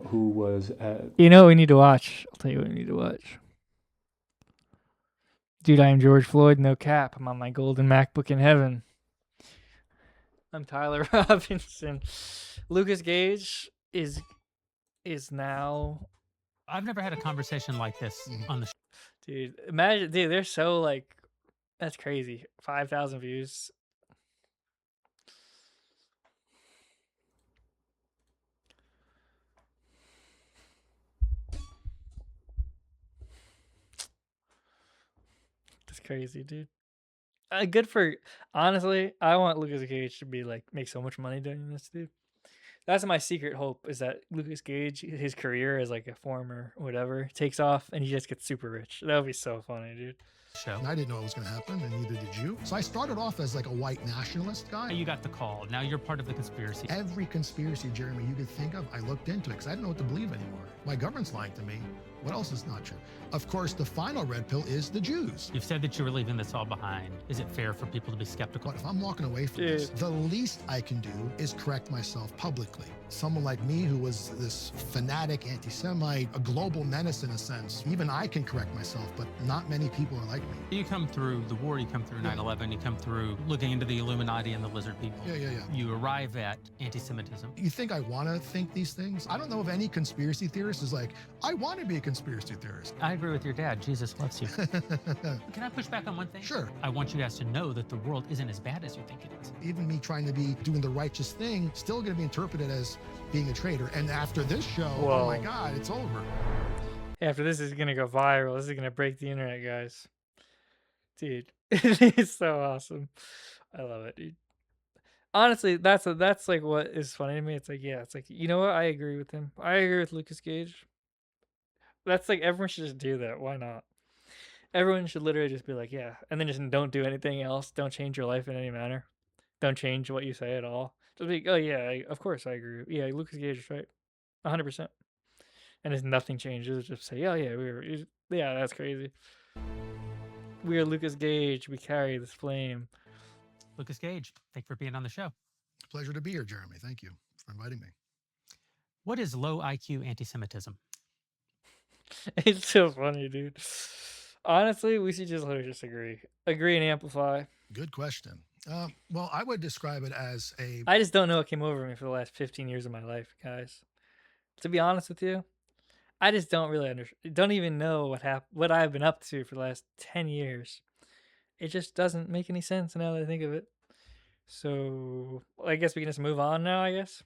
who was You know what we need to watch? I'll tell you what we need to watch. Dude, I am George Floyd, no cap. I'm on my golden MacBook in heaven. I'm Tyler Robinson. Lucas Gage is now. I've never had a conversation like this on the show. Dude, imagine, dude, they're so like, that's crazy. 5,000 views. That's crazy, dude. Good for, honestly, I want Lucas Gage to be like, make so much money doing this, dude. That's my secret hope, is that Lucas Gage, his career as like a former whatever, takes off and he just gets super rich. That would be so funny, dude. Show. And I didn't know it was going to happen, and neither did you. So I started off as like a white nationalist guy. You got the call. Now you're part of the conspiracy. Every conspiracy, Jeremy, you could think of, I looked into it because I didn't know what to believe anymore. My government's lying to me. What else is not true? Of course, the final red pill is the Jews. You've said that you were leaving this all behind. Is it fair for people to be skeptical? But if I'm walking away from this, the least I can do is correct myself publicly. Someone like me who was this fanatic anti-Semite, a global menace in a sense, even I can correct myself, but not many people are like me. You come through the war, you come through 9/11, you come through looking into the Illuminati and the lizard people. Yeah. You arrive at anti-Semitism. You think I want to think these things? I don't know if any conspiracy theorist is like, I want to be a conspiracy theorist. I agree with your dad. Jesus loves you. Can I push back on one thing? Sure. I want you guys to know that the world isn't as bad as you think it is. Even me trying to be doing the righteous thing, still going to be interpreted as being a traitor. And after this show, oh my God, it's over. After this is going to go viral. This is going to break the internet, guys. Dude, it's so awesome. I love it, dude. Honestly, that's like what is funny to me. It's like, yeah, it's like, you know what? I agree with him. I agree with Lucas Gage. That's like, everyone should just do that. Why not? Everyone should literally just be like, yeah, and then just don't do anything else. Don't change your life in any manner. Don't change what you say at all. Just be, oh yeah, of course I agree. Yeah, Lucas Gage is right, 100%. And if nothing changes, just say, oh yeah, that's crazy. We are Lucas Gage. We carry this flame. Lucas Gage, thank you for being on the show. Pleasure to be here, Jeremy. Thank you for inviting me. What is low IQ anti-Semitism? It's so funny, dude. Honestly, we should just literally just agree and amplify. Good question. Well, I would describe it as I just don't know what came over me for the last 15 years of my life, guys. To be honest with you, I just don't really don't even know what I've been up to for the last 10 years. It just doesn't make any sense now that I think of it. So I guess we can just move on now, I guess.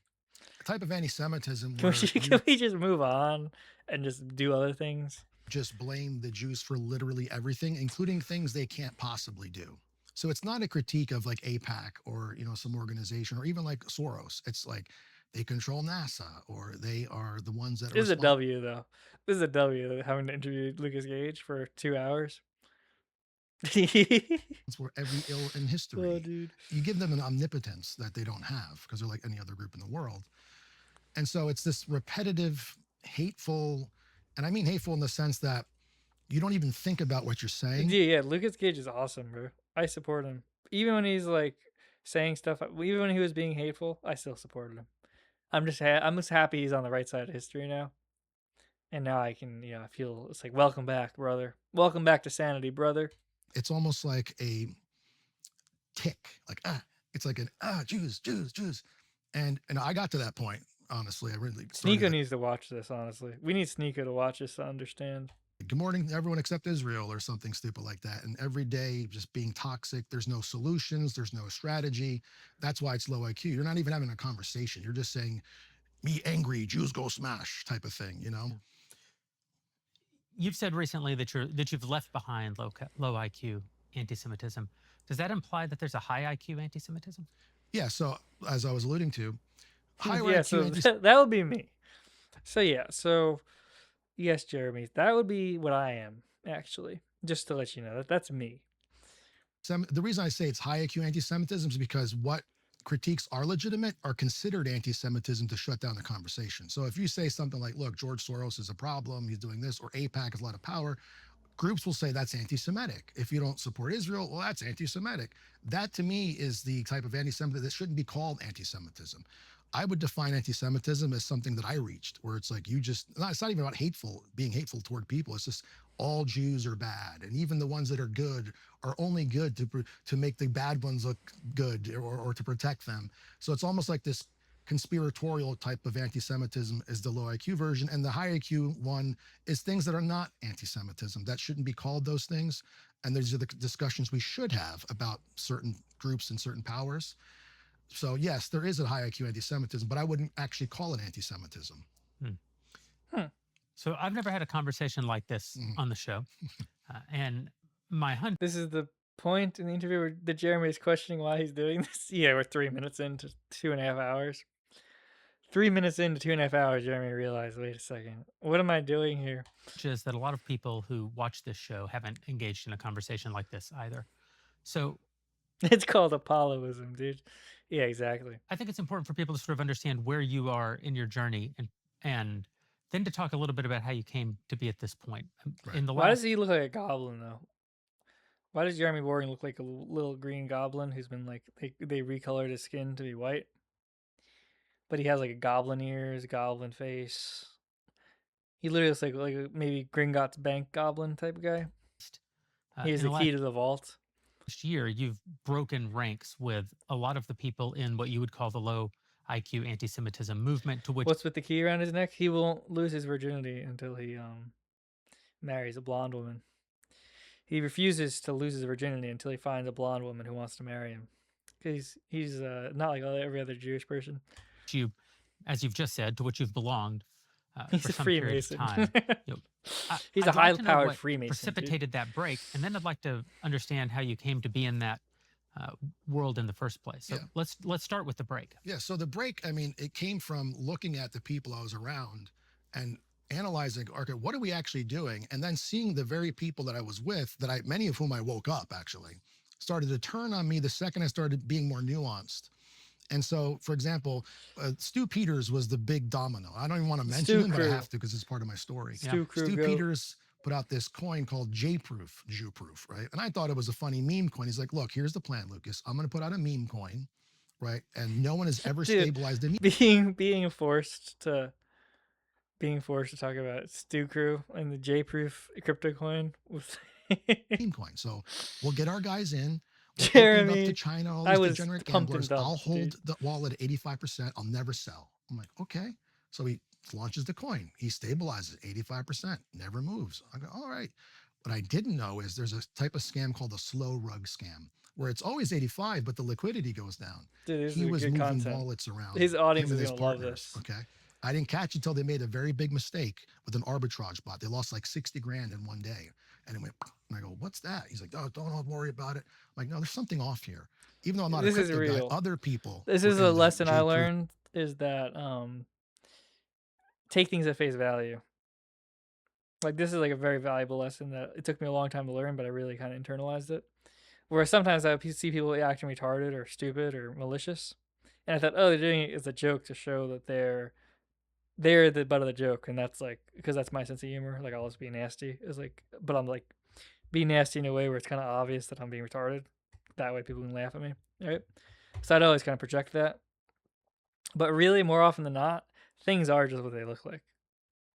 A type of anti-Semitism. Can we just move on and just do other things? Just blame the Jews for literally everything, including things they can't possibly do. So it's not a critique of like AIPAC or, some organization or even like Soros. It's like they control NASA or they are the ones that This is a W, though. This is a W, having to interview Lucas Gage for 2 hours. It's for every ill in history. Oh, dude. You give them an omnipotence that they don't have because they're like any other group in the world. And so it's this repetitive, hateful, and I mean hateful in the sense that you don't even think about what you're saying. Yeah, Lucas Gage is awesome, bro. I support him. Even when he's like saying stuff, even when he was being hateful, I still supported him. I'm just happy he's on the right side of history now. And now I can, I feel it's like, welcome back, brother. Welcome back to sanity, brother. It's almost like a tick, like, it's like an, Jews. And I got to that point, honestly. I really Sneeko needs to watch this, honestly. We need Sneeko to watch this to understand. Good morning, everyone except Israel, or something stupid like that. And every day just being toxic. There's no solutions. There's no strategy. That's why it's low IQ. You're not even having a conversation. You're just saying, me angry, Jews go smash type of thing, You've said recently that you've left behind low IQ anti-Semitism. Does that imply that there's a high IQ anti-Semitism? Yeah. So as I was alluding to, high IQ. So that would be me. So yeah. So yes, Jeremy, that would be what I am actually. Just to let you know that's me. The reason I say it's high IQ anti-Semitism is because what critiques are legitimate are considered anti-Semitism to shut down the conversation. So if you say something like, look, George Soros is a problem, he's doing this, or AIPAC has a lot of power, groups will say that's anti-Semitic. If you don't support Israel, well, that's anti-Semitic. That to me is the type of anti-Semitism that shouldn't be called anti-Semitism. I would define anti-Semitism as something that I reached, where it's like it's not even about being hateful toward people. It's just all Jews are bad, and even the ones that are good are only good to make the bad ones look good, or to protect them. So it's almost like this conspiratorial type of anti-Semitism is the low IQ version, and the high IQ one is things that are not anti-Semitism, that shouldn't be called those things. And these are the discussions we should have about certain groups and certain powers. So yes, there is a high IQ anti-Semitism, but I wouldn't actually call it anti-Semitism. Hmm. Hmm. So I've never had a conversation like this on the show. And my hunch This is the point in the interview where the Jeremy is questioning why he's doing this. Yeah, we're 3 minutes into 2.5 hours. 3 minutes into 2.5 hours, Jeremy realized, wait a second, what am I doing here? is that a lot of people who watch this show haven't engaged in a conversation like this either. So It's called Apolloism, dude. Yeah, exactly. I think it's important for people to sort of understand where you are in your journey, and then to talk a little bit about how you came to be at this point. Right. In the Why last does he look like a goblin, though? Why does Jeremy Boreing look like a little green goblin who's been like, they recolored his skin to be white? But he has like a goblin ears, goblin face. He literally looks like a maybe Gringotts Bank goblin type of guy. He has in the the key to the vault. last year, you've broken ranks with a lot of the people in what you would call the low IQ anti-Semitism movement, to which What's with the key around his neck? He won't lose his virginity until he marries a blonde woman. He refuses to lose his virginity until he finds a blonde woman who wants to marry him. Because he's not like every other Jewish person. you, as you've just said, to which you've belonged He's for a some period of Freemason. time. You know, He's I'd a like to know high-powered what Freemason. precipitated that break, and then I'd like to understand how you came to be in that world in the first place. So Yeah. let's start with the break. Yeah. So the break, I mean, it came from looking at the people I was around and analyzing, okay, what are we actually doing? And then seeing the very people that I was with, many of whom I woke up actually, started to turn on me the second I started being more nuanced. And so, for example, Stu Peters was the big domino. I don't even want to mention Stu him, but I Crew. have to because it's part of my story. Stu Crew Stu goat. Peters put out this coin called J-Proof, Jew-proof, right? And I thought it was a funny meme coin. He's like, look, here's the plan, Lucas. I'm going to put out a meme coin, right? And no one has ever Dude, stabilized a meme. being forced to talk about Stu Crew and the J-proof crypto coin with Meme coin. So we'll get our guys in. We'll open it up Jeremy. to China, all I these was degenerate pumped and gamblers. dumped, I'll hold dude. the wallet at 85%. I'll never sell. I'm like, okay. So he launches the coin. He stabilizes 85%, never moves. I go, all right. What I didn't know is there's a type of scam called a slow rug scam, where it's always 85, but the liquidity goes down. Dude, this He is was good moving content. wallets around. His audience him and is his gonna love partners. this. Okay. I didn't catch it until they made a very big mistake with an arbitrage bot. They lost like 60 grand in one day. And it went, and I go, what's that? He's like, oh, don't worry about it. I'm like, no, there's something off here. Even though I'm not This a is crypto guy, real. other people. This were is in a the lesson I J-Proof. learned, is that take things at face value. Like, this is like a very valuable lesson that it took me a long time to learn, but I really kind of internalized it. Where sometimes I see people acting retarded or stupid or malicious, and I thought, oh, they're doing it as a joke to show that they're the butt of the joke, and that's like, because that's my sense of humor. Like, I'll just be nasty. It's like, but I'm like being nasty in a way where it's kind of obvious that I'm being retarded. That way, people can laugh at me, right? So I'd always kind of project that. But really, more often than not, things are just what they look like.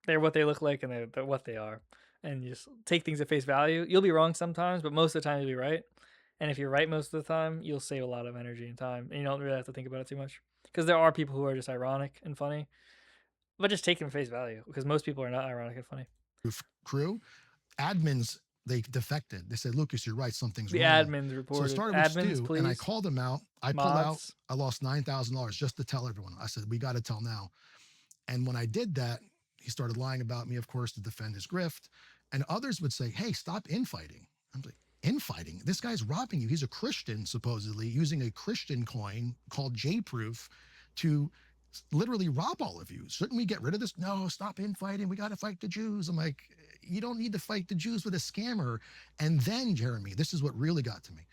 They're what they look like, and they're what they are. And you just take things at face value. You'll be wrong sometimes, but most of the time you'll be right. And if you're right most of the time, you'll save a lot of energy and time, and you don't really have to think about it too much. Because there are people who are just ironic and funny, but just take them at face value. Because most people are not ironic and funny. Crew, admins, they defected. They said, Lucas, you're right, something's The wrong. admins So it reported. started with Admins, Stu, please. and I called him out. I pulled out, Mods. I lost $9,000 just to tell everyone. I said, we got to tell now. And when I did that, he started lying about me, of course, to defend his grift. And others would say, hey, stop infighting. I'm like, infighting? This guy's robbing you. He's a Christian, supposedly, using a Christian coin called J-Proof to literally rob all of you. Shouldn't we get rid of this? No, stop infighting. We got to fight the Jews. I'm like, you don't need to fight the Jews with a scammer. And then, Jeremy, this is what really got to me.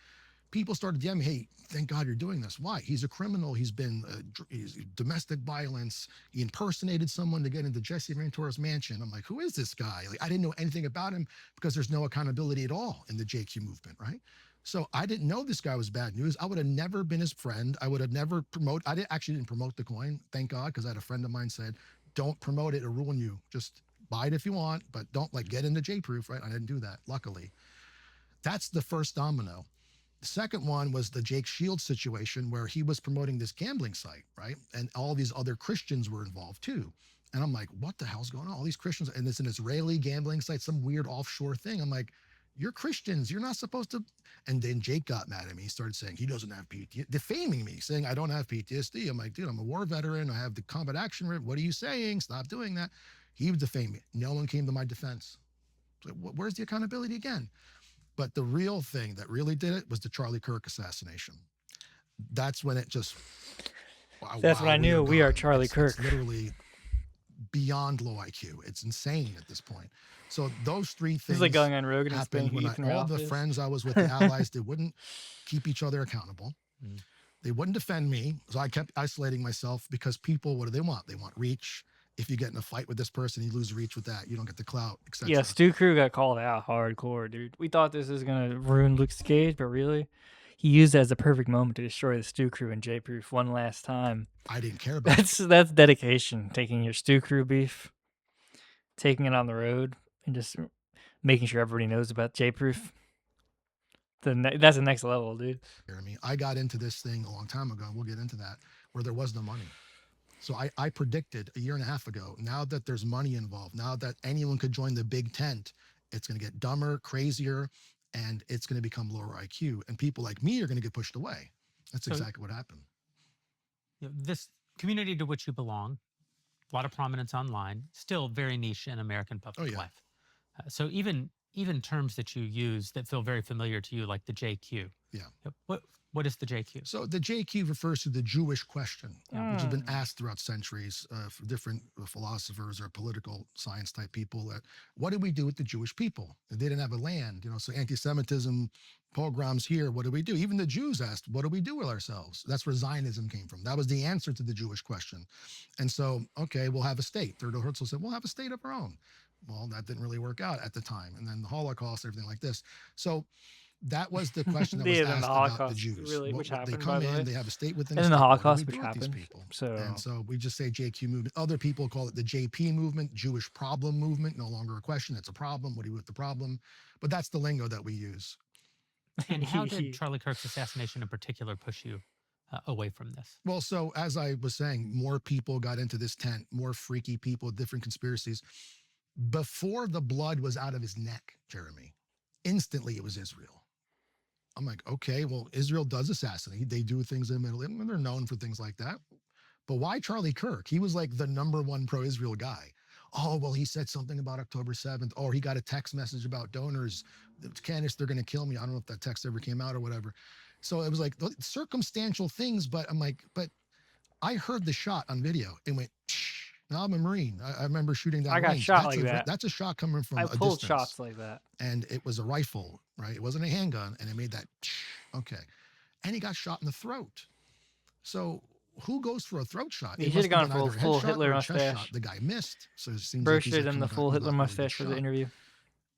People started DMing, hey, thank God you're doing this. Why? He's a criminal. He's been he's domestic violence. He impersonated someone to get into Jesse Ventura's mansion. I'm like, who is this guy? Like, I didn't know anything about him because there's no accountability at all in the JQ movement, right? So I didn't know this guy was bad news. I would have never been his friend. I would have never didn't promote the coin, thank God, because I had a friend of mine said, don't promote it, it'll ruin you. Just buy it if you want, but don't like get into J-proof, right? I didn't do that, luckily. That's the first domino. The second one was the Jake Shields situation where he was promoting this gambling site, right? And all these other Christians were involved too. And I'm like, what the hell's going on? All these Christians, and it's an Israeli gambling site, some weird offshore thing. I'm like, you're Christians. You're not supposed to. And then Jake got mad at me. He started saying he doesn't have PTSD, defaming me, saying I don't have PTSD. I'm like, dude, I'm a war veteran. I have the combat action rib. What are you saying? Stop doing that. He would defame me. No one came to my defense. So where's the accountability again? But the real thing that really did it was the Charlie Kirk assassination. That's when it just. That's when I knew we are Charlie Kirk. It's literally beyond low IQ. It's insane at this point. So those three things. It's like going on Rogan and happened saying when all the friends I was with, the allies, they wouldn't keep each other accountable. They wouldn't defend me. So I kept isolating myself because people, what do they want? They want reach. If you get in a fight with this person, you lose reach with that. You don't get the clout, etc. Yeah, Stu Crew got called out hardcore, dude. We thought this was going to ruin Lucas Gage, but really, he used it as a perfect moment to destroy the Stu Crew and J-Proof one last time. I didn't care about That's dedication, taking your Stu Crew beef, taking it on the road, and just making sure everybody knows about J-Proof. That's the next level, dude. Jeremy, I got into this thing a long time ago, and we'll get into that, where there was no money. So I predicted a year and a half ago, now that there's money involved, now that anyone could join the big tent, it's going to get dumber, crazier, and it's going to become lower IQ. And people like me are going to get pushed away. That's exactly what happened. This community to which you belong, a lot of prominence online, still very niche in American public life. So even terms that you use that feel very familiar to you, like the JQ. Yeah. What is the JQ? So the JQ refers to the Jewish question, which has been asked throughout centuries for different philosophers or political science type people. What did we do with the Jewish people? They didn't have a land, so anti-Semitism, pogroms here. What do we do? Even the Jews asked, what do we do with ourselves? That's where Zionism came from. That was the answer to the Jewish question. And so, okay, we'll have a state. Theodor Herzl said, we'll have a state of our own. Well, that didn't really work out at the time. And then the Holocaust, everything like this. So that was the question that was asked about the Jews. Really, which happened, they come in, they have a state within a and state. the Holocaust, which happened. And so we just say JQ movement. Other people call it the JP movement, Jewish problem movement. No longer a question, it's a problem. What do you do with the problem? But that's the lingo that we use. And how did Charlie Kirk's assassination in particular push you away from this? Well, so as I was saying, more people got into this tent, more freaky people, different conspiracies. Before the blood was out of his neck, Jeremy, instantly it was Israel. I'm like, okay, well, Israel does assassinate. They do things in the Middle East, and they're known for things like that. But why Charlie Kirk? He was like the #1 pro-Israel guy. Oh, well, he said something about October 7th, or he got a text message about donors. Candace, they're going to kill me. I don't know if that text ever came out or whatever. So it was like circumstantial things, but I'm like, but I heard the shot on video and went, shh. Now I'm a Marine. I remember shooting that. I got shot like that. That's a shot coming from a distance. I pulled shots like that. And it was a rifle, right? It wasn't a handgun, and it made that, okay. And he got shot in the throat. So who goes for a throat shot? He should have gone for a full Hitler mustache. The guy missed. So it seems like should have the full Hitler mustache for the interview.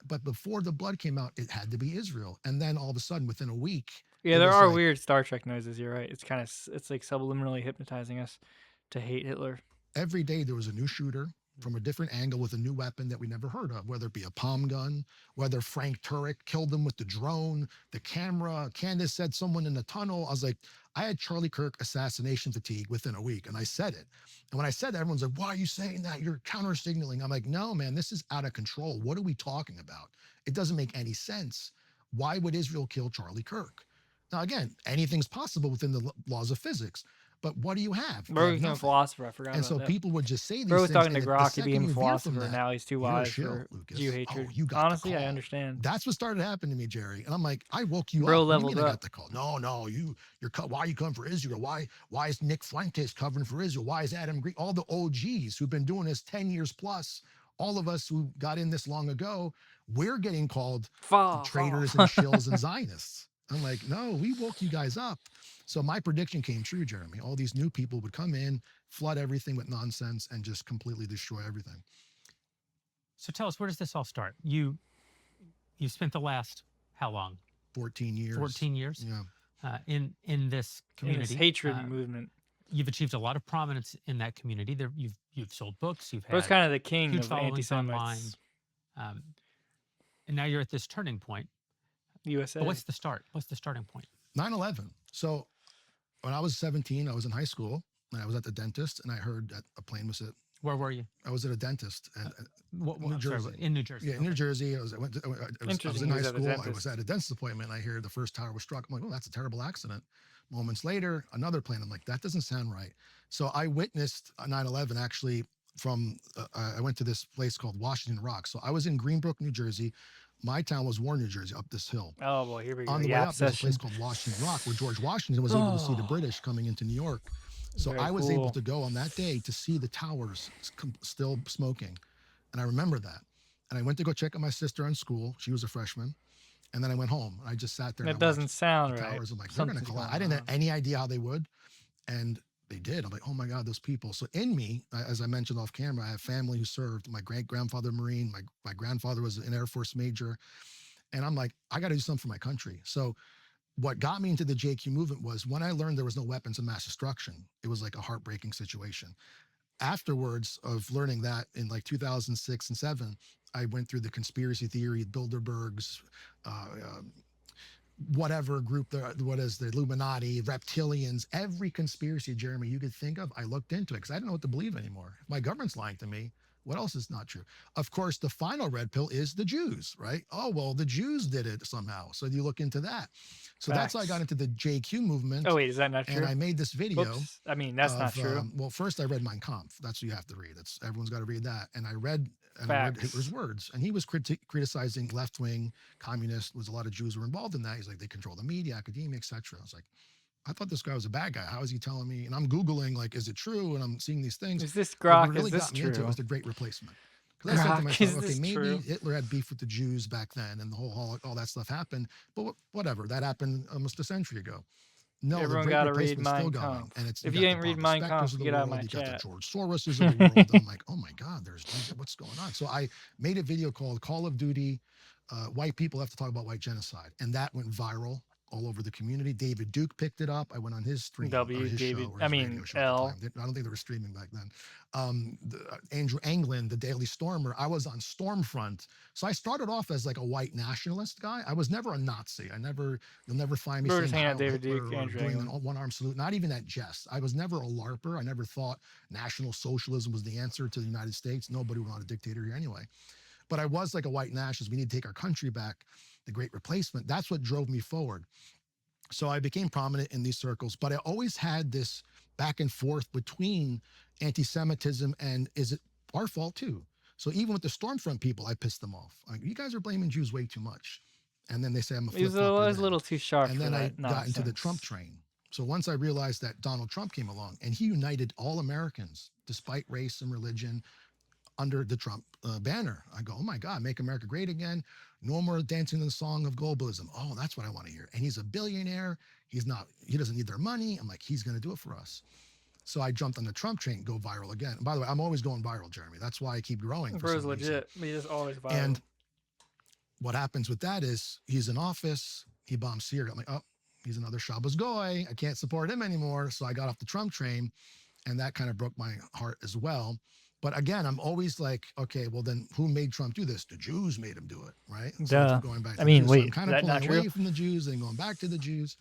But before the blood came out, it had to be Israel. And then all of a sudden, within a week. Yeah, there are weird Star Trek noises. You're right. It's like subliminally hypnotizing us to hate Hitler. Every day there was a new shooter from a different angle with a new weapon that we never heard of, whether it be a palm gun, whether Frank Turek killed them with the drone, the camera. Candace said someone in the tunnel. I was like, I had Charlie Kirk assassination fatigue within a week, and I said it. And when I said that, everyone's like, why are you saying that? You're counter signaling. I'm like, no, man, this is out of control. What are we talking about? It doesn't make any sense. Why would Israel kill Charlie Kirk? Now, again, anything's possible within the laws of physics. But what do you have? Bro became a philosopher. I forgot. And so people would just say these things. Bro was talking to Grok. He became a philosopher. Now he's too wise for Jew hatred. Honestly, I understand. That's what started happening to me, Jerry. And I'm like, I woke you Bro up. leveled up. I got the call. No, you're why are you coming for Israel? Why is Nick Fuentes covering for Israel? Why is Adam Green? All the OGs who've been doing this 10 years plus. All of us who got in this long ago, we're getting called traitors and shills and Zionists. I'm like, no, we woke you guys up. So my prediction came true, Jeremy. All these new people would come in, flood everything with nonsense, and just completely destroy everything. So tell us, where does this all start? You spent the last, how long? 14 years. 14 years. Yeah. In this In community, this hatred movement. you've achieved a lot of prominence in that community. There, you've sold books. You've Bro's had kind of the king huge of followings online, anti-Semites. and now you're at this turning point. USA. But what's the start? What's the starting point? 9/11. So when I was 17, I was in high school and I was at the dentist and I heard that a plane was hit. Where were you? I was at a dentist New Jersey. In New Jersey. Yeah, in New Jersey. I was in Interesting, high he was at a school. I dentist. was at a dentist appointment. I hear the first tower was struck. I'm like, oh, that's a terrible accident. Moments later, another plane. I'm like, that doesn't sound right. So I witnessed 9/11 actually from, I went to this place called Washington Rock. So I was in Greenbrook, New Jersey. My town was Warren, New Jersey, up this hill. Oh boy, here we go. On the way up, there's a place called Washington Rock where George Washington was able to see the British coming into New York. So Very I was able cool. to go on that day to see the towers still smoking. And I remember that. And I went to go check on my sister in school. She was a freshman. And then I went home. I just sat there. That and I watched doesn't sound the right. towers. I'm like, they're going to Something's collapse. going I didn't have on. any idea how they would. And they did. I'm like, oh my God, those people. So in me, as I mentioned off camera, I have family who served. My great-grandfather, Marine. My grandfather was an Air Force major. And I'm like, I got to do something for my country. So what got me into the JQ movement was when I learned there was no weapons of mass destruction, it was like a heartbreaking situation. Afterwards of learning that in like 2006 and 7, I went through the conspiracy theory, Bilderbergs, whatever group, what is the Illuminati, reptilians, every conspiracy, Jeremy, you could think of, I looked into it because I didn't know what to believe anymore. If my government's lying to me, what else is not true? Of course, the final red pill is the Jews, right? Oh, well, the Jews did it somehow. So you look into that. So that's how I got into the JQ movement. Oh wait, is that not true? And I made this video. Whoops. I mean, that's not true. Well, first I read Mein Kampf. That's what you have to read. Everyone's got to read that. And I read Hitler's words. And he was criticizing left-wing communists. There was a lot of Jews who were involved in that. He's like, they control the media, academia, etc. I was like, I thought this guy was a bad guy. How is he telling me? And I'm Googling, like, is it true? And I'm seeing these things. Is this But what grok? really Is this got me into it true? was the Great Replacement. Because I said to Grok, myself, is okay, this maybe true? Hitler had beef with the Jews back then and the all that stuff happened. But whatever, that happened almost a century ago. No, Everyone the Great gotta read Replacement's still Mein going. Kampf. And it's If you you got ain't the read Barbara Mein Specters Kampf, of the get out of world, my you got chat. the George Soroses of the world. I'm like, oh my God, what's going on? So I made a video called Call of Duty, White People Have to Talk About White Genocide. And that went viral all over the community. David Duke picked it up. I went on his stream, or his David, show, or I his mean, radio show at L. the time. I don't think they were streaming back then. Andrew Anglin, the Daily Stormer, I was on Stormfront. So I started off as like a white nationalist guy. I was never a Nazi. You'll never find me We were saying just hanging out Heil David Hitler Duke, or Andrew doing Anglin. an one-arm salute, not even at jest. I was never a LARPer. I never thought National Socialism was the answer to the United States. Nobody would want a dictator here anyway. But I was like a white nationalist. We need to take our country back, the Great Replacement. That's what drove me forward. So I became prominent in these circles, but I always had this back and forth between anti-Semitism and is it our fault too? So even with the Stormfront people, I pissed them off. Like, you guys are blaming Jews way too much. And then they say I'm a He was flip-flopper a then. little too sharp And for then I that got into the nonsense. Trump train. So once I realized that Donald Trump came along and he united all Americans, despite race and religion, under the Trump banner, I go, oh my God, make America great again. No more dancing the song of globalism. Oh, that's what I want to hear. And he's a billionaire. He doesn't need their money. I'm like, he's going to do it for us. So I jumped on the Trump train, go viral again. And by the way, I'm always going viral, Jeremy. That's why I keep growing. Bro's legit. He is always viral. And what happens with that is he's in office. He bombs Syria. I'm like, oh, he's another Shabbos Goy. I can't support him anymore. So I got off the Trump train, and that kind of broke my heart as well. But again, I'm always like, okay, well then who made Trump do this? The Jews made him do it, right? So Duh. I'm going back to I the mean, Jews. So wait, I'm kind is of that not pulling away true? from the Jews and going back to the Jews.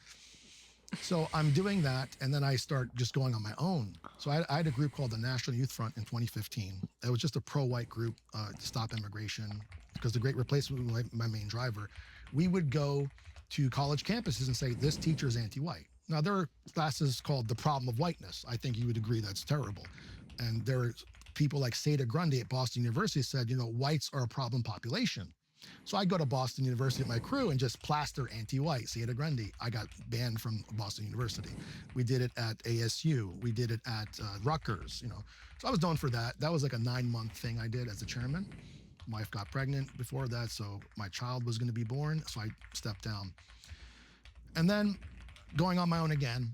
So I'm doing that, and then I start just going on my own. So I had a group called the National Youth Front in 2015. It was just a pro-white group to stop immigration, because the Great Replacement was my main driver. We would go to college campuses and say, this teacher is anti-white. Now, there are classes called The Problem of Whiteness. I think you would agree that's terrible. And there are people like Seda Grundy at Boston University said, whites are a problem population. So I go to Boston University with my crew and just plaster anti-white, Seda Grundy. I got banned from Boston University. We did it at ASU. We did it at Rutgers, So I was known for that. That was like a 9-month thing I did as the chairman. My wife got pregnant before that, so my child was going to be born, so I stepped down. And then going on my own again,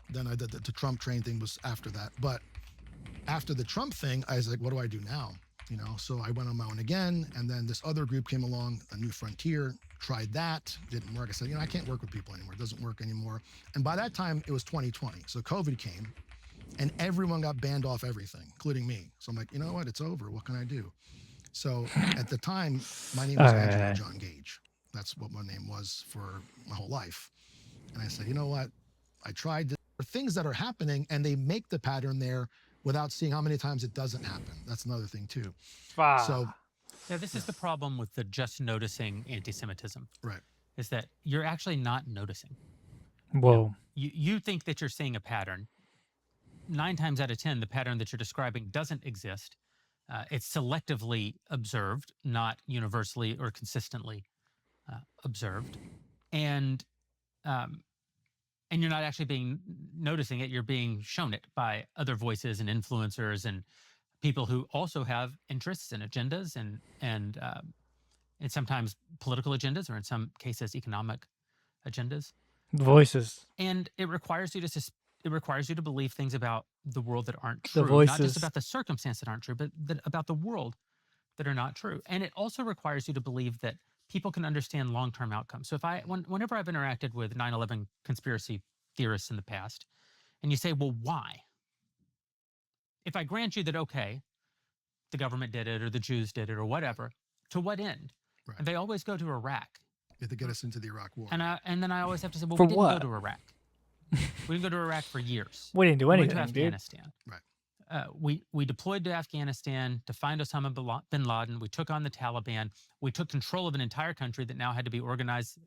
then I did the Trump train thing was after that. But after the Trump thing, I was like, what do I do now? So I went on my own again, and then this other group came along, a New Frontier, tried that, didn't work. I said, I can't work with people anymore. It doesn't work anymore. And by that time, it was 2020. So COVID came, and everyone got banned off everything, including me. So I'm like, you know what? It's over. What can I do? So at the time, my name was Angelo John Gage. That's what my name was for my whole life. And I said, you know what? I tried. There are things that are happening, and they make the pattern there without seeing how many times it doesn't happen. That's another thing too. So yeah, this is the problem with the just noticing anti-Semitism. Right. Is that you're actually not noticing. Whoa. You think that you're seeing a pattern. 9 times out of 10, the pattern that you're describing doesn't exist. It's selectively observed, not universally or consistently observed. And you're not actually noticing it. You're being shown it by other voices and influencers and people who also have interests and agendas and sometimes political agendas, or in some cases economic agendas. Voices. And it requires you to believe things about the world that aren't true. The voices. Not just about the circumstance that aren't true, but about the world that are not true. And it also requires you to believe that people can understand long-term outcomes. So whenever I've interacted with 9/11 conspiracy theorists in the past, and you say, well, why? If I grant you that, okay, the government did it or the Jews did it or whatever, to what end? Right. And they always go to Iraq. You have to get us into the Iraq War. And then I always have to say, well, For we didn't what? go to Iraq. We didn't go to Iraq for years. We didn't do We anything, went to dude. Afghanistan. Right. We deployed to Afghanistan to find Osama bin Laden. We took on the Taliban. We took control of an entire country that now had to be organized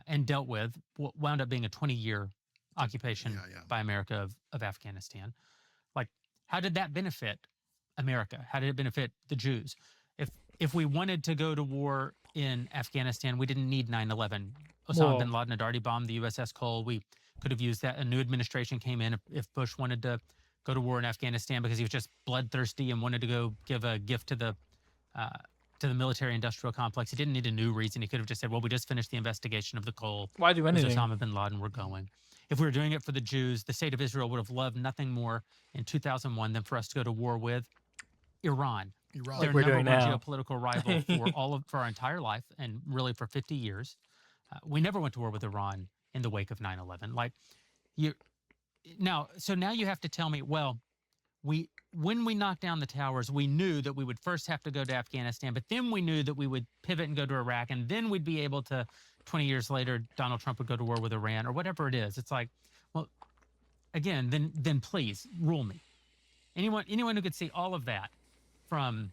and dealt with. What wound up being a 20-year occupation by America of Afghanistan. Like, how did that benefit America? How did it benefit the Jews? If we wanted to go to war in Afghanistan, we didn't need 9/11. Osama bin Laden had already bombed the USS Cole. We could have used that. A new administration came in if Bush wanted to go to war in Afghanistan because he was just bloodthirsty and wanted to go give a gift to the military-industrial complex. He didn't need a new reason. He could have just said, well, we just finished the investigation of the Cole. Why do anything? Osama bin Laden, we're going. If we were doing it for the Jews, the state of Israel would have loved nothing more in 2001 than for us to go to war with Iran. Like we're doing now. Their geopolitical rival for our entire life and really for 50 years. We never went to war with Iran in the wake of 9/11. Now you have to tell me, well, when we knocked down the towers, we knew that we would first have to go to Afghanistan, but then we knew that we would pivot and go to Iraq, and then we'd be able to, 20 years later, Donald Trump would go to war with Iran or whatever it is. It's like, well, again, then please rule me. Anyone who could see all of that from.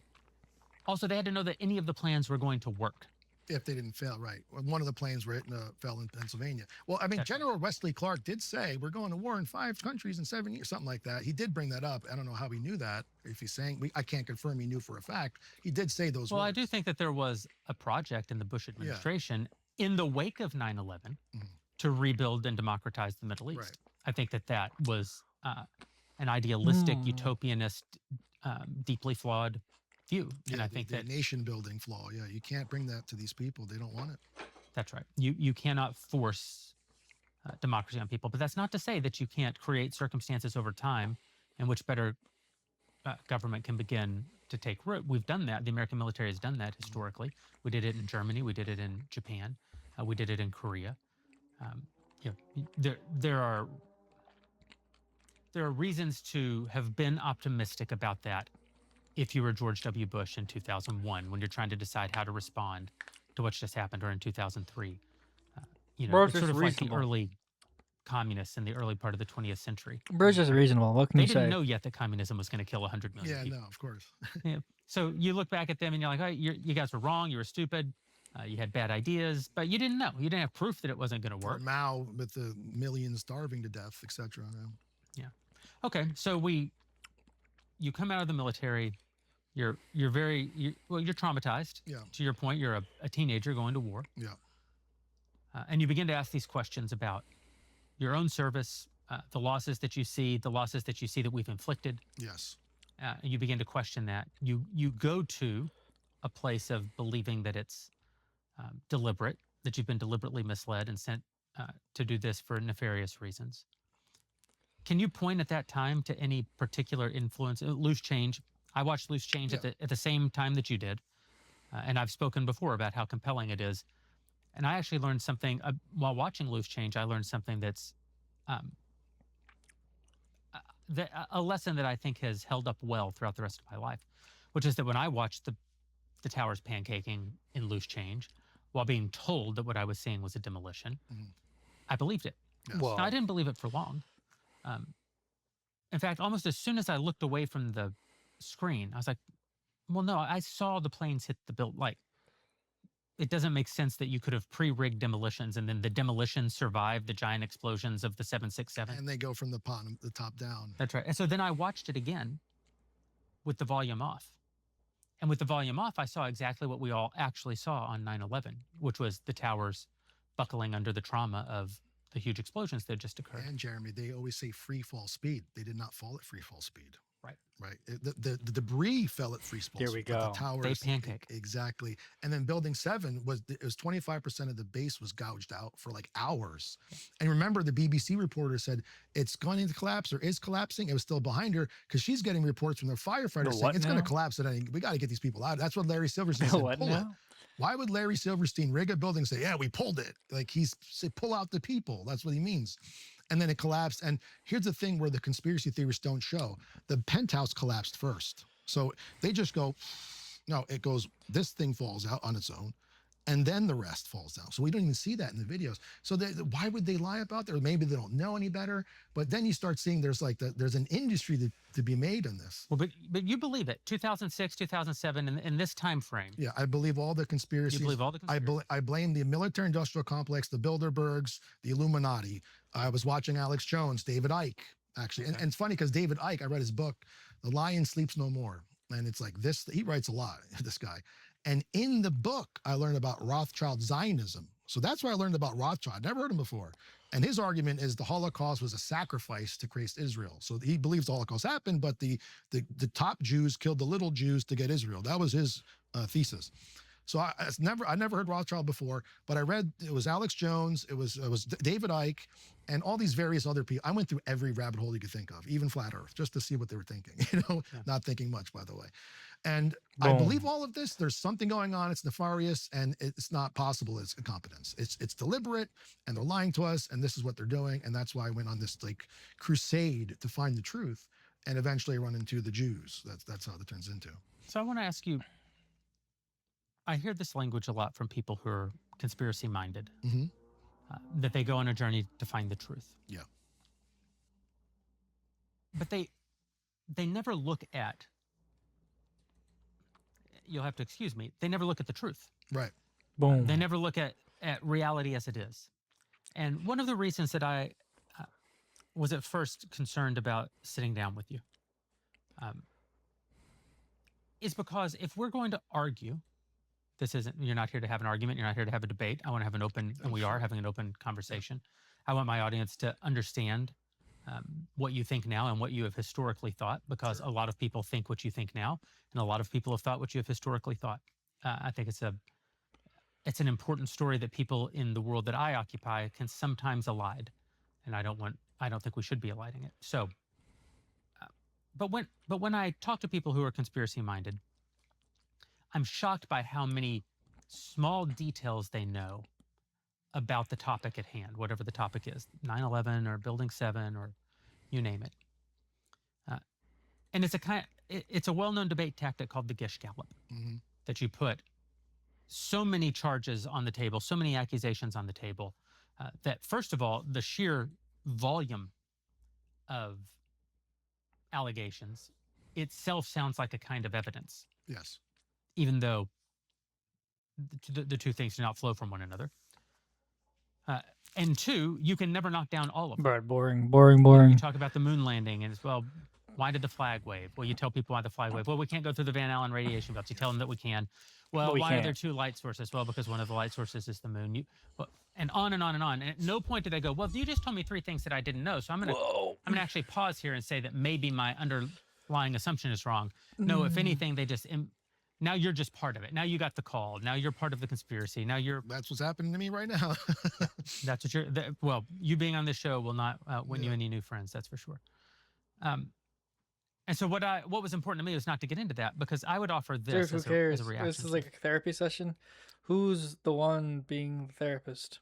Also, they had to know that any of the plans were going to work. If they didn't fail, right. One of the planes fell in Pennsylvania. Well, I mean, General Wesley Clark did say we're going to war in 5 countries in 7 years, something like that. He did bring that up. I don't know how he knew that. If he's saying, I can't confirm he knew for a fact. He did say those words. Well, I do think that there was a project in the Bush administration in the wake of 9/11 to rebuild and democratize the Middle East. Right. I think that was an idealistic, utopianist, deeply flawed view. And I think the nation building flaw. Yeah, you can't bring that to these people. They don't want it. That's right. You cannot force democracy on people. But that's not to say that you can't create circumstances over time in which better government can begin to take root. We've done that. The American military has done that historically. We did it in Germany. We did it in Japan. We did it in Korea. There are reasons to have been optimistic about that if you were George W. Bush in 2001 when you're trying to decide how to respond to what's just happened, or in 2003. It's sort of like the early communists in the early part of the 20th century. Bro's just reasonable. What can you say? They didn't know yet that communism was going to kill 100 million people. Yeah, no, of course. So you look back at them and you're like, oh, you guys were wrong. You were stupid. You had bad ideas, but you didn't know. You didn't have proof that it wasn't going to work. Or Mao with the millions starving to death, etc. Yeah. Okay, so you come out of the military. You're traumatized. Yeah. To your point, you're a teenager going to war. Yeah. And you begin to ask these questions about your own service, the losses that you see that we've inflicted. Yes. And you begin to question that. You go to a place of believing that it's deliberate, that you've been deliberately misled and sent to do this for nefarious reasons. Can you point at that time to any particular influence? Loose change, I watched Loose Change Yeah. at the same time that you did, and I've spoken before about how compelling it is. And I actually learned something while watching Loose Change. I learned something that's um, a lesson that I think has held up well throughout the rest of my life, which is that when I watched the towers pancaking in Loose Change, while being told that what I was seeing was a demolition, I believed it. Yes. Whoa. Now, I didn't believe it for long. In fact, almost as soon as I looked away from the screen, I was like, well, no, I saw the planes hit the build. Like, it doesn't make sense that you could have pre-rigged demolitions and then the demolitions survived the giant explosions of the 767. And they go from the top down. That's right. And so then I watched it again with the volume off. And with the volume off, I saw exactly what we all actually saw on 9/11, which was the towers buckling under the trauma of the huge explosions that just occurred. And Jeremy, they always say free fall speed. They did not fall at free fall speed. Right. Right. The debris fell at free fall. Here we speed, but go. The towers, They pancake. Exactly. And then building 7 was 25% of the base was gouged out for like hours. And remember, the BBC reporter said it's going to collapse or is collapsing. It was still behind her because she's getting reports from the firefighters saying it's going to collapse. And we got to get these people out. That's what Larry Silverstein said. What Pull it. now? Why would Larry Silverstein rig a building and say, yeah, we pulled it? Like he's say, pull out the people. That's what he means. And then it collapsed. And here's the thing where the conspiracy theorists don't show. The penthouse collapsed first. So they just go, no, it goes, this thing falls out on its own. And then the rest falls down. So we don't even see that in the videos. So why would they lie about that? Or maybe they don't know any better. But then you start seeing there's like there's an industry to be made on this. Well, but you believe it. 2006, 2007, in this time frame. Yeah, I believe all the conspiracies. You believe all the conspiracies? I blame the military-industrial complex, the Bilderbergs, the Illuminati. I was watching Alex Jones, David Icke, actually. And it's funny because David Icke, I read his book, The Lion Sleeps No More. And it's like this, he writes a lot, this guy. And in the book, I learned about Rothschild Zionism. So that's where I learned about Rothschild. Never heard him before. And his argument is the Holocaust was a sacrifice to create Israel. So he believes the Holocaust happened, but the top Jews killed the little Jews to get Israel. That was his thesis. So I never heard Rothschild before, but I read it was Alex Jones, it was David Icke, and all these various other people. I went through every rabbit hole you could think of, even Flat Earth, just to see what they were thinking. Not thinking much, by the way. And I believe all of this. There's something going on. It's nefarious, and it's not possible. It's incompetence. It's deliberate, and they're lying to us, and this is what they're doing. And that's why I went on this like crusade to find the truth, and eventually run into the Jews. That's how it turns into. So I want to ask you, I hear this language a lot from people who are conspiracy minded, that they go on a journey to find the truth. Yeah. But they never look at, you'll have to excuse me, they never look at the truth. Right. Boom. They never look at reality as it is. And one of the reasons that I was at first concerned about sitting down with you is because if we're going to argue, you're not here to have an argument, you're not here to have a debate. I want to have an open, and we are having an open conversation. I want my audience to understand what you think now and what you have historically thought, because a lot of people think what you think now, and a lot of people have thought what you have historically thought. I think it's an important story that people in the world that I occupy can sometimes elide, and I don't think we should be eliding it. So, but when I talk to people who are conspiracy minded, I'm shocked by how many small details they know about the topic at hand, whatever the topic is, 9/11 or Building 7 or you name it. And it's a well-known debate tactic called the Gish Gallop, that you put so many charges on the table, so many accusations on the table, that first of all, the sheer volume of allegations itself sounds like a kind of evidence. Yes. Even though the two things do not flow from one another. And two, you can never knock down all of them. But boring. You talk about the moon landing, and it's, well, why did the flag wave? Well, you tell people why the flag waved. Well, we can't go through the Van Allen radiation belts. You tell them that we can. Well, why are there two light sources? Well, because one of the light sources is the moon. And on and on and on. And at no point do they go, well, you just told me 3 things that I didn't know. So I'm gonna actually pause here and say that maybe my underlying assumption is wrong. No, if anything, they just now you're just part of it. Now you got the call. Now you're part of the conspiracy. Now that's what's happening to me right now. That's what well, you being on this show will not win you any new friends. That's for sure. And so what was important to me was not to get into that, because I would offer Dude, this who as a cares? reaction. This is like a therapy session. Who's the one being the therapist?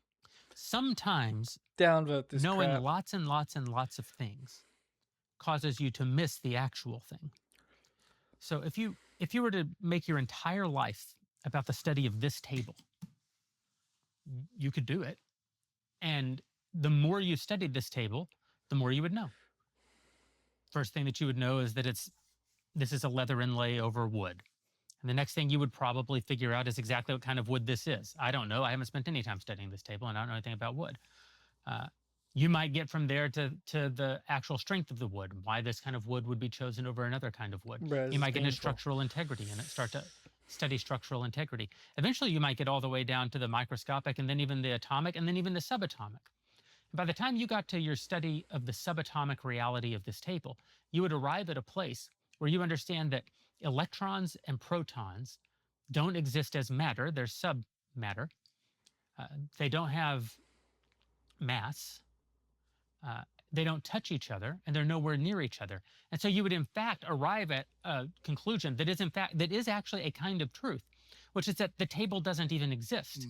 Sometimes Downvote this knowing crap. lots and lots and lots of things causes you to miss the actual thing. So if you were to make your entire life about the study of this table, you could do it. And the more you studied this table, the more you would know. First thing that you would know is that this is a leather inlay over wood. And the next thing you would probably figure out is exactly what kind of wood this is. I don't know. I haven't spent any time studying this table, and I don't know anything about wood. You might get from there to the actual strength of the wood, why this kind of wood would be chosen over another kind of wood. Bruh, You might get into structural integrity and start to study structural integrity. Eventually, you might get all the way down to the microscopic, and then even the atomic, and then even the subatomic. And by the time you got to your study of the subatomic reality of this table, you would arrive at a place where you understand that electrons and protons don't exist as matter. They're submatter. They don't have mass. They don't touch each other, and they're nowhere near each other. And so you would in fact arrive at a conclusion that is actually a kind of truth, which is that the table doesn't even exist.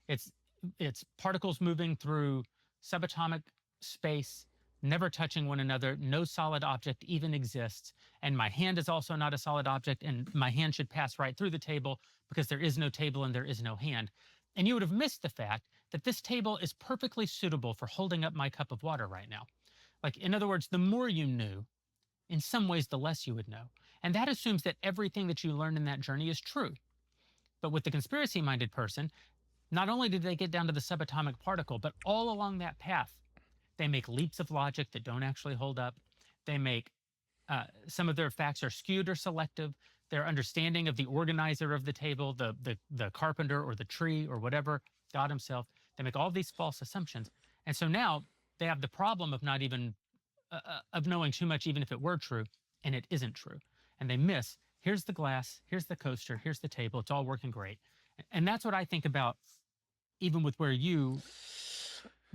It's particles moving through subatomic space, never touching one another. No solid object even exists. And my hand is also not a solid object, and my hand should pass right through the table because there is no table and there is no hand. And you would have missed the fact that this table is perfectly suitable for holding up my cup of water right now. Like, in other words, the more you knew, in some ways, the less you would know. And that assumes that everything that you learned in that journey is true. But with the conspiracy-minded person, not only did they get down to the subatomic particle, but all along that path, they make leaps of logic that don't actually hold up. They make, some of their facts are skewed or selective. Their understanding of the organizer of the table, the carpenter or the tree or whatever, God himself, they make all these false assumptions. And so now they have the problem of not even, of knowing too much, even if it were true, and it isn't true. And they miss, here's the glass, here's the coaster, here's the table, it's all working great. And that's what I think about, even with where you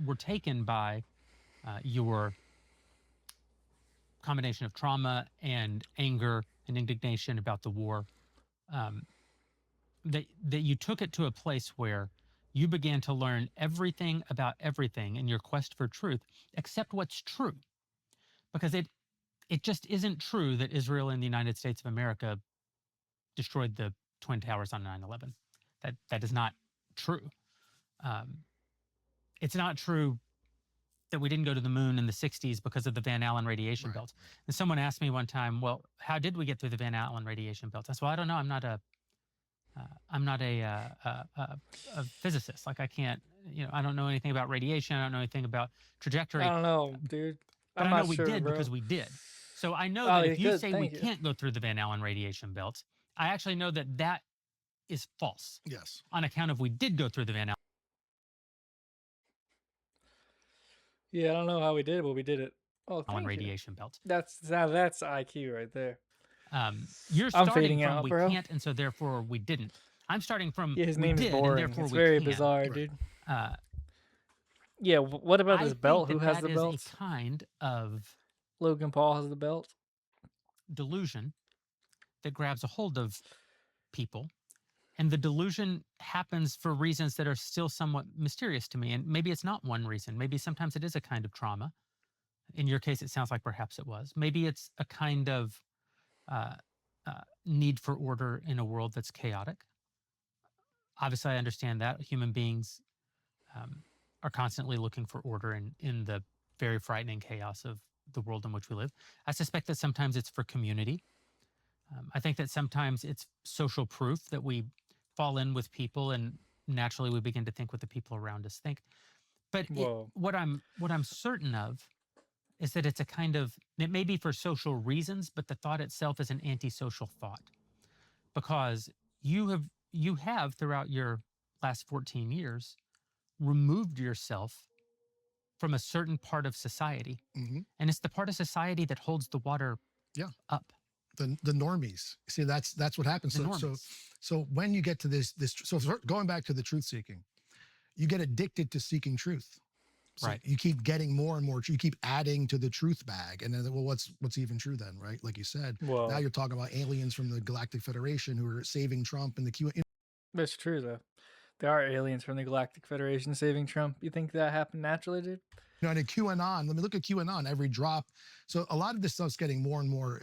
were taken by your combination of trauma and anger and indignation about the war, that you took it to a place where you began to learn everything about everything in your quest for truth, except what's true. Because it just isn't true that Israel and the United States of America destroyed the Twin Towers on 9/11. That is not true. It's not true that we didn't go to the moon in the 60s because of the Van Allen radiation belt. And someone asked me one time, well, how did we get through the Van Allen radiation belt? I said, well, I don't know. I'm not a physicist. Like, I can't, I don't know anything about radiation. I don't know anything about trajectory. I don't know, dude. But I know we did because we did. So I know that if you say we can't go through the Van Allen radiation belt, I actually know that that is false. Yes. On account of we did go through the Van Allen. Yeah, I don't know how we did it, but we did it. Oh, Allen radiation belt. That's IQ right there. You're starting fading from out, we bro. can't, and so therefore we didn't. I'm starting from Yeah, his we name is did, and Boring. therefore It's we very can. bizarre, dude. Yeah, what about this belt? Who has the belt? That is a kind of Logan Paul has the belt. delusion that grabs a hold of people, and the delusion happens for reasons that are still somewhat mysterious to me. And maybe it's not one reason. Maybe sometimes it is a kind of trauma. In your case, it sounds like perhaps it was. Maybe it's a kind of need for order in a world that's chaotic. Obviously, I understand that human beings are constantly looking for order in the very frightening chaos of the world in which we live. I suspect that sometimes it's for community. I think that sometimes it's social proof that we fall in with people and naturally we begin to think what the people around us think. But what I'm certain of is that it's a kind of, it may be for social reasons, but the thought itself is an antisocial thought. Because you have throughout your last 14 years removed yourself from a certain part of society. And it's the part of society that holds the water up. The normies. See, that's what happens. So when you get to this, so going back to the truth seeking, you get addicted to seeking truth. So Right. you keep getting more and more. You keep adding to the truth bag, and then well, what's even true then, right? Like you said, now Well, you're talking about aliens from the Galactic Federation who are saving Trump and the Q. that's true though. There are aliens from the Galactic Federation saving Trump. You think that happened naturally, dude? You know, and QAnon. Let me look at QAnon. Every drop. So a lot of this stuff's getting more and more.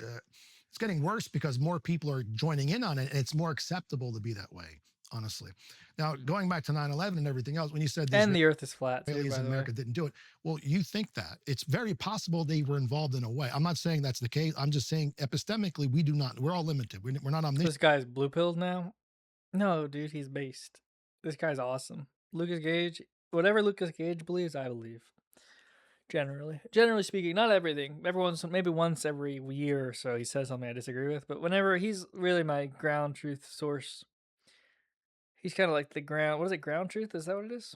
It's getting worse because more people are joining in on it, and it's more acceptable to be that way. Honestly, now going back to 9/11 and everything else, when you said And the Earth is flat too, Israelis by in the way. America didn't do it, well, you think that it's very possible they were involved in a way. I'm not saying that's the case. I'm just saying epistemically, we do not. We're all limited. We're not omniscient. This guy's blue pilled now. No, dude, he's based. This guy's awesome. Lucas Gage, whatever Lucas Gage believes, I believe. Generally speaking, not everything. Everyone's maybe once every year or so he says something I disagree with, but whenever he's really my ground truth source. He's kind of like the ground. What is it? Ground truth? Is that what it is?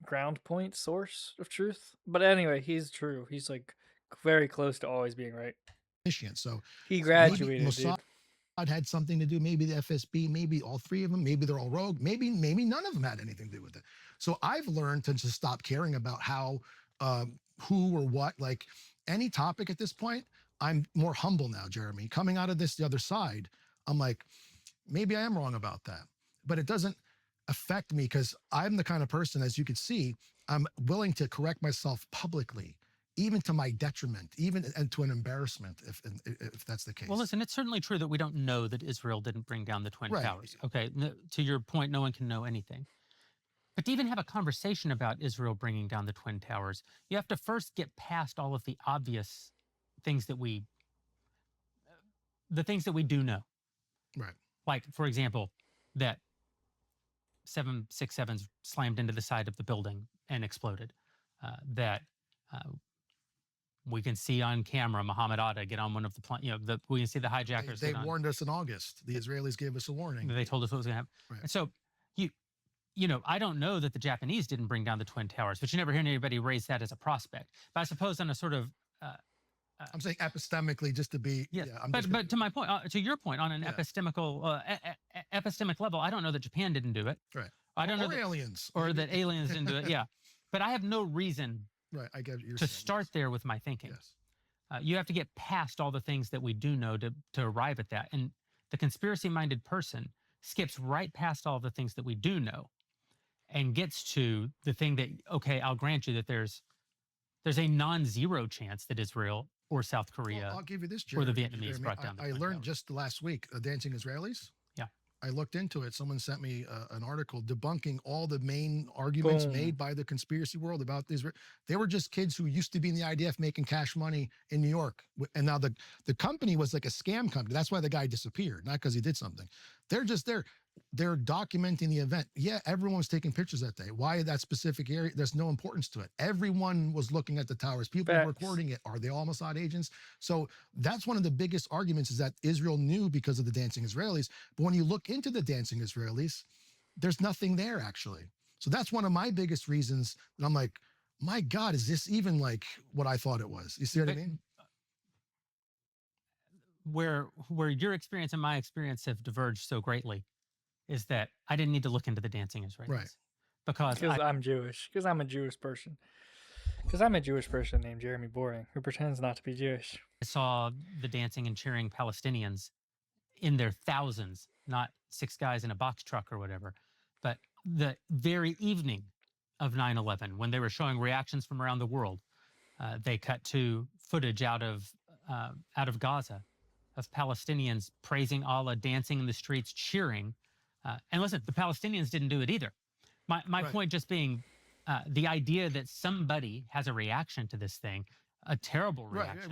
Ground point source of truth. But anyway, he's true. He's like very close to always being right. So he graduated, dude. Had something to do, maybe the FSB, maybe all three of them, maybe they're all rogue, maybe none of them had anything to do with it. So I've learned to just stop caring about how, who or what, like any topic at this point. I'm more humble now, Jeremy. Coming out of this the other side, I'm like, maybe I am wrong about that, but it doesn't affect me because I'm the kind of person, as you can see, I'm willing to correct myself publicly, even to my detriment, even and to an embarrassment, if that's the case. Well, listen, it's certainly true that we don't know that Israel didn't bring down the Twin Towers. Okay, to your point, no one can know anything. But to even have a conversation about Israel bringing down the Twin Towers, you have to first get past all of the obvious things that we do know. Right. Like, for example, that 767s slammed into the side of the building and exploded. We can see on camera Muhammad Atta get on one of the planes. We can see the hijackers. They warned us in August. The Israelis gave us a warning. They told us what was going to happen. Right. And so I don't know that the Japanese didn't bring down the Twin Towers, but you never hear anybody raise that as a prospect. But I suppose on a sort of I'm saying epistemically, just to be. Yeah, but to my point, to your point, on an epistemic level, I don't know that Japan didn't do it. Right. I don't know aliens, or that aliens didn't do it. Yeah, but I have no reason. Right. I get you to start there with my thinking. Yes. You have to get past all the things that we do know to arrive at that, and the conspiracy-minded person skips right past all the things that we do know, and gets to the thing that, okay, I'll grant you that there's a non-zero chance that Israel or South Korea, I'll give you this, Jeremy, or the Vietnamese brought down the I Twin learned Towers. just last week, Dancing Israelis. Yeah. I looked into it. Someone sent me an article debunking all the main arguments made by the conspiracy world about Israel. They were just kids who used to be in the IDF making cash money in New York. And now the company was like a scam company. That's why the guy disappeared, not because he did something. They're just there. They're documenting the event. Yeah, everyone was taking pictures that day. Why that specific area? There's no importance to it. Everyone was looking at the towers. People were recording it. Are they all Mossad agents? So that's one of the biggest arguments, is that Israel knew because of the Dancing Israelis. But when you look into the Dancing Israelis, there's nothing there actually. So that's one of my biggest reasons that I'm like, my God, is this even like what I thought it was? You see what I mean? Where your experience and my experience have diverged so greatly is that I didn't need to look into the Dancing Israelis. Right. Because I'm Jewish. Because I'm a Jewish person. Because I'm a Jewish person named Jeremy Boreing who pretends not to be Jewish. I saw the dancing and cheering Palestinians in their thousands, not 6 guys in a box truck or whatever. But the very evening of 9/11, when they were showing reactions from around the world, they cut to footage out of Gaza of Palestinians praising Allah, dancing in the streets, cheering. And listen, the Palestinians didn't do it either. My point just being the idea that somebody has a reaction to this thing, a terrible reaction,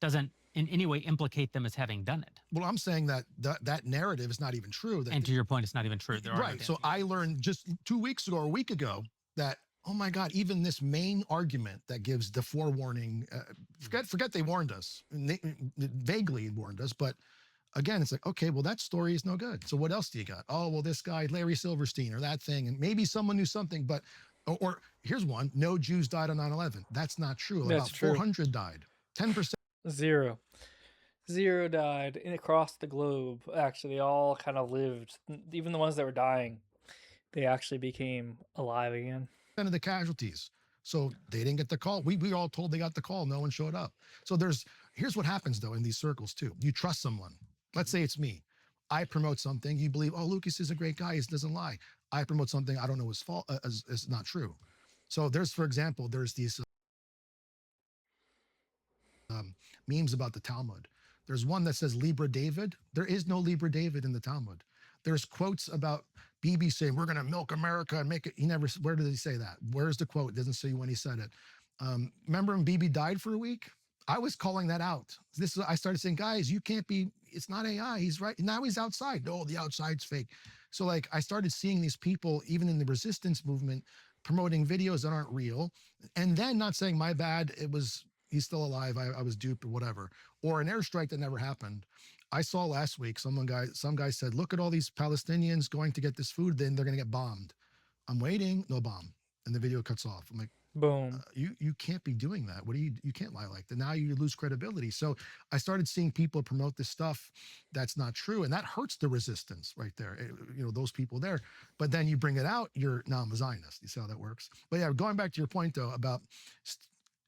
doesn't in any way implicate them as having done it. Well, I'm saying that narrative is not even true. And to your point, it's not even true. Right. So I learned just 2 weeks ago or a week ago that, oh my God, even this main argument that gives the forewarning, forget they warned us, they vaguely warned us, but again, it's like, okay, well, that story is no good. So what else do you got? Oh, well, this guy, Larry Silverstein, or that thing, and maybe someone knew something, but, or here's one, no Jews died on 9/11. That's not true. That's About true. 400 died. 10%. Zero died across the globe. Actually, they all kind of lived. Even the ones that were dying, they actually became alive again. of the casualties. So they didn't get the call. We all told they got the call. No one showed up. So here's what happens though in these circles too. You trust someone. Let's say it's me. I promote something. You believe, oh, Lucas is a great guy. He doesn't lie. I promote something I don't know is fault is not true. So for example, there's these memes about the Talmud. There's one that says Libra David. There is no Libra David in the Talmud. There's quotes about Bibi saying, we're going to milk America and make it. Where did he say that? Where's the quote? It doesn't say when he said it. Remember when Bibi died for a week? I was calling that out. I started saying, guys, you can't be, it's not AI. He's right. Now he's outside. No, the outside's fake. So like I started seeing these people, even in the resistance movement, promoting videos that aren't real. And then not saying my bad, he's still alive. I was duped or whatever, or an airstrike that never happened. I saw last week, some guy said, look at all these Palestinians going to get this food, then they're going to get bombed. I'm waiting, no bomb. And the video cuts off. I'm like, boom. You can't be doing that. You can't lie like that. Now you lose credibility. So I started seeing people promote this stuff that's not true. And that hurts the resistance right there. Those people there. But then you bring it out, you're now I'm a Zionist. You see how that works? But yeah, going back to your point though, about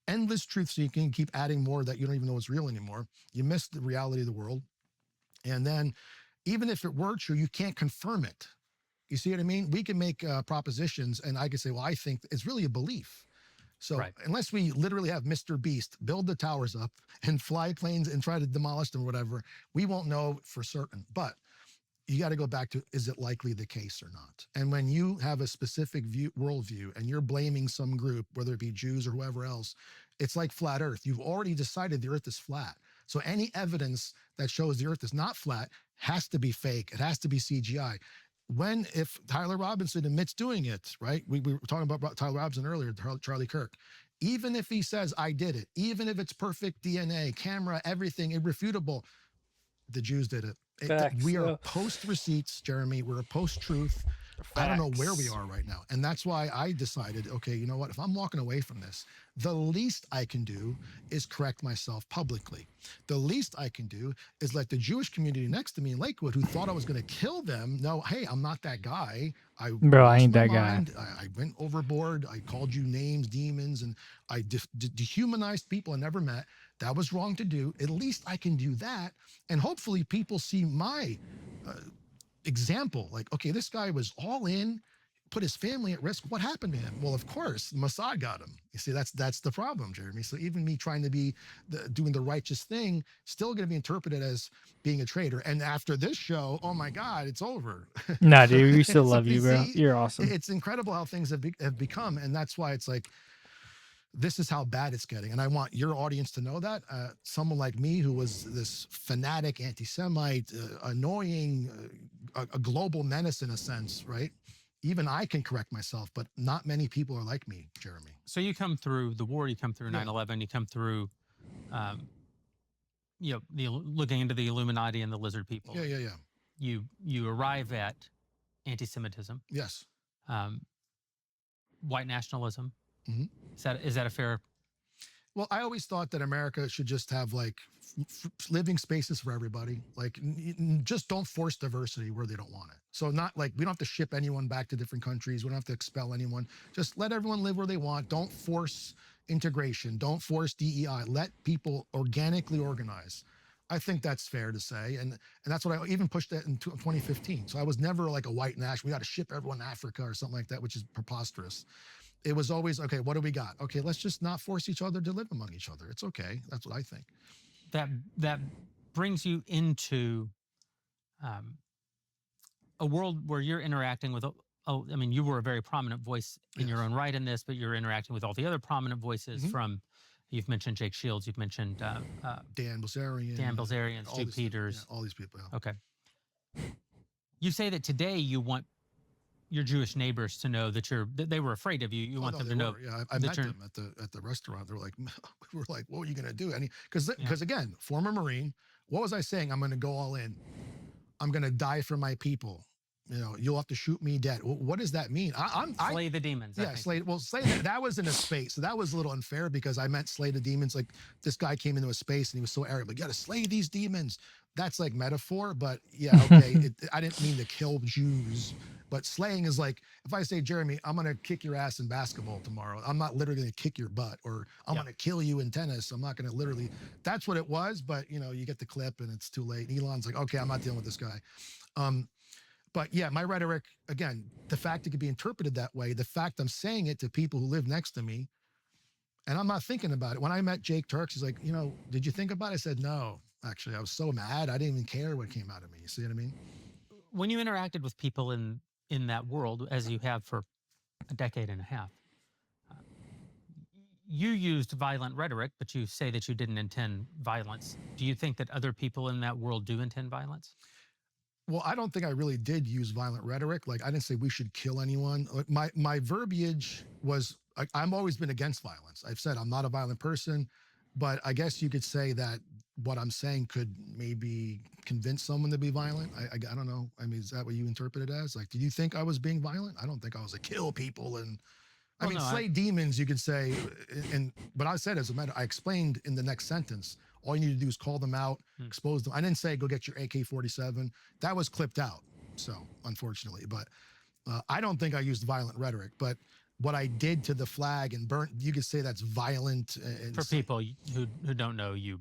endless truth seeking, keep adding more that you don't even know is real anymore. You miss the reality of the world. And then even if it were true, you can't confirm it. You see what I mean? We can make propositions and I can say, well, I think it's really a belief. So unless we literally have Mr. Beast build the towers up and fly planes and try to demolish them or whatever, we won't know for certain. But you got to go back to, is it likely the case or not? And when you have a specific worldview and you're blaming some group, whether it be Jews or whoever else, it's like flat earth. You've already decided the earth is flat. So any evidence that shows the earth is not flat has to be fake. It has to be CGI. If Tyler Robinson admits doing it, right? We were talking about Tyler Robinson earlier, Charlie Kirk. Even if he says, I did it, even if it's perfect DNA, camera, everything, irrefutable, the Jews did it. We are post receipts, Jeremy. We're a post truth. I don't know where we are right now. And that's why I decided, okay, you know what? If I'm walking away from this, the least I can do is correct myself publicly. The least I can do is let the Jewish community next to me in Lakewood, who thought I was going to kill them, know, hey, I'm not that guy. I ain't that guy. I went overboard. I called you names, demons, and I dehumanized people I never met. That was wrong to do. At least I can do that. And hopefully people see my example. Like, okay, this guy was all in, put his family at risk. What happened to him? Well, of course, Mossad got him. You see, that's the problem, Jeremy. So even me trying to be doing the righteous thing, still going to be interpreted as being a traitor. And after this show, oh my God, it's over. Nah, dude, we still love you, bro. You're awesome. It's incredible how things have become. And that's why it's like, this is how bad it's getting. And I want your audience to know that. Someone like me who was this fanatic anti-Semite, annoying, a global menace in a sense, right? Even I can correct myself, but not many people are like me, Jeremy. So you come through the war, you come through 9/11, you come through, looking into the Illuminati and the lizard people. Yeah. You arrive at anti-Semitism. Yes. White nationalism. Mm-hmm. Is that a fair? Well, I always thought that America should just have like living spaces for everybody. Like just don't force diversity where they don't want it. So not like we don't have to ship anyone back to different countries. We don't have to expel anyone. Just let everyone live where they want. Don't force integration. Don't force DEI. Let people organically organize. I think that's fair to say. And that's what I even pushed that in 2015. So I was never like a white national. We got to ship everyone to Africa or something like that, which is preposterous. It was always, okay, what do we got? Okay, let's just not force each other to live among each other. It's okay. That's what I think. That brings you into a world where you're interacting with, you were a very prominent voice in your own right in this, but you're interacting with all the other prominent voices from, you've mentioned Jake Shields, you've mentioned Dan Bilzerian, Stu Peters. All these people. Yeah. Okay. You say that today you want your Jewish neighbors to know that they were afraid of you. You want them to know. Yeah, I met them at the restaurant. They were like, we were like, what are you going to do? Because again, former Marine, what was I saying? I'm going to go all in. I'm going to die for my people. You'll have to shoot me dead. What does that mean? Slay the demons. Yeah, slay. Well, slay that was in a space. So that was a little unfair because I meant slay the demons. Like this guy came into a space and he was so arrogant. Like, you got to slay these demons. That's like metaphor. But yeah, okay. I didn't mean to kill Jews. But slaying is like, if I say, Jeremy, I'm going to kick your ass in basketball tomorrow, I'm not literally going to kick your butt, or I'm going to kill you in tennis. I'm not going to literally, that's what it was. But, you get the clip and it's too late. And Elon's like, okay, I'm not dealing with this guy. But yeah, my rhetoric, again, the fact it could be interpreted that way, the fact I'm saying it to people who live next to me, and I'm not thinking about it. When I met Jake Turks, he's like, did you think about it? I said, no, actually, I was so mad. I didn't even care what came out of me. You see what I mean? When you interacted with people in that world, as you have for a decade and a half, you used violent rhetoric, but you say that you didn't intend violence. Do you think that other people in that world do intend violence? Well, I don't think I really did use violent rhetoric. Like, I didn't say we should kill anyone. Like, my verbiage was, I've always been against violence. I've said I'm not a violent person, but I guess you could say that what I'm saying could maybe convince someone to be violent. I don't know. I mean, is that what you interpret it as? Like, did you think I was being violent? I don't think I was like kill people and slay demons, you could say. But I said, as a matter, I explained in the next sentence, all you need to do is call them out, expose them. I didn't say go get your AK-47. That was clipped out. So unfortunately, but I don't think I used violent rhetoric, but what I did to the flag and burnt, you could say that's violent. For people who don't know, you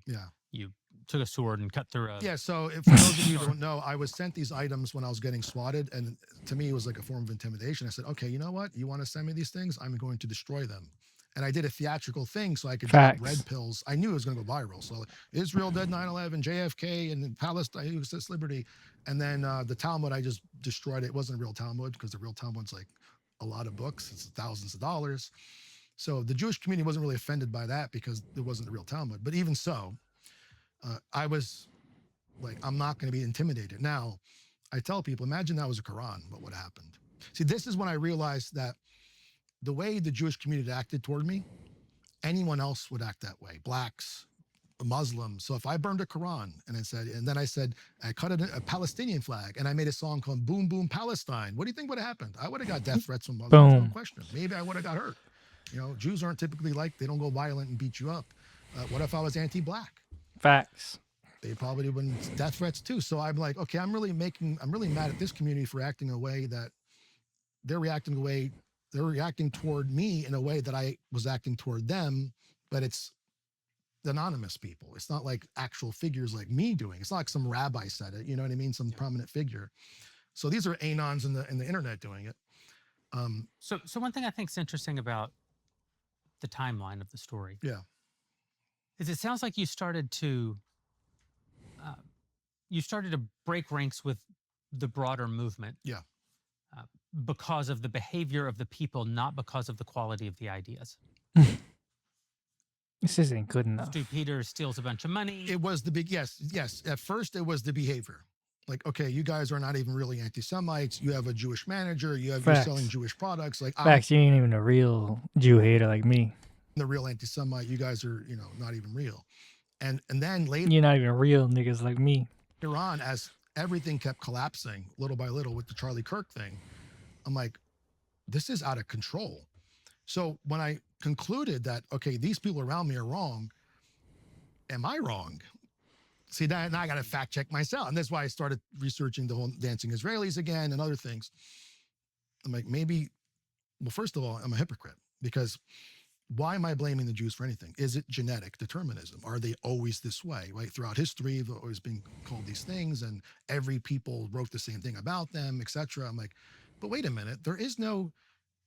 took a sword and cut through a... Yeah, so for those of you who don't know, I was sent these items when I was getting swatted, and to me, it was like a form of intimidation. I said, okay, you know what? You want to send me these things? I'm going to destroy them. And I did a theatrical thing so I could drop red pills. I knew it was going to go viral. So Israel dead 9/11, JFK, and Palestine, U.S. liberty. And then the Talmud, I just destroyed it. It wasn't a real Talmud because the real Talmud's like a lot of books. It's thousands of dollars. So the Jewish community wasn't really offended by that because it wasn't a real Talmud. But even so, I was like, I'm not going to be intimidated. Now, I tell people, imagine that was a Quran, what would have happened? See, this is when I realized that the way the Jewish community acted toward me, anyone else would act that way. Blacks, Muslims. So if I burned a Quran and then I said, I cut a Palestinian flag and I made a song called Boom Boom Palestine, what do you think would have happened? I would have got death threats from Muslims, no question. Maybe I would have got hurt. Jews aren't typically they don't go violent and beat you up. What if I was anti-black? Facts. They probably wouldn't death threats too. So I'm like, okay, I'm really mad at this community for acting in a way that they're reacting toward me in a way that I was acting toward them, but it's anonymous people. It's not like actual figures like me doing. It's not like some rabbi said it, you know what I mean? Some prominent figure. So these are anons in the internet doing it. So one thing I think is interesting about the timeline of the story. Yeah. Is it sounds like you started to break ranks with the broader movement. Yeah. Because of the behavior of the people, not because of the quality of the ideas. This isn't good enough. Stu Peters steals a bunch of money. It was the big, yes. At first it was the behavior. Like, okay, you guys are not even really anti-Semites. You have a Jewish manager. You're selling Jewish products. Like, Facts, you ain't even a real Jew hater like me. The real anti-Semite. You guys are, not even real. And then later, you're not even real niggas like me. Later on, as everything kept collapsing little by little with the Charlie Kirk thing, I'm like, this is out of control. So when I concluded that, okay, these people around me are wrong, am I wrong? See, now I got to fact check myself. And that's why I started researching the whole dancing Israelis again and other things. I'm like, well, first of all, I'm a hypocrite because why am I blaming the Jews for anything? Is it genetic determinism? Are they always this way, right? Throughout history, they've always been called these things and every people wrote the same thing about them, etc. I'm like, but wait a minute, there is no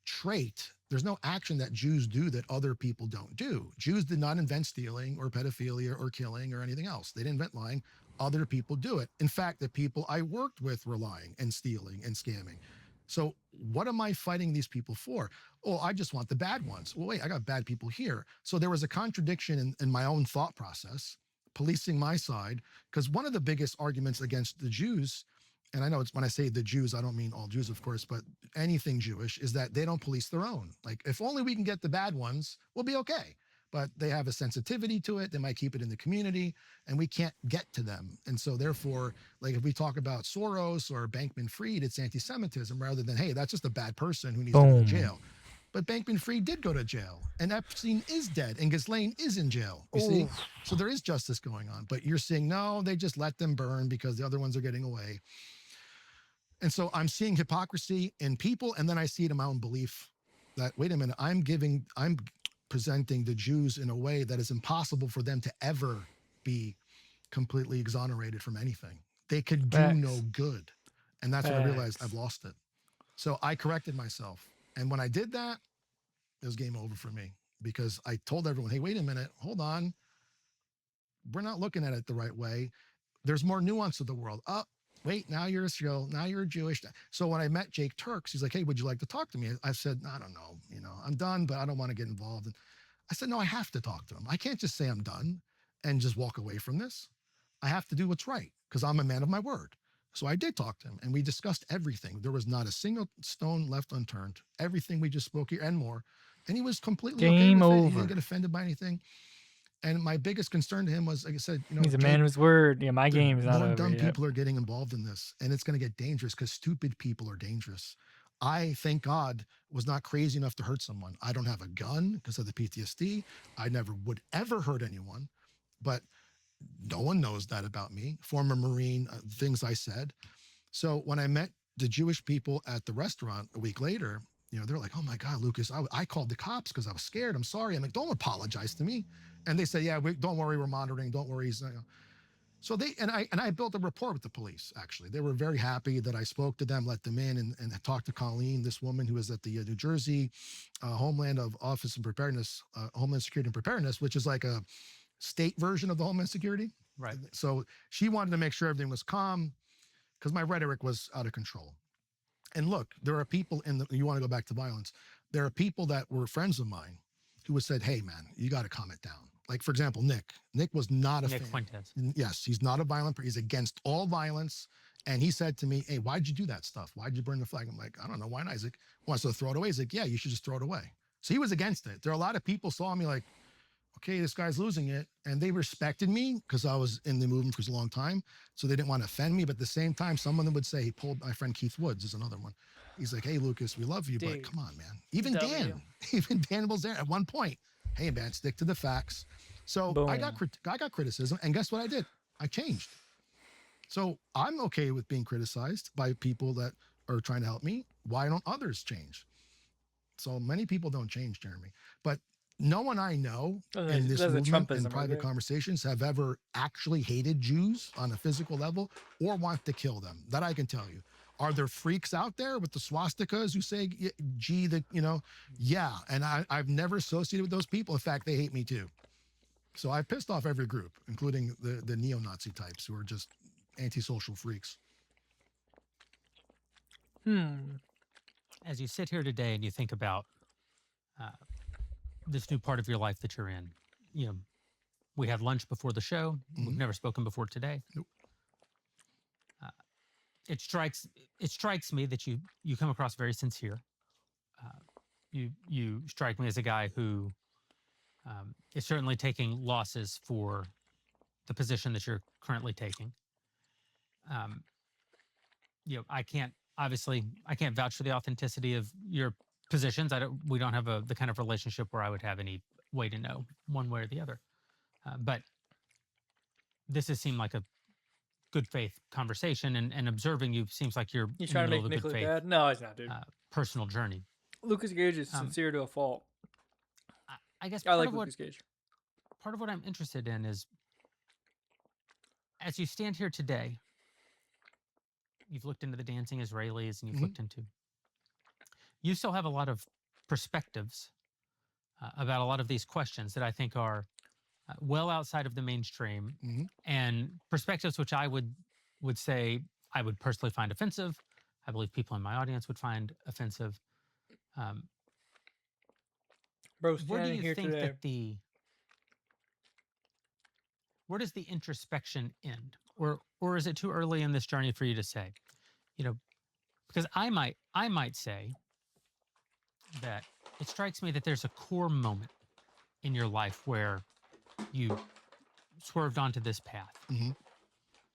trait, there's no action that Jews do that other people don't do. Jews did not invent stealing or pedophilia or killing or anything else. They didn't invent lying. Other people do it. In fact, the people I worked with were lying and stealing and scamming. So what am I fighting these people for? Oh, I just want the bad ones. Well, wait, I got bad people here. So there was a contradiction in my own thought process, policing my side, because one of the biggest arguments against the Jews, and I know it's when I say the Jews, I don't mean all Jews, of course, but anything Jewish, is that they don't police their own. Like, if only we can get the bad ones, we'll be okay. But they have a sensitivity to it. They might keep it in the community and we can't get to them. And so therefore, like if we talk about Soros or Bankman-Fried, it's anti-Semitism rather than, hey, that's just a bad person who needs to go to jail. But Bankman-Fried did go to jail and Epstein is dead and Ghislaine is in jail, you see? So there is justice going on, but you're saying, no, they just let them burn because the other ones are getting away. And so I'm seeing hypocrisy in people, and then I see it in my own belief that, wait a minute, I'm presenting the Jews in a way that is impossible for them to ever be completely exonerated from anything. They could do no Facts. good. And that's when I realized I've Facts. lost it. So I corrected myself. And when I did that, it was game over for me, because I told everyone, hey, wait a minute, hold on. We're not looking at it the right way. There's more nuance of the world. Oh, wait, now you're Israel, now you're Jewish. So when I met Jake Turks, he's like, hey, would you like to talk to me? I said, I don't know, I'm done, but I don't want to get involved. And I said, no, I have to talk to him. I can't just say I'm done and just walk away from this. I have to do what's right, because I'm a man of my word. So I did talk to him, and we discussed everything. There was not a single stone left unturned. Everything we just spoke here and more. And he was completely okay Game with it. He didn't over. get offended by anything. And my biggest concern to him was, like I said, He's a man Jake, of his word. Yeah, my game is not more over dumb yet. people are getting involved in this, and it's going to get dangerous, because stupid people are dangerous. I, thank God, was not crazy enough to hurt someone. I don't have a gun because of the PTSD. I never would ever hurt anyone, but no one knows that about me. Former Marine, things I said. So when I met the Jewish people at the restaurant a week later, they're like, oh my God, Lucas, I called the cops because I was scared. I'm sorry. I'm like, don't apologize to me. And they say, yeah, don't worry, we're monitoring. Don't worry. So I built a rapport with the police. Actually, they were very happy that I spoke to them, let them in, and talked to Colleen, this woman who is at the New Jersey Homeland of Office and Preparedness, Homeland Security and Preparedness, which is like a state version of the Homeland Security. Right. So she wanted to make sure everything was calm, because my rhetoric was out of control. And look, there are people you want to go back to violence. There are people that were friends of mine who have said, hey man, you got to calm it down. Like, for example, Nick was not a Nick fan. Fuentes. Yes, he's not a violent person. He's against all violence. And he said to me, hey, why'd you do that stuff? Why'd you burn the flag? I'm like, I don't know. Why not? He's like, wants to throw it away. He's like, yeah, you should just throw it away. So he was against it. There are a lot of people saw me like, okay, this guy's losing it. And they respected me because I was in the movement for a long time. So they didn't want to offend me. But at the same time, some of them would say, he pulled my friend Keith Woods is another one. He's like, hey, Lucas, we love you, but Dude. come on, man. Even W. Dan was there at one point. Hey, man, stick to the facts. So I got criticism. And guess what I did? I changed. So I'm okay with being criticized by people that are trying to help me. Why don't others change? So many people don't change, Jeremy. But no one I know in this movement and private conversations have ever actually hated Jews on a physical level or want to kill them. That I can tell you. Are there freaks out there with the swastikas who say, gee, yeah. And I've never associated with those people. In fact, they hate me too. So I've pissed off every group, including the neo-Nazi types who are just antisocial freaks. As you sit here today and you think about this new part of your life that you're in, we had lunch before the show. Mm-hmm. We've never spoken before today. Nope. It strikes me that you come across very sincere. You strike me as a guy who is certainly taking losses for the position that you're currently taking. I can't vouch for the authenticity of your positions. We don't have the kind of relationship where I would have any way to know one way or the other. But this has seemed like a good faith conversation, and observing you seems like you're trying to make Nick look bad. No, he's not, dude. Personal journey. Lucas Gage is sincere to a fault. I guess I like Lucas Gage. Part of what I'm interested in is, as you stand here today, you've looked into the dancing Israelis, and you've looked into. You still have a lot of perspectives about a lot of these questions that I think are well outside of the mainstream, and perspectives which I would say I would personally find offensive. I believe people in my audience would find offensive. Where do you think that where does the introspection end, or is it too early in this journey for you to say? Because I might say that it strikes me that there's a core moment in your life where you swerved onto this path.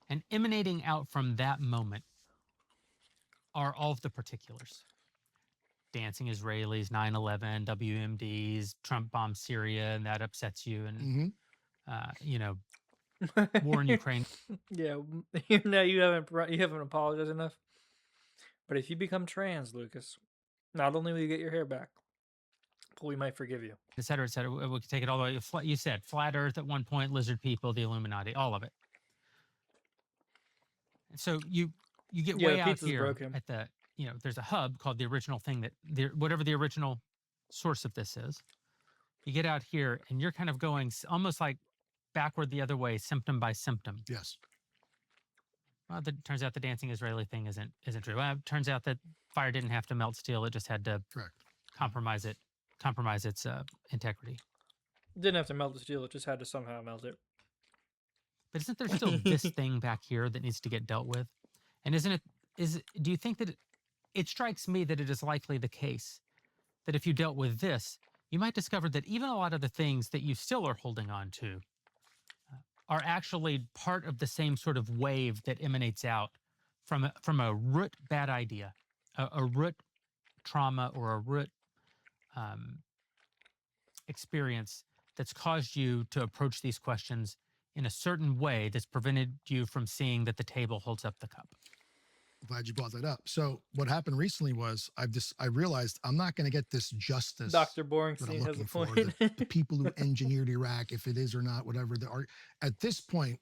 And emanating out from that moment are all of the particulars. Dancing Israelis, 9/11, WMDs, Trump bombed Syria, and that upsets you. And, war in Ukraine. Yeah, no, you haven't apologized enough. But if you become trans, Lucas, not only will you get your hair back, but we might forgive you. Et cetera, et cetera. We could take it all the way. You said flat Earth at one point, lizard people, the Illuminati, all of it. So you get Yeah, way the out pizza's here broken. at the, there's a hub called the original thing whatever the original source of this is. You get out here and you're kind of going almost like backward the other way, symptom by symptom. Yes. Well, it turns out the dancing Israeli thing isn't true. Well, it turns out that fire didn't have to melt steel; it just had to Correct. compromise its integrity. Didn't have to melt the steel; it just had to somehow melt it. But isn't there still this thing back here that needs to get dealt with? And do you think that it strikes me that it is likely the case that if you dealt with this, you might discover that even a lot of the things that you still are holding on to are actually part of the same sort of wave that emanates out from a root bad idea, a root trauma, or a root experience that's caused you to approach these questions in a certain way that's prevented you from seeing that the table holds up the cup. Glad you brought that up. So what happened recently was I realized I'm not going to get this justice. Dr. Boreing that I'm has a looking for. point. The people who engineered Iraq, if it is or not, whatever they are. At this point,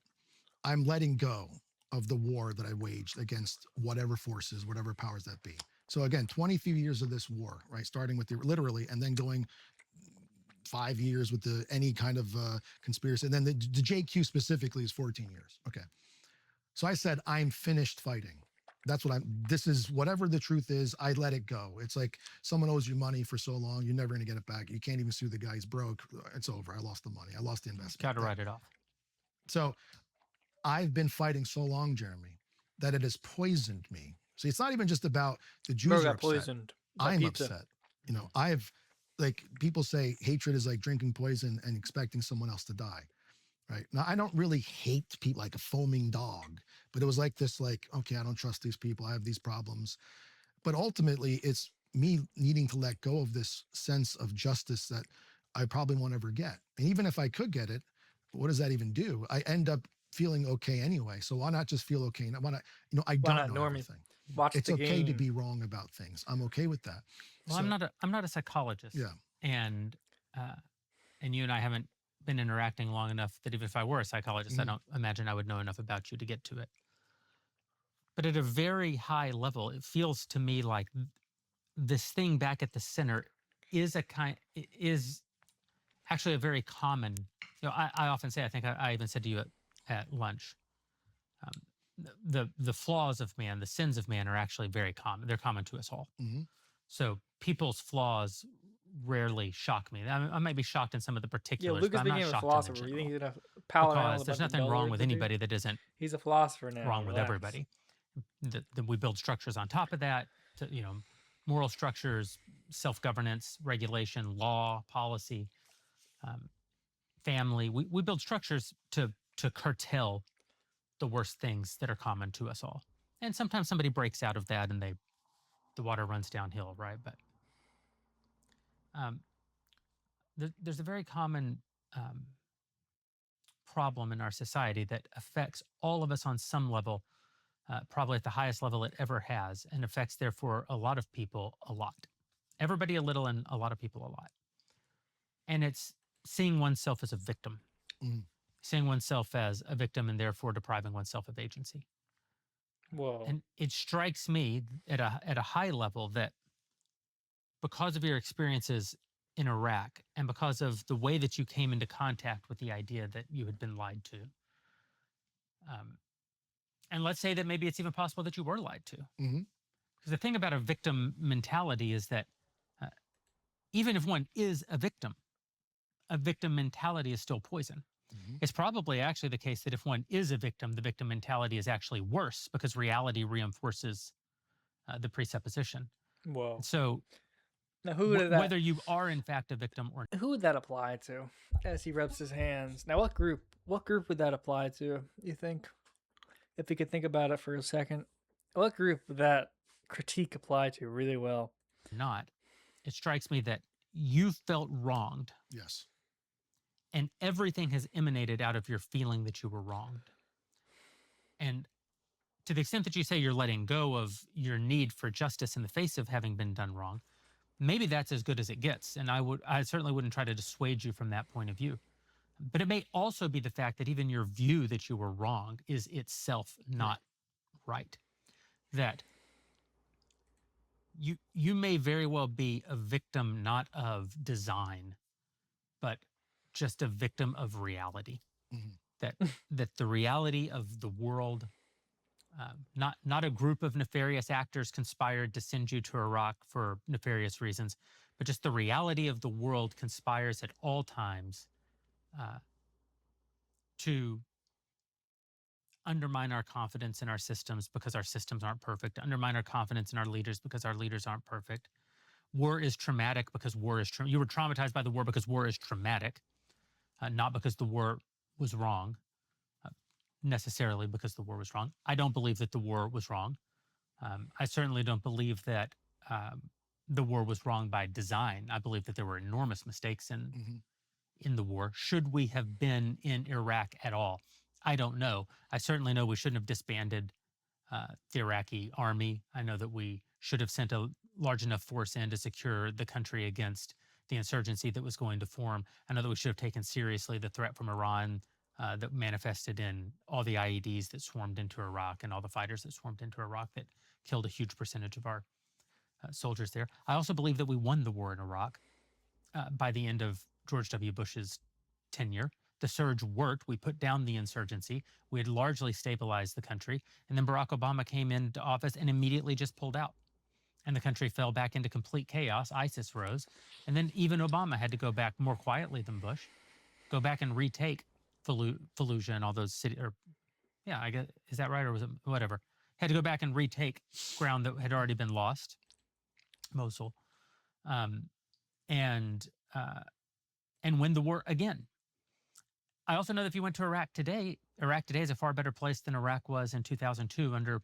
I'm letting go of the war that I waged against whatever forces, whatever powers that be. So again, 23 years of this war, right? Starting with literally, and then going 5 years with any kind of conspiracy. And then the JQ specifically is 14 years. Okay. So I said, I'm finished fighting. That's what this is whatever the truth is, I let it go. It's like someone owes you money for so long, you're never going to get it back. You can't even sue the guy, he's broke. It's over. I lost the money. I lost the investment. Got to write it off. So I've been fighting so long, Jeremy, that it has poisoned me. See, it's not even just about the Jews Bro are got upset. poisoned. I'm upset. Like people say hatred is like drinking poison and expecting someone else to die. Right. Now, I don't really hate people like a foaming dog, but it was like this, okay, I don't trust these people. I have these problems. But ultimately, it's me needing to let go of this sense of justice that I probably won't ever get. And even if I could get it, what does that even do? I end up feeling okay anyway. So why not just feel okay? Why not, I don't know everything. It's okay to be wrong about things. I'm okay with that. Well, so, I'm not a psychologist. Yeah. And you and I haven't been interacting long enough that even if I were a psychologist, I don't imagine I would know enough about you to get to it. But at a very high level, it feels to me like this thing back at the center is actually a very common. I often say, I think I even said to you at lunch, the flaws of man, the sins of man are actually very common. They're common to us all. Mm-hmm. So people's flaws rarely shock me. I might be shocked in some of the particulars, Lucas but I'm not became a shocked philosopher. You think he's gonna pal around? Because there's nothing wrong with anybody that isn't. He's a philosopher now. Wrong with everybody. We build structures on top of that. Moral structures, self-governance, regulation, law, policy, family. We build structures to curtail the worst things that are common to us all. And sometimes somebody breaks out of that and the water runs downhill, right? But there's a very common problem in our society that affects all of us on some level, probably at the highest level it ever has, and affects, therefore, a lot of people a lot. Everybody a little and a lot of people a lot. And it's seeing oneself as a victim, seeing oneself as a victim and therefore depriving oneself of agency. Whoa. And it strikes me at a high level that because of your experiences in Iraq and because of the way that you came into contact with the idea that you had been lied to, and let's say that maybe it's even possible that you were lied to. Because the thing about a victim mentality is that even if one is a victim mentality is still poison. It's probably actually the case that if one is a victim, the victim mentality is actually worse because reality reinforces the presupposition. Whoa. So now, whether you are in fact a victim or who would that apply to? As he rubs his hands. Now, what group would that apply to? You think, if we could think about it for a second, what group would that critique apply to really well? Not. It strikes me that you felt wronged. Yes. And everything has emanated out of your feeling that you were wronged. And to the extent that you say you're letting go of your need for justice in the face of having been done wrong, maybe that's as good as it gets. And I certainly wouldn't try to dissuade you from that point of view. But it may also be the fact that even your view that you were wrong is itself not right. That you may very well be a victim not of design, but just a victim of reality. That the reality of the world, not a group of nefarious actors conspired to send you to Iraq for nefarious reasons, but just the reality of the world conspires at all times to undermine our confidence in our systems because our systems aren't perfect, undermine our confidence in our leaders because our leaders aren't perfect. War is traumatic because war is you were traumatized by the war because war is traumatic, not because the war was wrong, necessarily because the war was wrong. I don't believe that the war was wrong. I certainly don't believe that the war was wrong by design. I believe that there were enormous mistakes in the war. Should we have been in Iraq at all? I don't know. I certainly know we shouldn't have disbanded the Iraqi army. I know that we should have sent a large enough force in to secure the country against the insurgency that was going to form. I know that we should have taken seriously the threat from Iran that manifested in all the IEDs that swarmed into Iraq and all the fighters that swarmed into Iraq that killed a huge percentage of our soldiers there. I also believe that we won the war in Iraq by the end of George W. Bush's tenure. The surge worked. We put down the insurgency. We had largely stabilized the country. And then Barack Obama came into office and immediately just pulled out. And the country fell back into complete chaos. ISIS rose. And then even Obama had to go back more quietly than Bush, go back and retake Fallujah and all those cities. Or, yeah, I guess, is that right? Or was it whatever? Had to go back and retake ground that had already been lost, Mosul, and win the war again. I also know that if you went to Iraq today is a far better place than Iraq was in 2002 under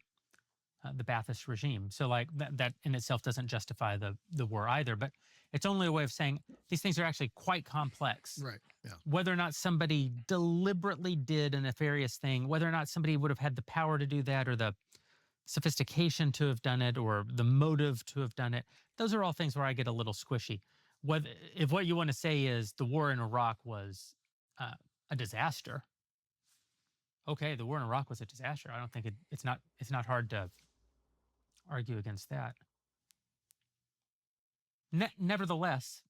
the Ba'athist regime. So like that in itself doesn't justify the war either, but it's only a way of saying these things are actually quite complex. Right. Yeah. Whether or not somebody deliberately did a nefarious thing, whether or not somebody would have had the power to do that or the sophistication to have done it or the motive to have done it, those are all things where I get a little squishy. If what you want to say is the war in Iraq was a disaster. Okay, the war in Iraq was a disaster. I don't think it's not hard to argue against that. Nevertheless,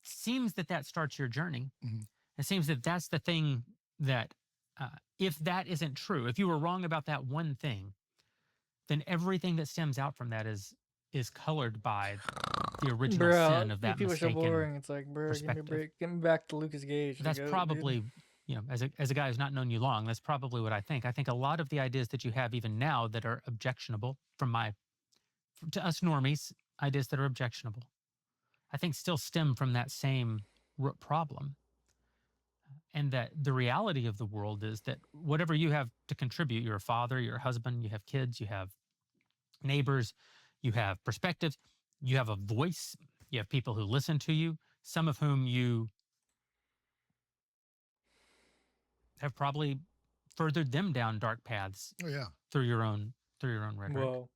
seems that starts your journey. It seems that that's the thing that if that isn't true, if you were wrong about that one thing, then everything that stems out from that is colored by the original sin of that people mistaken are so boring. It's like, bro, give me a break. Get me back to Lucas Gage. That's probably, as a guy who's not known you long, that's probably what I think. I think a lot of the ideas that you have even now that are objectionable to us normies, ideas that are objectionable, I think still stem from that same root problem. And that the reality of the world is that whatever you have to contribute, you're a father, you're a husband, you have kids, you have neighbors, you have perspectives, you have a voice, you have people who listen to you, some of whom you have probably furthered them down dark paths. Oh yeah. Through your own rhetoric. Whoa.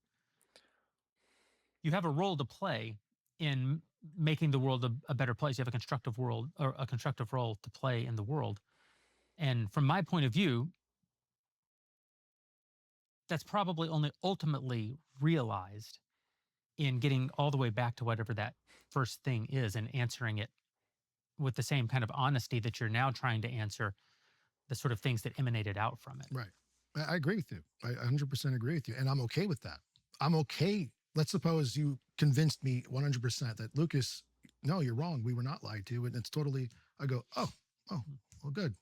You have a role to play in making the world a better place. You have a constructive role to play in the world. And from my point of view, that's probably only ultimately realized in getting all the way back to whatever that first thing is and answering it with the same kind of honesty that you're now trying to answer the sort of things that emanated out from it. Right. I agree with you. I 100% agree with you. And I'm okay with that. I'm okay. Let's suppose you convinced me 100% that Lucas, no, you're wrong. We were not lied to. And it's totally, I go, oh, well, good.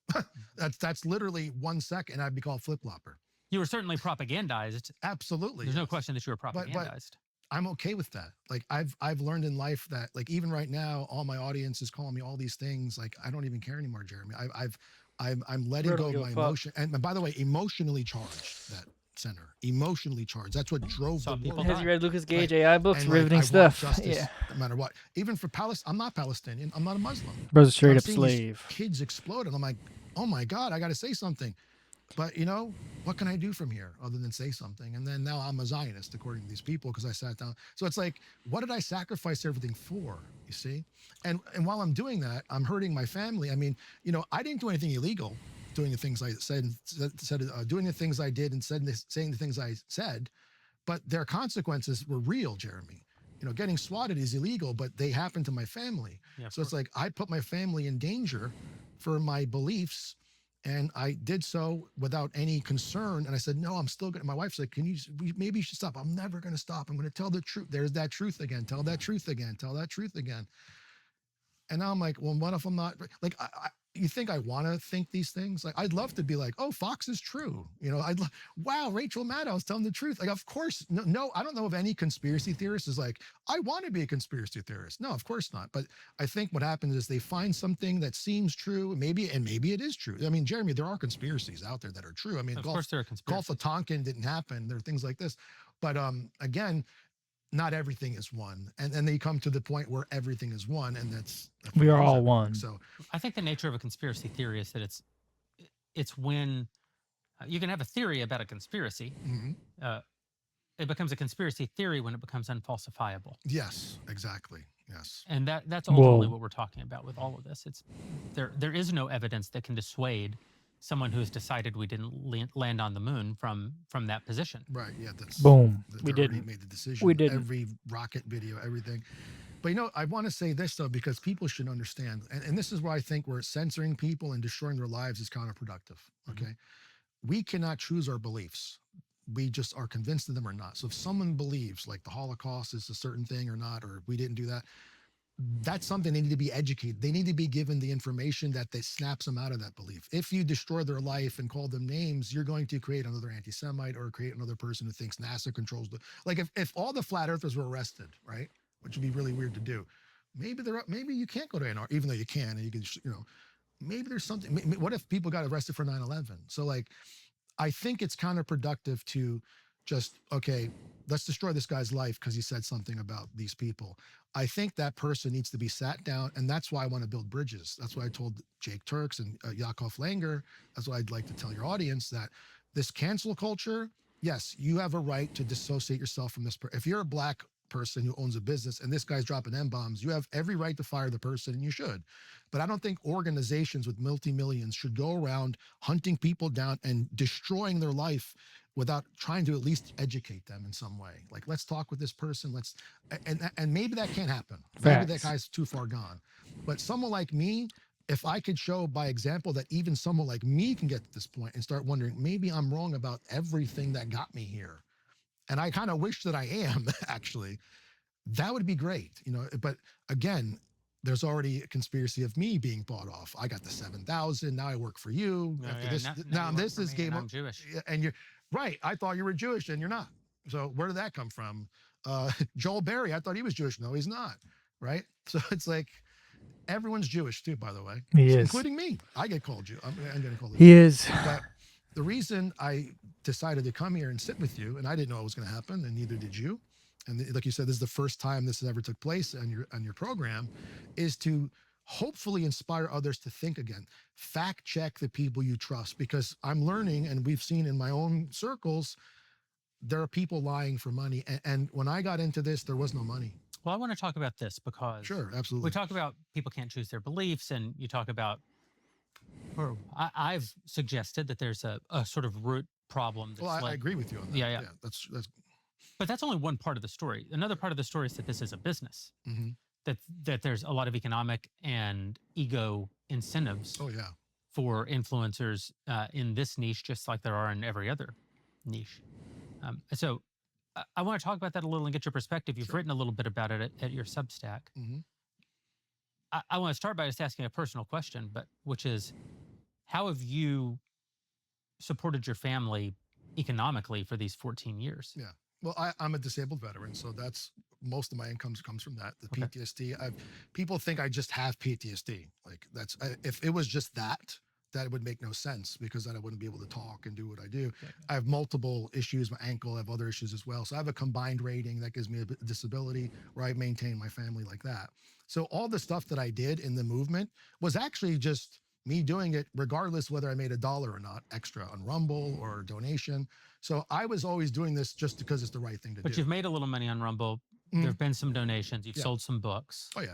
that's literally 1 second. I'd be called flip-flopper. You were certainly propagandized. Absolutely. There's no question that you were propagandized. But I'm okay with that. Like I've learned in life that like even right now, all my audience is calling me all these things. Like I don't even care anymore, Jeremy. I'm letting go of my emotion. And by the way, emotionally charged, that center, emotionally charged. That's what drove the war. Has you read Lucas Gage AI books? Riveting stuff. Yeah. No matter what. Even for Palestine, I'm not Palestinian. I'm not a Muslim. Bro's a straight up slave. Kids explode. And I'm like, oh my God, I got to say something. But what can I do from here other than say something? And then now I'm a Zionist according to these people because I sat down. So it's like, what did I sacrifice everything for? You see? And while I'm doing that, I'm hurting my family. I mean, I didn't do anything illegal doing the things I said, doing the things I did and saying the things I said, but their consequences were real, Jeremy. Getting swatted is illegal, but they happened to my family. Yeah, So it's like I put my family in danger for my beliefs, and I did so without any concern. And I said, no, I'm still going to, my wife's like, maybe you should stop. I'm never going to stop. I'm going to tell the truth. There's that truth again. Tell that truth again. Tell that truth again. And now I'm like, well, what if I'm not like, you think I want to think these things? Like, I'd love to be like, oh, Fox is true. Wow, Rachel Maddow's telling the truth. Like, of course, no, I don't know of any conspiracy theorist is like, I want to be a conspiracy theorist. No, of course not. But I think what happens is they find something that seems true, maybe it is true. I mean, Jeremy, there are conspiracies out there that are true. I mean, of course there are Gulf conspiracies. of Tonkin didn't happen. There are things like this. But again, not everything is one, and then they come to the point where everything is one, and We are all everything. one. So I think the nature of a conspiracy theory is that it's when you can have a theory about a conspiracy. It becomes a conspiracy theory when it becomes unfalsifiable. yes, exactly. Yes. And that's ultimately Whoa. what we're talking about with all of this. It's there is no evidence that can dissuade someone who has decided we didn't land on the moon from that position. Right. Yeah. That's Boom. We We didn't. made the decision. We didn't. Every rocket video, everything. But I want to say this though, because people should understand, and this is where I think we're censoring people and destroying their lives is counterproductive. Okay. We cannot choose our beliefs. We just are convinced of them or not. So if someone believes like the Holocaust is a certain thing or not, or we didn't do that, that's something they need to be educated. They need to be given the information that snaps them out of that belief. If you destroy their life and call them names, you're going to create another anti-Semite or create another person who thinks NASA controls like if all the flat earthers were arrested, right? Which would be really weird to do. Maybe you can't go to Antarctica, even though you can, and you can, maybe there's something. What if people got arrested for 9/11? So like, I think it's counterproductive to just, okay, let's destroy this guy's life because he said something about these people. I think that person needs to be sat down, and that's why I want to build bridges. That's why I told Jake Turks and Yakov Langer. That's why I'd like to tell your audience that this cancel culture, yes, you have a right to dissociate yourself from this. If you're a black person who owns a business and this guy's dropping M-bombs, you have every right to fire the person, and you should. But I don't think organizations with multi-millions should go around hunting people down and destroying their life without trying to at least educate them in some way. Like, let's talk with this person. And maybe that can't happen. Maybe that guy's too far gone. But someone like me, if I could show by example that even someone like me can get to this point and start wondering, maybe I'm wrong about everything that got me here. And I kind of wish that I am actually, that would be great, but again, there's already a conspiracy of me being bought off. I got the 7,000. Now I work for you. Now this is game. I'm Jewish. And you're right. I thought you were Jewish and you're not. So where did that come from? Joel Berry, I thought he was Jewish. No, he's not. Right. So it's like, everyone's Jewish too, by the way. He is. Including me. I get called Jew. I'm going to call it. He is. But the reason I decided to come here and sit with you, and I didn't know it was going to happen, and neither did you. And like you said, this is the first time this has ever took place on your program, is to hopefully inspire others to think again. Fact check the people you trust, because I'm learning, and we've seen in my own circles, there are people lying for money. And when I got into this, there was no money. Well, I want to talk about this because sure, absolutely. We talk about people can't choose their beliefs, and you talk about, or I've suggested that there's a sort of root problem. Well, I agree with you on that. Yeah. That's. But that's only one part of the story. Another part of the story is that this is a business. That there's a lot of economic and ego incentives. Oh yeah. For influencers in this niche, just like there are in every other niche. So I want to talk about that a little and get your perspective. You've written a little bit about it at your Substack. I want to start by just asking a personal question, which is, how have you supported your family economically for these 14 years? Yeah. Well, I'm a disabled veteran, so that's most of my income comes from that. The PTSD. People think I just have PTSD. Like if it was just that would make no sense, because then I wouldn't be able to talk and do what I do. Okay. I have multiple issues. My ankle. I have other issues as well. So I have a combined rating that gives me a disability where I maintain my family like that. So all the stuff that I did in the movement was actually just me doing it regardless whether I made $1 or not extra on Rumble or donation. So I was always doing this just because it's the right thing to But do. you've made a little money on Rumble. There have been some donations. You've Yeah. sold some books. Oh yeah.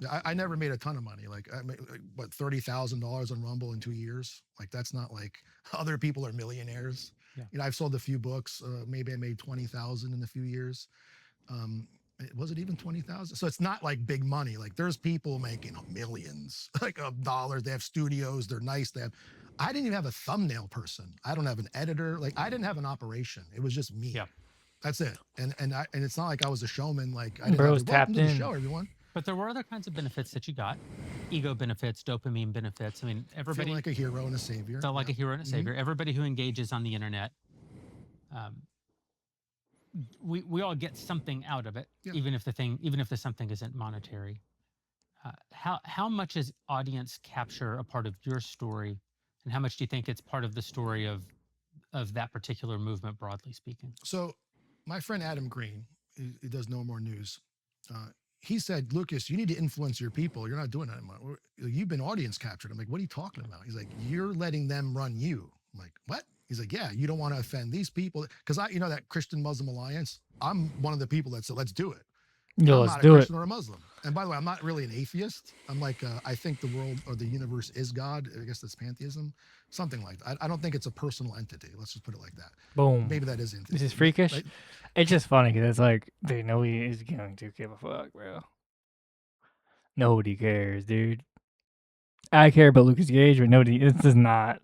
I never made a ton of money. Like I made what $30,000 on Rumble in 2 years. Like that's not like other people are millionaires. Yeah. You know, I've sold a few books. Maybe I made 20,000 in a few years. Was it even 20,000? So it's not like big money. Like there's people making millions, like of dollars. They have studios. They're nice. I didn't even have a thumbnail person. I don't have an editor. Like I didn't have an operation. It was just me. Yeah. That's it. And it's not like I was a showman. Like I didn't Bro's have to, welcome tapped to the in. show, everyone. But there were other kinds of benefits that you got. Ego benefits, dopamine benefits. I mean, everybody Feel like a hero and a savior. felt like a hero and a savior. Everybody who engages on the internet, we all get something out of it, even if the something isn't monetary. How much is audience capture a part of your story, and how much do you think it's part of the story of that particular movement, broadly speaking? So, my friend Adam Green, he does No More News. He said, Lucas, you need to influence your people. You're not doing that anymore. You've been audience captured. I'm like, what are you talking about? He's like, you're letting them run you. I'm like, what? He's like, yeah, you don't want to offend these people. Because that Christian Muslim alliance, I'm one of the people that said, let's do it. Yo, I'm let's not a do it. Christian or a Muslim. And by the way, I'm not really an atheist. I'm like, I think the world or the universe is God. I guess that's pantheism, something like that. I don't think it's a personal entity. Let's just put it like that. Boom. Maybe that is This is freakish. Right? It's just funny because it's like they know he is going to give a fuck, bro. Nobody cares, dude. I care about Lucas Gage, but nobody. This does not.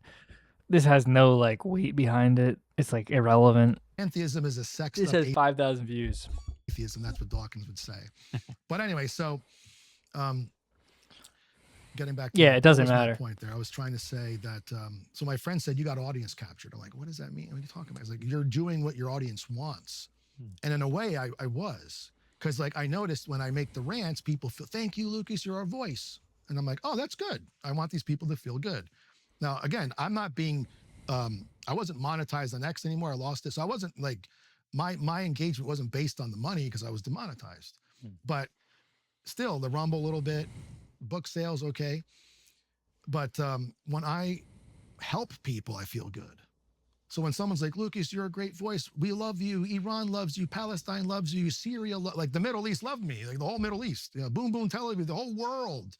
This has no like weight behind it. It's like irrelevant. Pantheism is a sex. This has 5,000 views. Atheism. That's what Dawkins would say. But anyway, so getting back to it doesn't my matter. point there. I was trying to say that. So my friend said you got audience captured. I'm like, what does that mean? What are you talking about? He's like, you're doing what your audience wants, and in a way, I was, because like I noticed when I make the rants, people feel, thank you, Lucas, you're our voice, and I'm like, oh, that's good. I want these people to feel good. Now, again, I'm not being. I wasn't monetized on X anymore. I lost it, so I wasn't like my engagement wasn't based on the money because I was demonetized. But still, the Rumble a little bit, book sales okay. But when I help people, I feel good. So when someone's like, Lucas, you're a great voice. We love you. Iran loves you. Palestine loves you. Syria, like the Middle East loved me. Like the whole Middle East. Boom, boom, Tel Aviv, the whole world.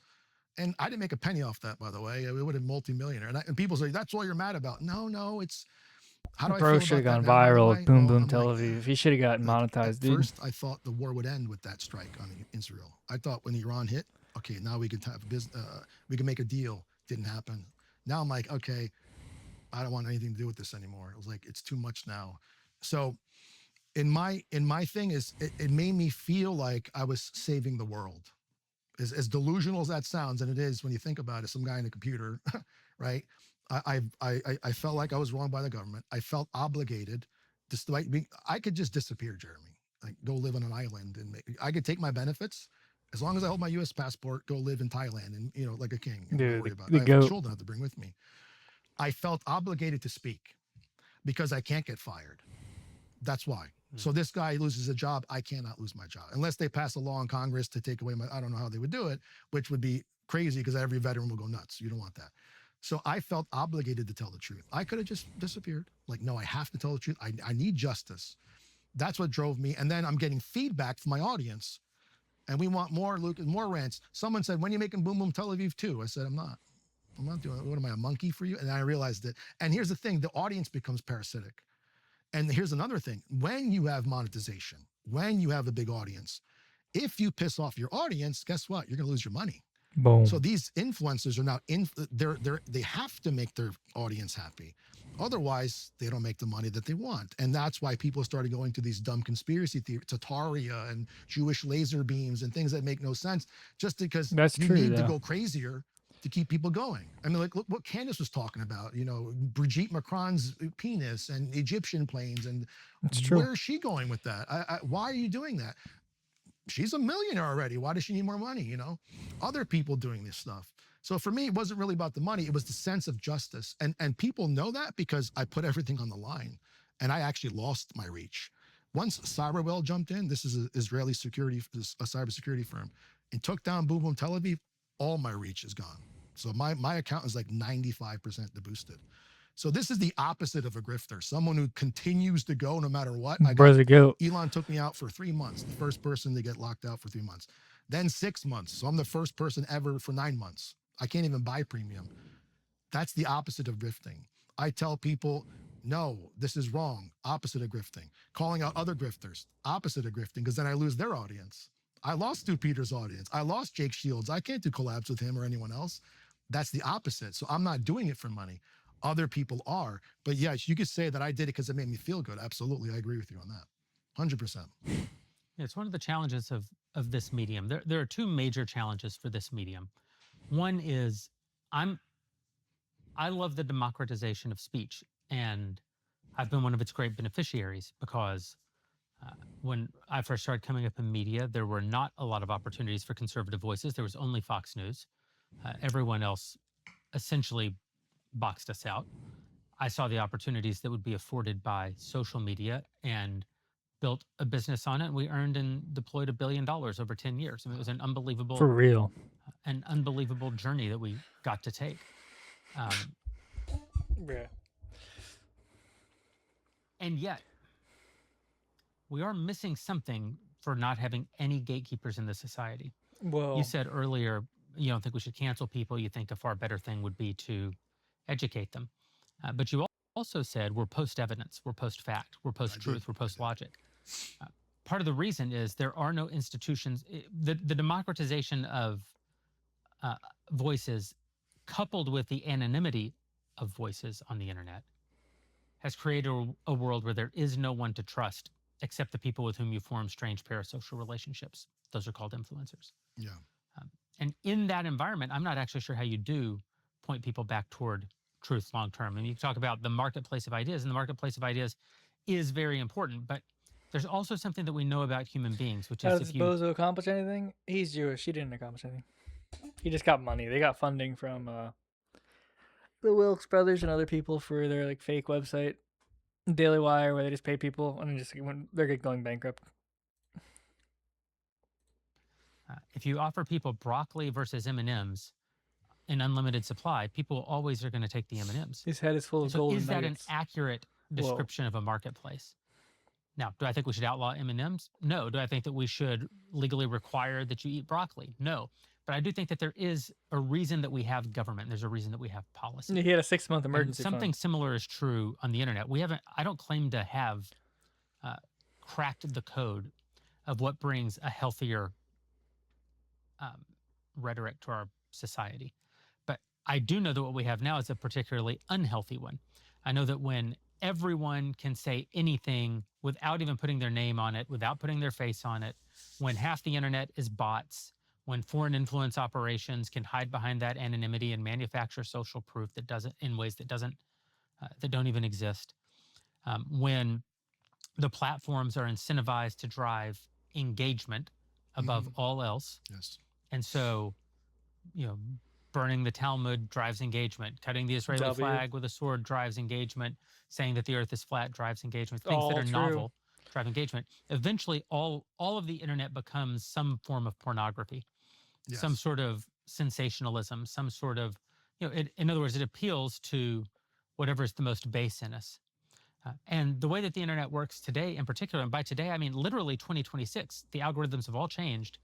And I didn't make a penny off that, by the way. We would have multi-millionaire. And people say, that's all you're mad about. No, it's how do I Bro feel should have about gone that now, by the viral. way? Boom, Well, boom, I'm Tel like, Aviv. He should have gotten monetized, dude. First, I thought the war would end with that strike on Israel. I thought when Iran hit, okay, now we can have business. We can make a deal. Didn't happen. Now I'm like, okay, I don't want anything to do with this anymore. It was like it's too much now. So, in my thing is, it made me feel like I was saving the world. As delusional as that sounds, and it is when you think about it, some guy in a computer, right? I felt like I was wronged by the government. I felt obligated, despite being, I could just disappear, Jeremy, like go live on an island, and I could take my benefits as long as I hold my U.S. passport, go live in Thailand, and like a king. Dude, worry about the it. I have goat. children I have to bring with me. I felt obligated to speak because I can't get fired. That's why. So this guy loses a job, I cannot lose my job unless they pass a law in Congress to take away I don't know how they would do it, which would be crazy because every veteran will go nuts. You don't want that. So I felt obligated to tell the truth. I could have just disappeared. Like, no, I have to tell the truth. I need justice. That's what drove me. And then I'm getting feedback from my audience. And we want more, Lucas, more rants. Someone said, when are you making Boom Boom Tel Aviv 2? I said, I'm not doing it. What am I, a monkey for you? And I realized that. And here's the thing, the audience becomes parasitic. And here's another thing. When you have monetization, when you have a big audience, if you piss off your audience, guess what? You're going to lose your money. Boom. So these influencers are now they have to make their audience happy. Otherwise, they don't make the money that they want. And that's why people started going to these dumb conspiracy theories, Tataria and Jewish laser beams and things that make no sense, just because you need to go crazier to keep people going. I mean, like, look what Candace was talking about, Brigitte Macron's penis and Egyptian planes. And where is she going with that? Why are you doing that? She's a millionaire already. Why does she need more money? Other people doing this stuff. So for me, it wasn't really about the money. It was the sense of justice. And people know that because I put everything on the line and I actually lost my reach. Once Cyberwell jumped in, this is an Israeli cybersecurity firm, and took down Boom Boom Tel Aviv, all my reach is gone. So my account is like 95% deboosted. So this is the opposite of a grifter, someone who continues to go no matter what. Brother goat. Elon took me out for 3 months, the first person to get locked out for 3 months. Then 6 months. So I'm the first person ever for 9 months. I can't even buy premium. That's the opposite of grifting. I tell people, no, this is wrong. Opposite of grifting. Calling out other grifters, opposite of grifting, because then I lose their audience. I lost Stu Peters' audience. I lost Jake Shields. I can't do collabs with him or anyone else. That's the opposite. So I'm not doing it for money. Other people are. But yes, you could say that I did it because it made me feel good. Absolutely. I agree with you on that. 100%. It's one of the challenges of this medium. There are two major challenges for this medium. One is I love the democratization of speech, and I've been one of its great beneficiaries because when I first started coming up in media, there were not a lot of opportunities for conservative voices. There was only Fox News. Everyone else essentially boxed us out. I saw the opportunities that would be afforded by social media and built a business on it. And we earned and deployed $1 billion over 10 years. I mean, it was an unbelievable, For real. an unbelievable journey that we got to take. Yeah. And yet, we are missing something for not having any gatekeepers in the society. Well, You said earlier, you don't think we should cancel people. You think a far better thing would be to educate them. But you also said we're post-evidence, we're post-fact, we're post-truth, we're post-logic. Part of the reason is there are no institutions. The democratization of voices coupled with the anonymity of voices on the internet has created a world where there is no one to trust except the people with whom you form strange parasocial relationships. Those are called influencers. Yeah. And in that environment, I'm not actually sure how you do point people back toward truth long term. I mean, you talk about the marketplace of ideas, and the marketplace of ideas is very important, but there's also something that we know about human beings, which how is does if you Bozo accomplish anything? He's Jewish. He didn't accomplish anything. He just got money. They got funding from the Wilkes brothers and other people for their like fake website, DailyWire, where they just pay people and just when they're going bankrupt. if you offer people broccoli versus M&Ms in unlimited supply, people always are going to take the M&Ms. His head is full of gold. So is that nuggets. an accurate description of a marketplace? Now, do I think we should outlaw M&Ms? No. Do I think that we should legally require that you eat broccoli? No. But I do think that there is a reason that we have government. There's a reason that we have policy. He had a 6-month And emergency something fund. similar is true on the internet. We haven't. I don't claim to have cracked the code of what brings a healthier rhetoric to our society. But I do know that what we have now is a particularly unhealthy one. I know that when everyone can say anything without even putting their name on it, without putting their face on it, when half the internet is bots, when foreign influence operations can hide behind that anonymity and manufacture social proof that doesn't in ways that don't even exist, when the platforms are incentivized to drive engagement above all else. Yes. And so, burning the Talmud drives engagement, cutting the Israeli flag with a sword drives engagement, saying that the earth is flat drives engagement, things that are novel drive engagement. Eventually, all of the internet becomes some form of pornography, some sort of sensationalism, some sort of, in other words, it appeals to whatever is the most base in us. And the way that the internet works today in particular, and by today, I mean literally 2026, the algorithms have all changed.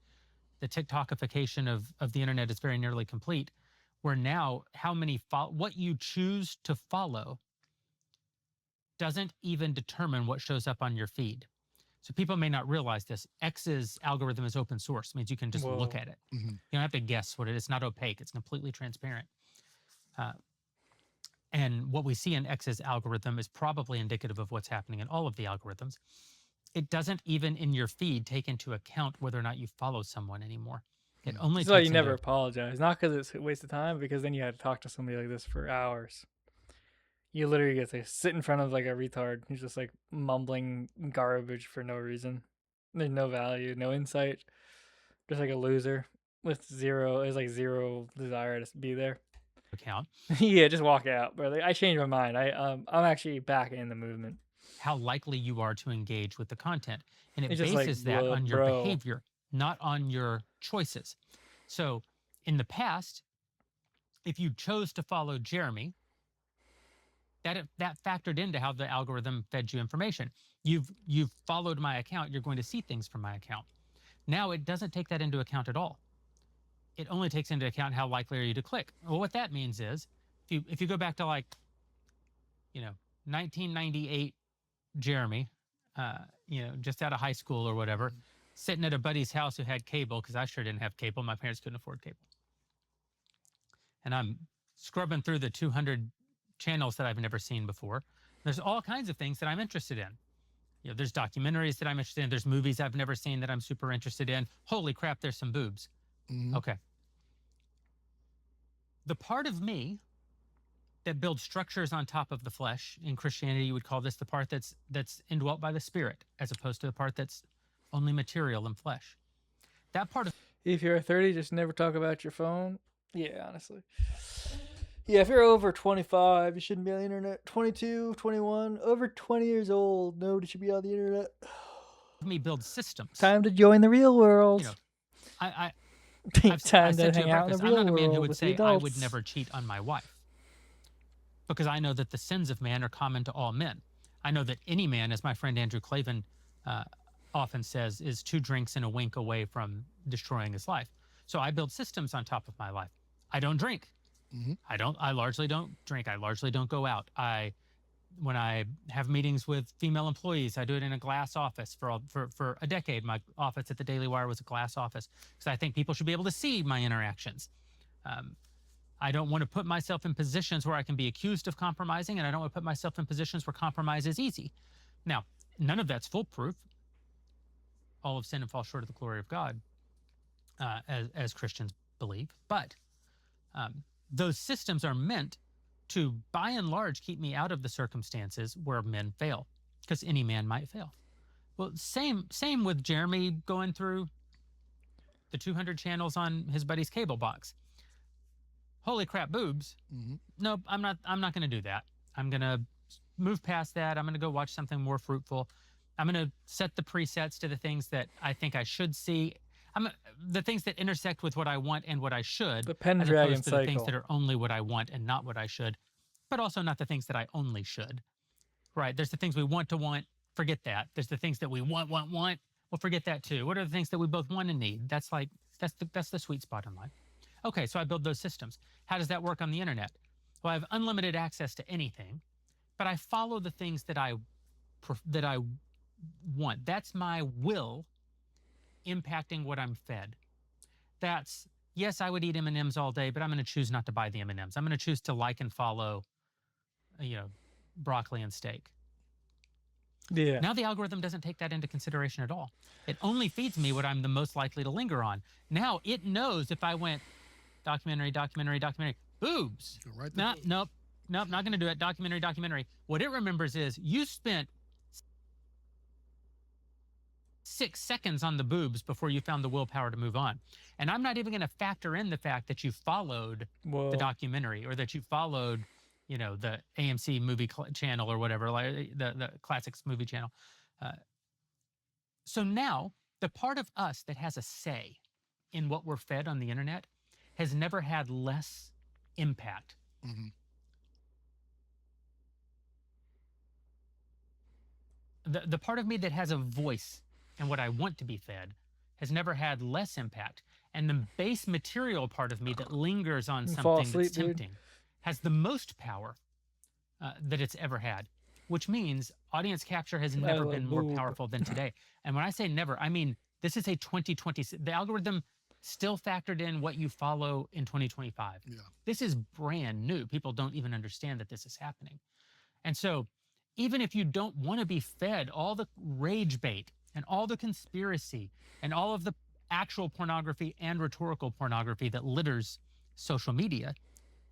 The TikTokification of the internet is very nearly complete, where now what you choose to follow doesn't even determine what shows up on your feed. So people may not realize this. X's algorithm is open source. It means you can just look at it. You don't have to guess what it is. It's not opaque. It's completely transparent. And what we see in X's algorithm is probably indicative of what's happening in all of the algorithms. It doesn't even in your feed take into account whether or not you follow someone anymore. It only That's why takes you never into apologize. Not because it's a waste of time, because then you had to talk to somebody like this for hours. You literally get to sit in front of like a retard who's just like mumbling garbage for no reason. There's no value, no insight. Just like a loser with zero desire to be there. account. Yeah, just walk out, brother. I changed my mind. I'm actually back in the movement. How likely you are to engage with the content. And it It's just like, bases that on your bro. behavior, not on your choices. So in the past, if you chose to follow Jeremy, that factored into how the algorithm fed you information. You've followed my account, you're going to see things from my account. Now it doesn't take that into account at all. It only takes into account how likely are you to click. Well, what that means is if you go back to 1998 Jeremy, just out of high school or whatever, sitting at a buddy's house who had cable, because I sure didn't have cable. My parents couldn't afford cable. And I'm scrubbing through the 200 channels that I've never seen before. There's all kinds of things that I'm interested in. There's documentaries that I'm interested in. There's movies I've never seen that I'm super interested in. Holy crap, there's some boobs. Okay. The part of me that builds structures on top of the flesh, in Christianity you would call this the part that's indwelt by the Spirit, as opposed to the part that's only material and flesh. That part of... If you're 30, just never talk about your phone. Yeah, honestly. Yeah, if you're over 25, you shouldn't be on the internet. 22, 21, over 20 years old, nobody should be on the internet. Me build systems. Time to join the real world. I've Time said to hang out in the I'm real not a man who world would with say the I adults. would never cheat on my wife, because I know that the sins of man are common to all men. I know that any man, as my friend Andrew Clavin often says, is 2 drinks and a wink away from destroying his life. So I build systems on top of my life. I don't drink. I largely don't drink. I largely don't go out. When I have meetings with female employees, I do it in a glass office. For a decade, my office at the Daily Wire was a glass office, because I think people should be able to see my interactions. I don't want to put myself in positions where I can be accused of compromising, and I don't want to put myself in positions where compromise is easy. Now, none of that's foolproof. All have sinned and fall short of the glory of God, as Christians believe. But those systems are meant to, by and large, keep me out of the circumstances where men fail, because any man might fail. Well, same with Jeremy going through the 200 channels on his buddy's cable box. Holy crap, boobs. Nope, I'm not going to do that. I'm going to move past that. I'm going to go watch something more fruitful. I'm going to set the presets to the things that I think I should see. The things that intersect with what I want and what I should, The as Pendragon opposed to the things cycle. that are only what I want and not what I should, but also not the things that I only should. Right? There's the things we want to want. Forget that. There's the things that we want. Well, forget that too. What are the things that we both want and need? That's the sweet spot in life. Okay, so I build those systems. How does that work on the internet? Well, I have unlimited access to anything, but I follow the things that I want. That's my will impacting what I'm fed. That's, yes, I would eat M&Ms all day, but I'm going to choose not to buy the M&Ms. I'm going to choose to like and follow, broccoli and steak. Yeah. Now the algorithm doesn't take that into consideration at all. It only feeds me what I'm the most likely to linger on. Now it knows if I went documentary, boobs. Nope, not going to do it. Documentary. What it remembers is you spent 6 seconds on the boobs before you found the willpower to move on. And I'm not even going to factor in the fact that you followed the documentary, or that you followed, the AMC movie channel or whatever, like the classics movie channel. So now the part of us that has a say in what we're fed on the internet has never had less impact. The part of me that has a voice in what I want to be fed has never had less impact. And the base material part of me that lingers on something that's tempting has the most power that it's ever had, which means audience capture has never been more powerful than today. And when I say never, I mean this is a 2020, the algorithm still factored in what you follow in 2025. Yeah. This is brand new. People don't even understand that this is happening. And so even if you don't want to be fed all the rage bait and all the conspiracy and all of the actual pornography and rhetorical pornography that litters social media,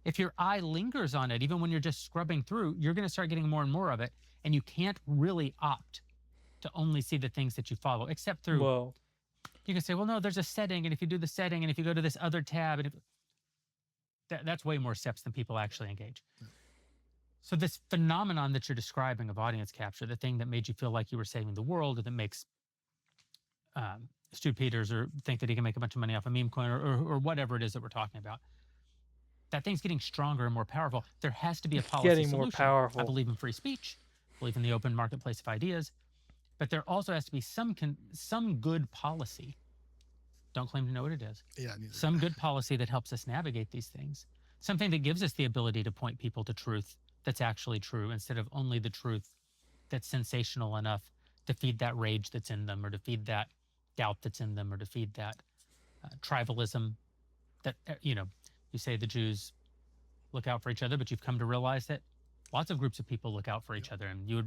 if your eye lingers on it, even when you're just scrubbing through, you're going to start getting more and more of it. And you can't really opt to only see the things that you follow, except through... You can say, well, no, there's a setting, and if you do the setting, and if you go to this other tab, and that's way more steps than people actually engage. So this phenomenon that you're describing of audience capture, the thing that made you feel like you were saving the world, or that makes Stu Peters or think that he can make a bunch of money off a meme coin, or whatever it is that we're talking about, that thing's getting stronger and more powerful. There has to be a policy Getting more solution. I powerful. believe in free speech, believe in the open marketplace of ideas, but there also has to be some good policy. Don't claim to know what it is. Yeah, neither. Some good policy that helps us navigate these things. Something that gives us the ability to point people to truth that's actually true instead of only the truth that's sensational enough to feed that rage that's in them, or to feed that doubt that's in them, or to feed that tribalism that, you say the Jews look out for each other, but you've come to realize that lots of groups of people look out for each other, and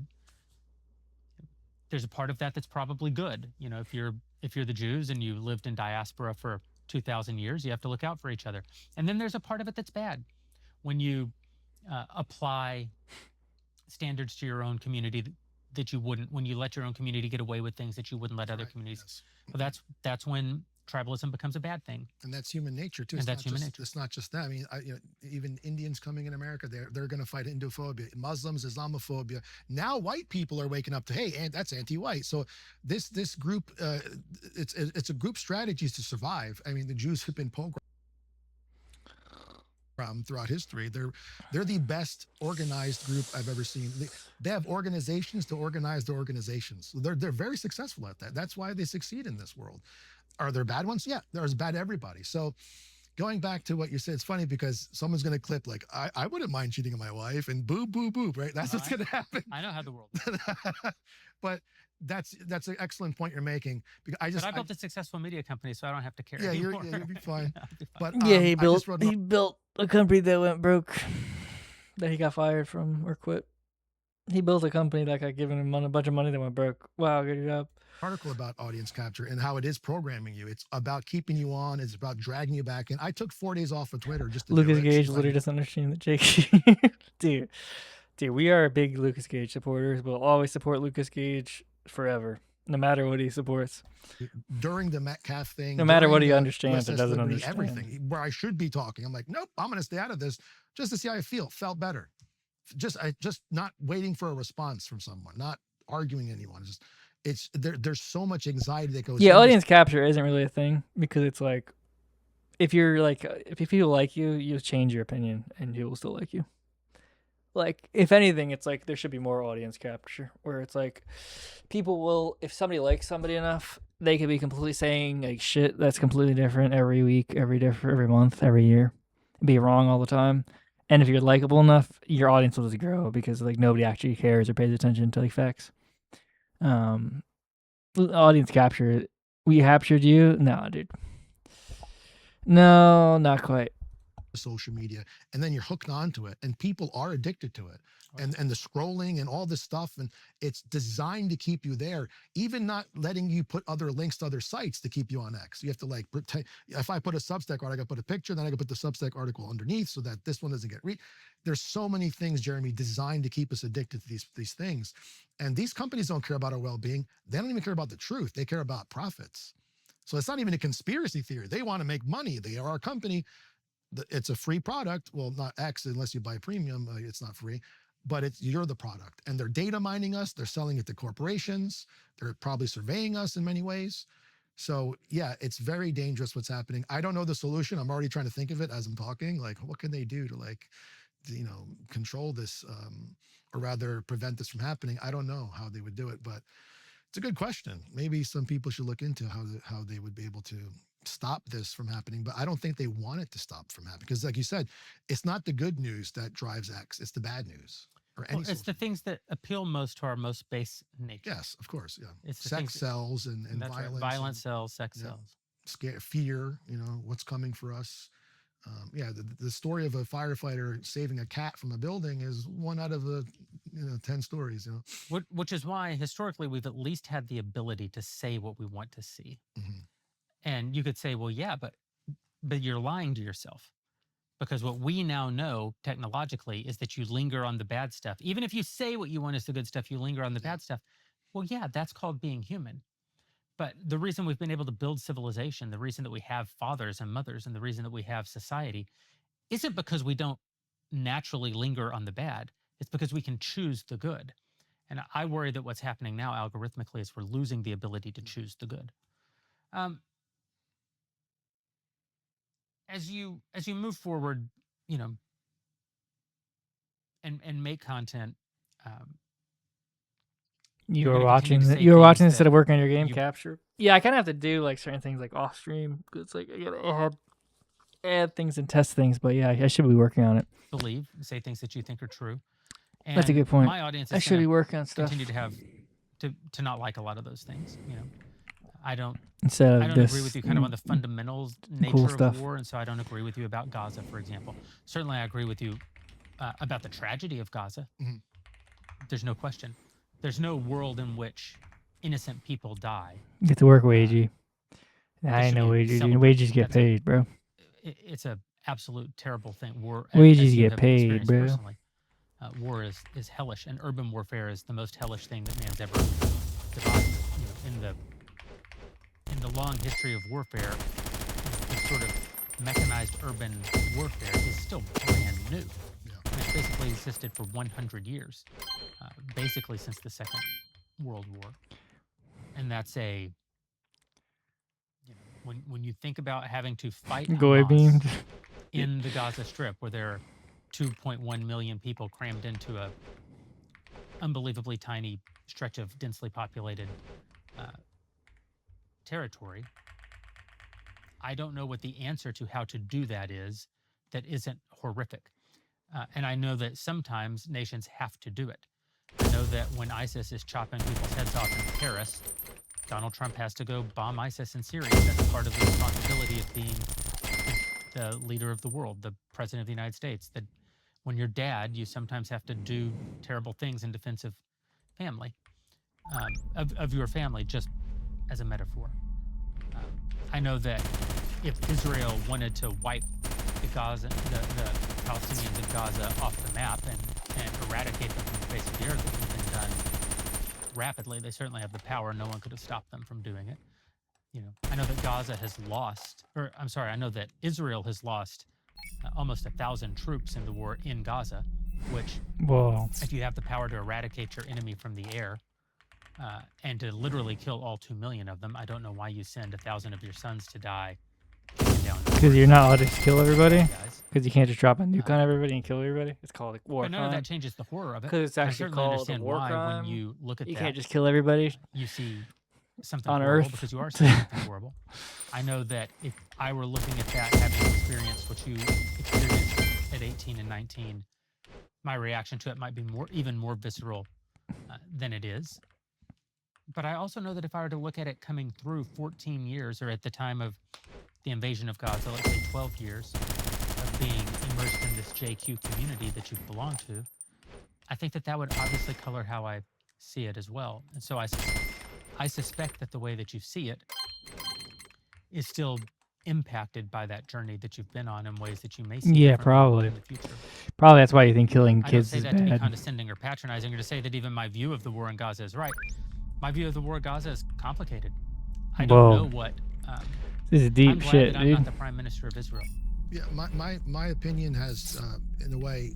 there's a part of that that's probably good. If you're the Jews and you lived in diaspora for 2,000 years, you have to look out for each other. And then there's a part of it that's bad. When you apply standards to your own community that you wouldn't, when you let your own community get away with things that you wouldn't let other communities. Yes. Well, that's when tribalism becomes a bad thing. And that's human nature too. And that's human nature. It's not just that. I mean, even Indians coming in America, they're going to fight Hinduphobia, Muslims, Islamophobia. Now white people are waking up to, hey, and that's anti-white. So this group, it's a group strategies to survive. I mean, the Jews have been programmed throughout history. They're the best organized group I've ever seen. They have organizations to organize their organizations. So they're very successful at that. That's why they succeed in this world. Are there bad ones? Yeah, there's bad everybody. So going back to what you said, it's funny because someone's going to clip like, I wouldn't mind cheating on my wife, and boo, boo, boo, right? That's what's going to happen. I know how the world works. But that's an excellent point you're making. Because I built a successful media company, so I don't have to care. Yeah, anymore. you'll be fine. But Yeah, he built a company that went broke, that he got fired from or quit. He built a company that got given him a bunch of money that went broke. Wow, good job. Article about audience capture and how it is programming you. It's about keeping you on. It's about dragging you back in. I took 4 days off of Twitter just to Lucas Gage literally doesn't understand the Jake. Dude, we are big Lucas Gage supporters. We'll always support Lucas Gage forever, no matter what he supports. During the Metcalf thing, no matter what he understands or doesn't understand, everything where I should be talking, I'm like, nope, I'm going to stay out of this just to see how I feel. Felt better. Just not waiting for a response from someone, not arguing anyone. There's so much anxiety that goes. Yeah, audience capture isn't really a thing because it's like, if people like you, you'll change your opinion and people will still like you. Like, if anything, it's like there should be more audience capture where it's like people will, if somebody likes somebody enough, they could be completely saying like shit that's completely different every week, every month, every year, and be wrong all the time. And if you're likable enough, your audience will just grow because like nobody actually cares or pays attention to like facts. Audience capture. We captured you? No, dude. No, not quite. Social media, and then you're hooked onto it, and people are addicted to it, and the scrolling and all this stuff, and it's designed to keep you there, even not letting you put other links to other sites to keep you on X. You have to like pretend, if I put a Substack article, I gotta put a picture, then I gotta put the Substack article underneath so that this one doesn't get read. There's so many things, Jeremy, designed to keep us addicted to these things, and these companies don't care about our well-being. They don't even care about the truth. They care about profits. So it's not even a conspiracy theory. They want to make money. They are our company. It's a free product. Well, not X unless you buy premium. It's not free, but you're the product. And they're data mining us. They're selling it to corporations. They're probably surveying us in many ways. So yeah, it's very dangerous what's happening. I don't know the solution. I'm already trying to think of it as I'm talking. Like, what can they do to control this, or rather prevent this from happening? I don't know how they would do it, but it's a good question. Maybe some people should look into how they would be able to stop this from happening, but I don't think they want it to stop from happening because, like you said, it's not the good news that drives X; it's the bad news. It's the things that appeal most to our most base nature. Yes, of course, yeah. It's sex sells and violence. Right. Violence sells, sex sells. Scare, fear. What's coming for us. The story of a firefighter saving a cat from a building is one out of 10 stories. Which is why historically we've at least had the ability to say what we want to see. Mm-hmm. And you could say, well, yeah, but you're lying to yourself, because what we now know technologically is that you linger on the bad stuff. Even if you say what you want is the good stuff, you linger on the bad stuff. Well, yeah, that's called being human. But the reason we've been able to build civilization, the reason that we have fathers and mothers, and the reason that we have society isn't because we don't naturally linger on the bad. It's because we can choose the good. And I worry that what's happening now algorithmically is we're losing the ability to choose the good. As you move forward you know, and make content. You You're were going to continue to watching. say You were watching things instead that of working on your game you capture. Yeah, I kind of have to do like certain things like off stream. It's like I gotta add things and test things. But yeah, I should be working on it. believe, say things that you think are true. That's a And good point. my audience I is should going be to working on stuff continue to have to not like a lot of those things. You know, I don't instead I of don't agree this with you kind of on the fundamentals cool nature stuff. of war, and so I don't agree with you about Gaza, for example. Certainly, I agree with you about the tragedy of Gaza. Mhm. There's no question. There's no world in which innocent people die. Get to work, Wagey. I that should know be wages. Dude. celebrated. Wages get That's a paid, bro. it's a absolute terrible thing. War, Wages as you get have paid, experienced bro. personally, war is hellish, and urban warfare is the most hellish thing that man's ever devised. You know, in the long history of warfare, this sort of mechanized urban warfare is still brand new. Yeah. And it's basically existed for 100 years, basically since the Second World War, and that's a when you think about having to fight Goy Hamas beamed. in the Gaza Strip, where there are 2.1 million people crammed into a unbelievably tiny stretch of densely populated territory, I don't know what the answer to how to do that is that isn't horrific. And I know that sometimes nations have to do it. I know that when ISIS is chopping people's heads off in Paris, Donald Trump has to go bomb ISIS in Syria. That's part of the responsibility of being the leader of the world, the president of the United States. That when you're dad, you sometimes have to do terrible things in defense of family, of your family, just as a metaphor. I know that if Israel wanted to wipe the Palestinians of Gaza off the map and eradicate them from the face of the earth, it would have been done rapidly. They certainly have the power. No one could have stopped them from doing it. You know, I know that Gaza has lost, or I'm sorry, I know that Israel has lost almost 1,000 troops in the war in Gaza, which, Whoa. if you have the power to eradicate your enemy from the air and to literally kill all 2 million of them, I don't know why you send 1,000 of your sons to die. Because you're not allowed to just kill everybody? Guys. Because you can't just drop a nuke on everybody and kill everybody? It's called like war But none crime. of that changes the horror of it. Because it's I actually certainly called a understand war why crime. when you look at You that, can't just kill everybody. you see something on horrible Earth. because you are seeing something horrible. I know that if I were looking at that, having experienced what you experienced at 18 and 19, my reaction to it might be even more visceral than it is. But I also know that if I were to look at it coming through 14 years, or at the time of the invasion of Gaza, let's say 12 years of being immersed in this JQ community that you've belonged to, I think that would obviously color how I see it as well. And so I suspect that the way that you see it is still impacted by that journey that you've been on in ways that you may see Yeah, differently probably. in the future. Probably that's why you think killing I don't kids say is that to be bad. condescending or patronizing, or to say that even my view of the war in Gaza is right. My view of the war in Gaza is complicated. I don't know what. This is deep I'm glad shit, that I'm dude. not the prime minister of Israel. Yeah, my opinion has, in a way,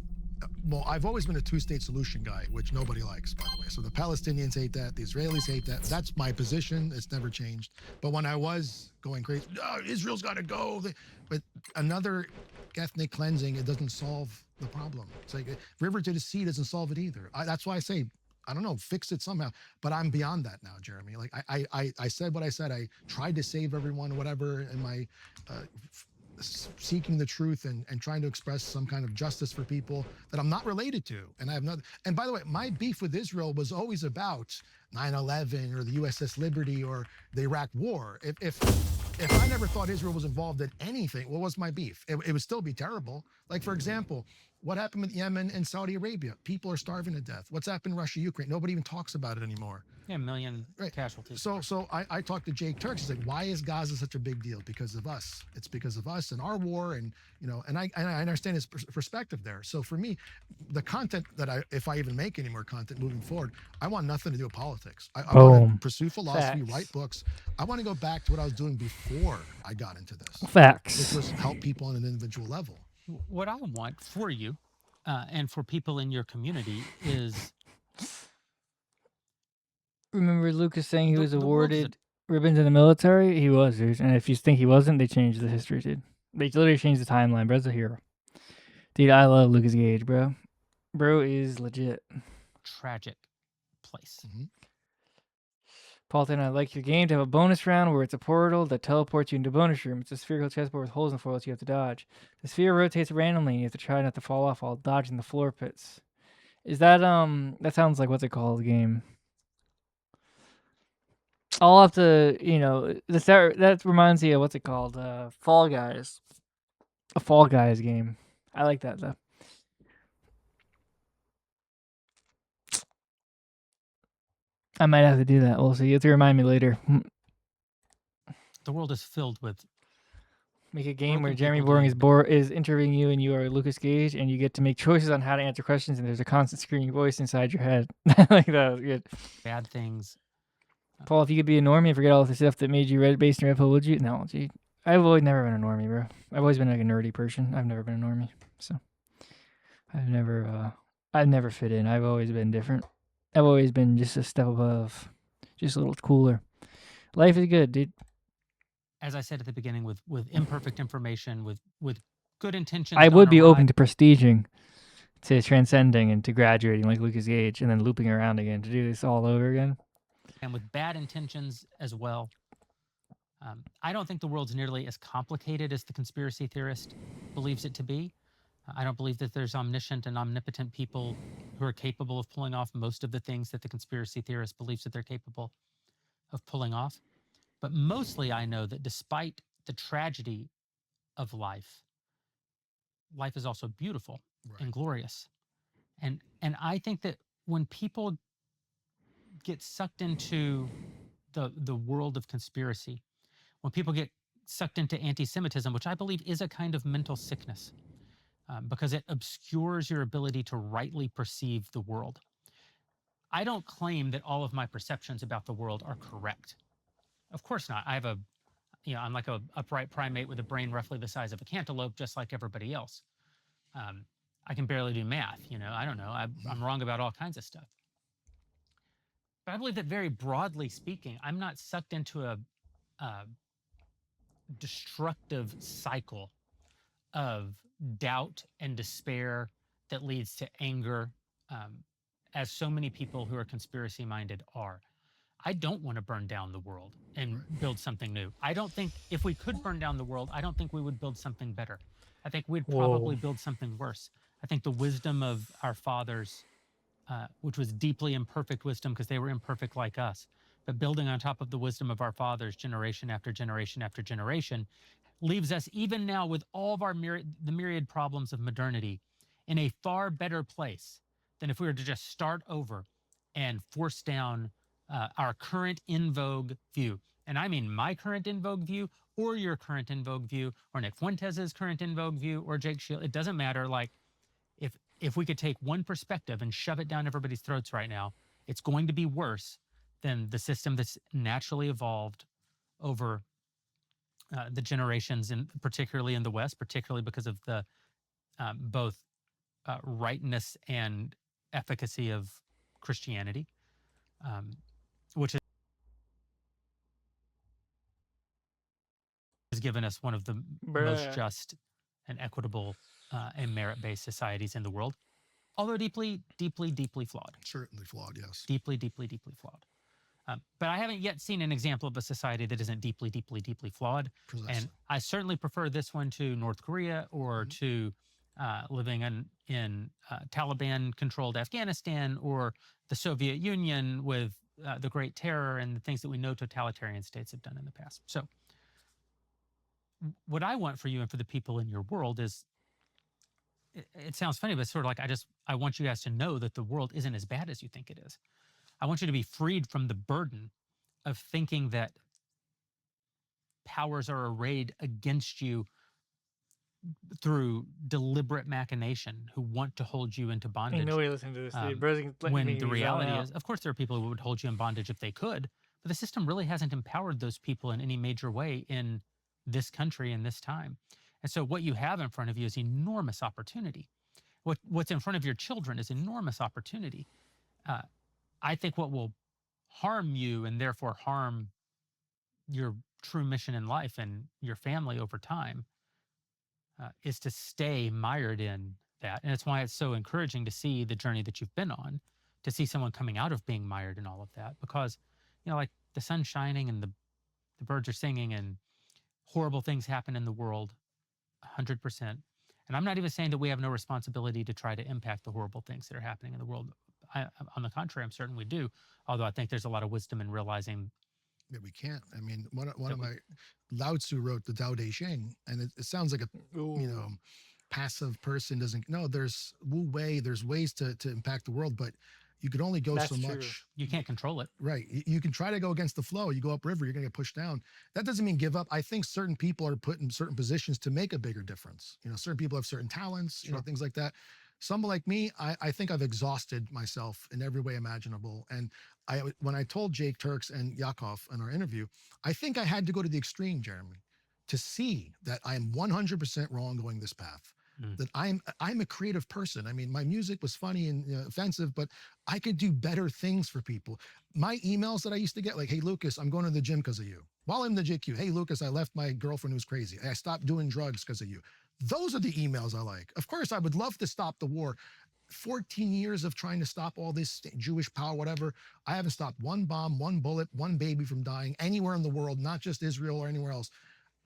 well, I've always been a two-state solution guy, which nobody likes, by the way. So the Palestinians hate that, the Israelis hate that. That's my position. It's never changed. But when I was going crazy, Israel's got to go. But another ethnic cleansing, it doesn't solve the problem. It's like river to the sea doesn't solve it either. That's why I say, I don't know, fix it somehow. But I'm beyond that now, Jeremy. Like I said what I said. I tried to save everyone, whatever, in my seeking the truth and trying to express some kind of justice for people that I'm not related to. And I have not. And by the way, my beef with Israel was always about 9/11 or the USS Liberty or the Iraq War. If I never thought Israel was involved in anything, what was my beef? It would still be terrible. Like, for example, what happened with Yemen and Saudi Arabia? People are starving to death. What's happened in Russia, Ukraine? Nobody even talks about it anymore. Yeah, a million casualties. So I talked to Jake Turks. He's like, why is Gaza such a big deal? Because of us. It's because of us and our war, and and I understand his perspective there. So for me, the content that if I even make any more content moving forward, I want nothing to do with politics. I want to pursue philosophy, write books. I want to go back to what I was doing before I got into this. Facts. Which was help people on an individual level. What I want for you and for people in your community is... Remember Lucas saying he was awarded ribbons in the military? He was, dude. And if you think he wasn't, they changed the history, dude. They literally changed the timeline. Bro's a hero. Dude, I love Lucas Gage, bro. Bro is legit. Tragic place. Paulton, I like your game to have a bonus round where it's a portal that teleports you into a bonus room. It's a spherical chessboard with holes and foils you have to dodge. The sphere rotates randomly and you have to try not to fall off while dodging the floor pits. Is that that sounds like what's it called game? I'll have to, that reminds me of what's it called? Fall Guys. A Fall Guys game. I like that though. I might have to do that. We'll see. You have to remind me later. The world is filled with Make a game where broken Jeremy people Boreing doing is interviewing you and you are Lucas Gage and you get to make choices on how to answer questions and there's a constant screaming voice inside your head. Like that was good. bad things. Paul, if you could be a normie and forget all the stuff that made you red based in Red Pill, would you? No, gee. I've always never been a normie, bro. I've always been like a nerdy person. I've never been a normie. So I've never fit in. I've always been different. I've always been just a step above. Just a little cooler. Life is good, dude. As I said at the beginning, with imperfect information, with good intentions. I would be open to prestiging, to transcending, and to graduating like Lucas Gage, and then looping around again to do this all over again. And with bad intentions as well. I don't think the world's nearly as complicated as the conspiracy theorist believes it to be. I don't believe that there's omniscient and omnipotent people who are capable of pulling off most of the things that the conspiracy theorist believes that they're capable of pulling off. But mostly I know that despite the tragedy of life, life is also beautiful and glorious. And I think that when people get sucked into the world of conspiracy, when people get sucked into anti-Semitism, which I believe is a kind of mental sickness, because it obscures your ability to rightly perceive the world. I don't claim that all of my perceptions about the world are correct. Of course not. I'm like a upright primate with a brain roughly the size of a cantaloupe, just like everybody else. I can barely do math. I don't know. I'm wrong about all kinds of stuff. But I believe that very broadly speaking, I'm not sucked into a destructive cycle of doubt and despair that leads to anger, as so many people who are conspiracy minded are. I don't want to burn down the world and build something new. I don't think if we could burn down the world, I don't think we would build something better. I think we'd probably build something worse. I think the wisdom of our fathers, which was deeply imperfect wisdom because they were imperfect like us, but building on top of the wisdom of our fathers generation after generation after generation, leaves us even now with all of the myriad problems of modernity in a far better place than if we were to just start over and force down our current in vogue view. And I mean my current in vogue view or your current in vogue view or Nick Fuentes' current in vogue view or Jake Shield. It doesn't matter. Like if we could take one perspective and shove it down everybody's throats right now, it's going to be worse than the system that's naturally evolved over the generations, and particularly in the West, particularly because of the both rightness and efficacy of Christianity, which has given us one of the most just and equitable and merit-based societies in the world, although deeply, deeply, deeply flawed. Certainly flawed, yes. Deeply, deeply, deeply flawed. But I haven't yet seen an example of a society that isn't deeply, deeply, deeply flawed. Precisely. And I certainly prefer this one to North Korea or to living in Taliban-controlled Afghanistan or the Soviet Union with the Great Terror and the things that we know totalitarian states have done in the past. So what I want for you and for the people in your world is, it sounds funny, but it's sort of like I want you guys to know that the world isn't as bad as you think it is. I want you to be freed from the burden of thinking that powers are arrayed against you through deliberate machination who want to hold you into bondage. Nobody listening to this, dude. When the reality is, of course, there are people who would hold you in bondage if they could, but the system really hasn't empowered those people in any major way in this country in this time. And so what you have in front of you is enormous opportunity. What's in front of your children is enormous opportunity. I think what will harm you and therefore harm your true mission in life and your family over time is to stay mired in that. And it's why it's so encouraging to see the journey that you've been on, to see someone coming out of being mired in all of that. Because, like the sun's shining and the birds are singing and horrible things happen in the world, 100%. And I'm not even saying that we have no responsibility to try to impact the horrible things that are happening in the world. On the contrary, I'm certain we do. Although I think there's a lot of wisdom in realizing that we can't. I mean, one of my Lao Tzu wrote the Tao Te Ching, and it sounds like a passive person doesn't. No, there's Wu Wei. There's ways to impact the world, but you could only go so much. You can't control it. Right. You can try to go against the flow. You go upriver, you're going to get pushed down. That doesn't mean give up. I think certain people are put in certain positions to make a bigger difference. Certain people have certain talents, things like that. Someone like me, I think I've exhausted myself in every way imaginable. And when I told Jake Turks and Yakov in our interview, I think I had to go to the extreme, Jeremy, to see that I am 100% wrong going this path. That I'm a creative person. I mean, my music was funny and offensive, but I could do better things for people. My emails that I used to get, like, "Hey Lucas, I'm going to the gym because of you." While I'm in the JQ, "Hey Lucas, I left my girlfriend who's crazy. I stopped doing drugs because of you." Those are the emails I like. Of course, I would love to stop the war. 14 years of trying to stop all this Jewish power, whatever. I haven't stopped one bomb, one bullet, one baby from dying anywhere in the world, not just Israel or anywhere else.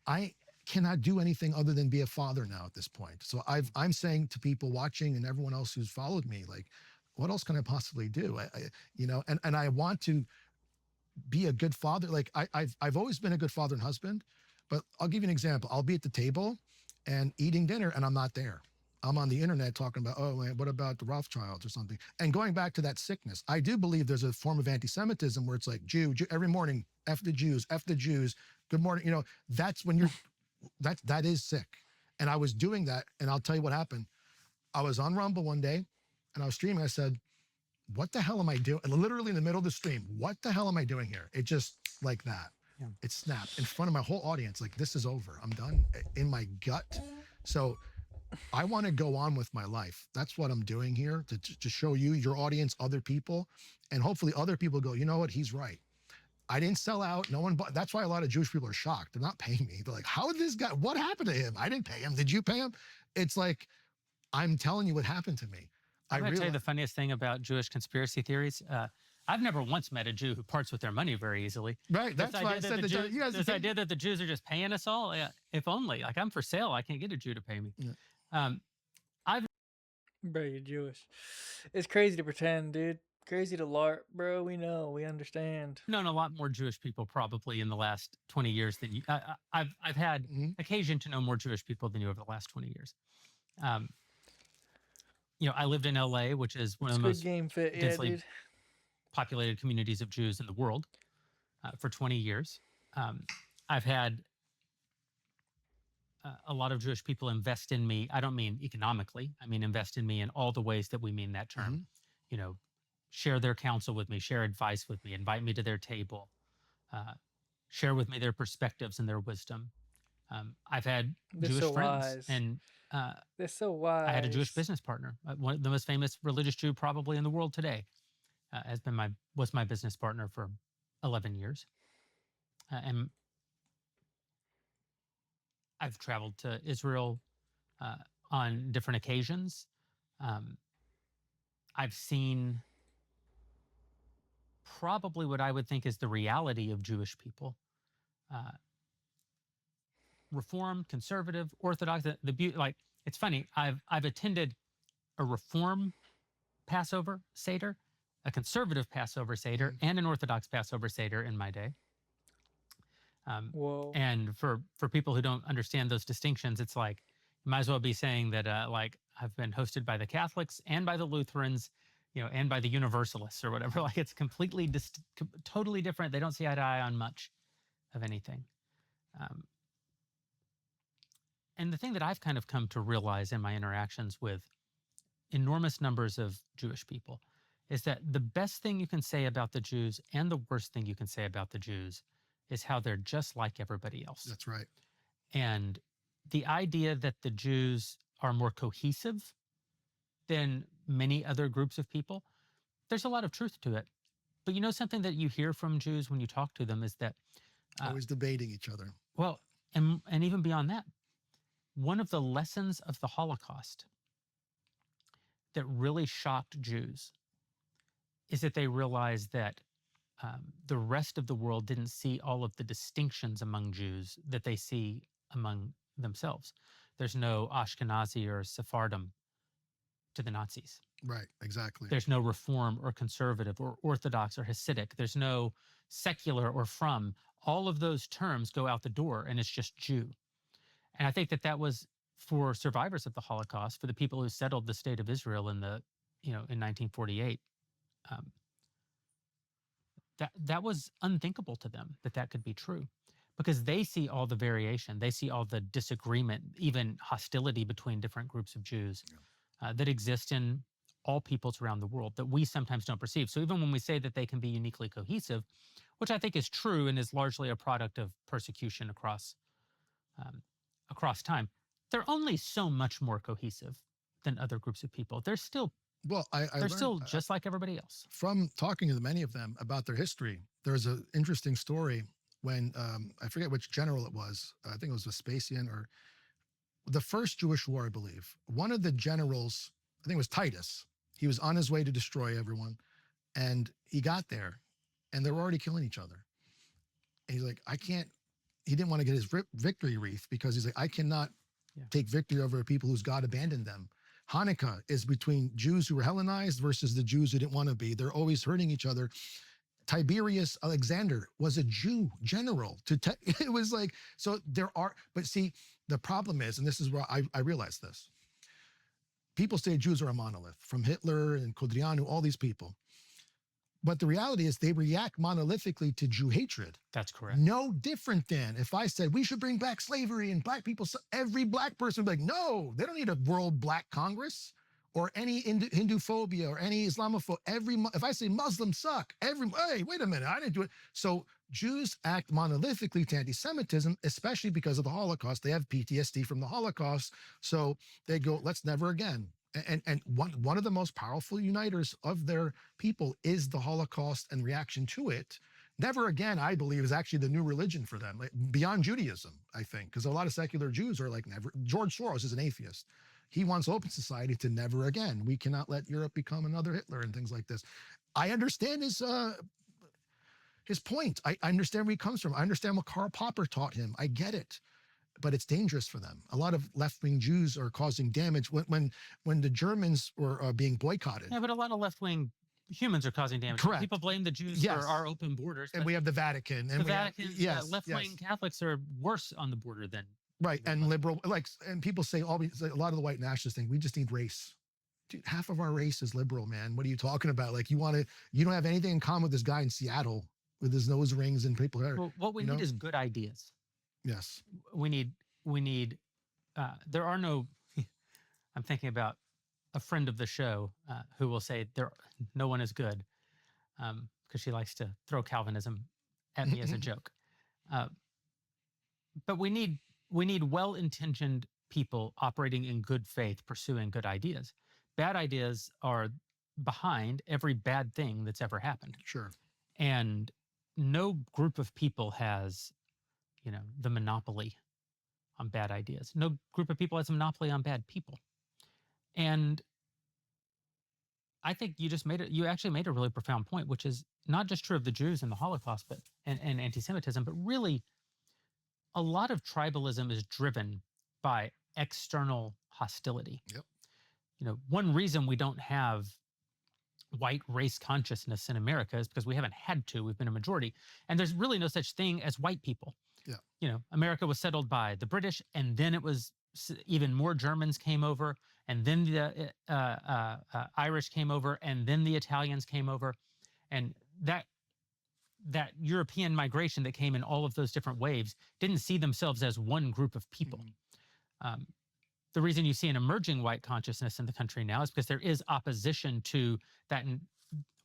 I cannot do anything other than be a father now at this point. So I'm saying to people watching and everyone else who's followed me, like, what else can I possibly do? And I want to be a good father. Like I've always been a good father and husband, but I'll give you an example. I'll be at the table and eating dinner and I'm not there. I'm on the internet talking about, oh man, what about the Rothschilds or something? And going back to that sickness, I do believe there's a form of anti-Semitism where it's like Jew every morning, F the Jews, good morning. That's when that is sick. And I was doing that, and I'll tell you what happened. I was on Rumble one day, and I was streaming. I said, "What the hell am I doing?" And literally in the middle of the stream, "What the hell am I doing here?" It just like that. Yeah. It snapped in front of my whole audience. Like, this is over. I'm done in my gut. So I want to go on with my life. That's what I'm doing here to show you, your audience, other people, and hopefully other people go, you know what? He's right. I didn't sell out. No one bought. That's why a lot of Jewish people are shocked. They're not paying me. They're like, how did this guy, what happened to him? I didn't pay him. Did you pay him? It's like, I'm telling you what happened to me. I'm going to tell you the funniest thing about Jewish conspiracy theories. I've never once met a Jew who parts with their money very easily. Right. That's why I said this idea that the Jews are just paying us all. Yeah, if only. Like, I'm for sale. I can't get a Jew to pay me. Yeah. Bro, you're Jewish. It's crazy to pretend, dude. Crazy to LARP, bro. We know. We understand. I've known a lot more Jewish people probably in the last 20 years than you. I've had occasion to know more Jewish people than you over the last 20 years. I lived in LA, which is one of the most densely populated communities of Jews in the world for 20 years. I've had a lot of Jewish people invest in me. I don't mean economically. I mean invest in me in all the ways that we mean that term. Share their counsel with me, share advice with me, invite me to their table, share with me their perspectives and their wisdom. I've had Jewish friends, and they're so wise. I had a Jewish business partner, one of the most famous religious Jew probably in the world today, was my business partner for 11 years, and I've traveled to Israel on different occasions. I've seen probably what I would think is the reality of Jewish people. Reform, conservative, Orthodox, it's funny. I've attended a Reform Passover Seder, a conservative Passover Seder, and an Orthodox Passover Seder in my day. And for people who don't understand those distinctions, it's like, you might as well be saying that I've been hosted by the Catholics and by the Lutherans, and by the Universalists or whatever. Like, it's completely, totally different. They don't see eye to eye on much of anything. And the thing that I've kind of come to realize in my interactions with enormous numbers of Jewish people is that the best thing you can say about the Jews and the worst thing you can say about the Jews is how they're just like everybody else. That's right. And the idea that the Jews are more cohesive than many other groups of people, there's a lot of truth to it. But something that you hear from Jews when you talk to them is that always debating each other. Well, and even beyond that, one of the lessons of the Holocaust that really shocked Jews is that they realized that the rest of the world didn't see all of the distinctions among Jews that they see among themselves. There's no Ashkenazi or Sephardim to the Nazis. Right, exactly. There's no Reform or Conservative or Orthodox or Hasidic. There's no secular or from. All of those terms go out the door, and it's just Jew. And I think that that was for survivors of the Holocaust, for the people who settled the state of Israel in the, in 1948. That was unthinkable to them that could be true, because they see all the variation, they see all the disagreement, even hostility between different groups of Jews that exist in all peoples around the world that we sometimes don't perceive. So even when we say that they can be uniquely cohesive, which I think is true and is largely a product of persecution across time, they're only so much more cohesive than other groups of people. They're still they're still just like everybody else. From talking to many of them about their history, there's an interesting story when, I forget which general it was. I think it was Vespasian, or the first Jewish war, I believe. One of the generals, I think it was Titus, he was on his way to destroy everyone. And he got there and they were already killing each other. And he's like, he didn't want to get his victory wreath, because he's like, I cannot take victory over people whose God abandoned them. Hanukkah is between Jews who were Hellenized versus the Jews who didn't want to be. They're always hurting each other. Tiberius Alexander was a Jew general. It was like, so there are, but see, the problem is, and this is where I realized this, people say Jews are a monolith, from Hitler and Kodrianu, all these people. But the reality is they react monolithically to Jew hatred. That's correct. No different than if I said we should bring back slavery and black people, every black person would be like, no, they don't need a world black Congress or any Hindu phobia or any Islamophobia. If I say Muslims suck, hey, wait a minute, I didn't do it. So Jews act monolithically to anti-Semitism, especially because of the Holocaust. They have PTSD from the Holocaust. So they go, let's never again. And one of the most powerful uniters of their people is the Holocaust and reaction to it. Never again, I believe, is actually the new religion for them, like beyond Judaism, I think, because a lot of secular Jews are like never. George Soros is an atheist. He wants open society to never again. We cannot let Europe become another Hitler and things like this. I understand his point. I understand where he comes from. I understand what Karl Popper taught him. I get it. But it's dangerous for them. A lot of left-wing Jews are causing damage when the Germans were being boycotted. Yeah, but a lot of left-wing humans are causing damage. Correct. People blame the Jews for our open borders. And we have the Vatican. And the Vatican, left-wing Catholics are worse on the border than and liberal. And people say a lot of the white nationalists think we just need race. Dude, half of our race is liberal, man. What are you talking about? Like you don't have anything in common with this guy in Seattle with his nose rings and people. Well, what we need is good ideas. Yes. We need, there are no, I'm thinking about a friend of the show who will say no one is good because she likes to throw Calvinism at me as a joke. But we need well-intentioned people operating in good faith, pursuing good ideas. Bad ideas are behind every bad thing that's ever happened. Sure. And no group of people has the monopoly on bad ideas. No group of people has a monopoly on bad people. And I think you actually made a really profound point, which is not just true of the Jews and the Holocaust, but and anti-Semitism, but really a lot of tribalism is driven by external hostility. Yep. One reason we don't have white race consciousness in America is because we haven't had to. We've been a majority. And there's really no such thing as white people. Yeah. America was settled by the British, and then it was even more Germans came over, and then the Irish came over, and then the Italians came over. And that European migration that came in all of those different waves didn't see themselves as one group of people. Mm-hmm. The reason you see an emerging white consciousness in the country now is because there is opposition to that,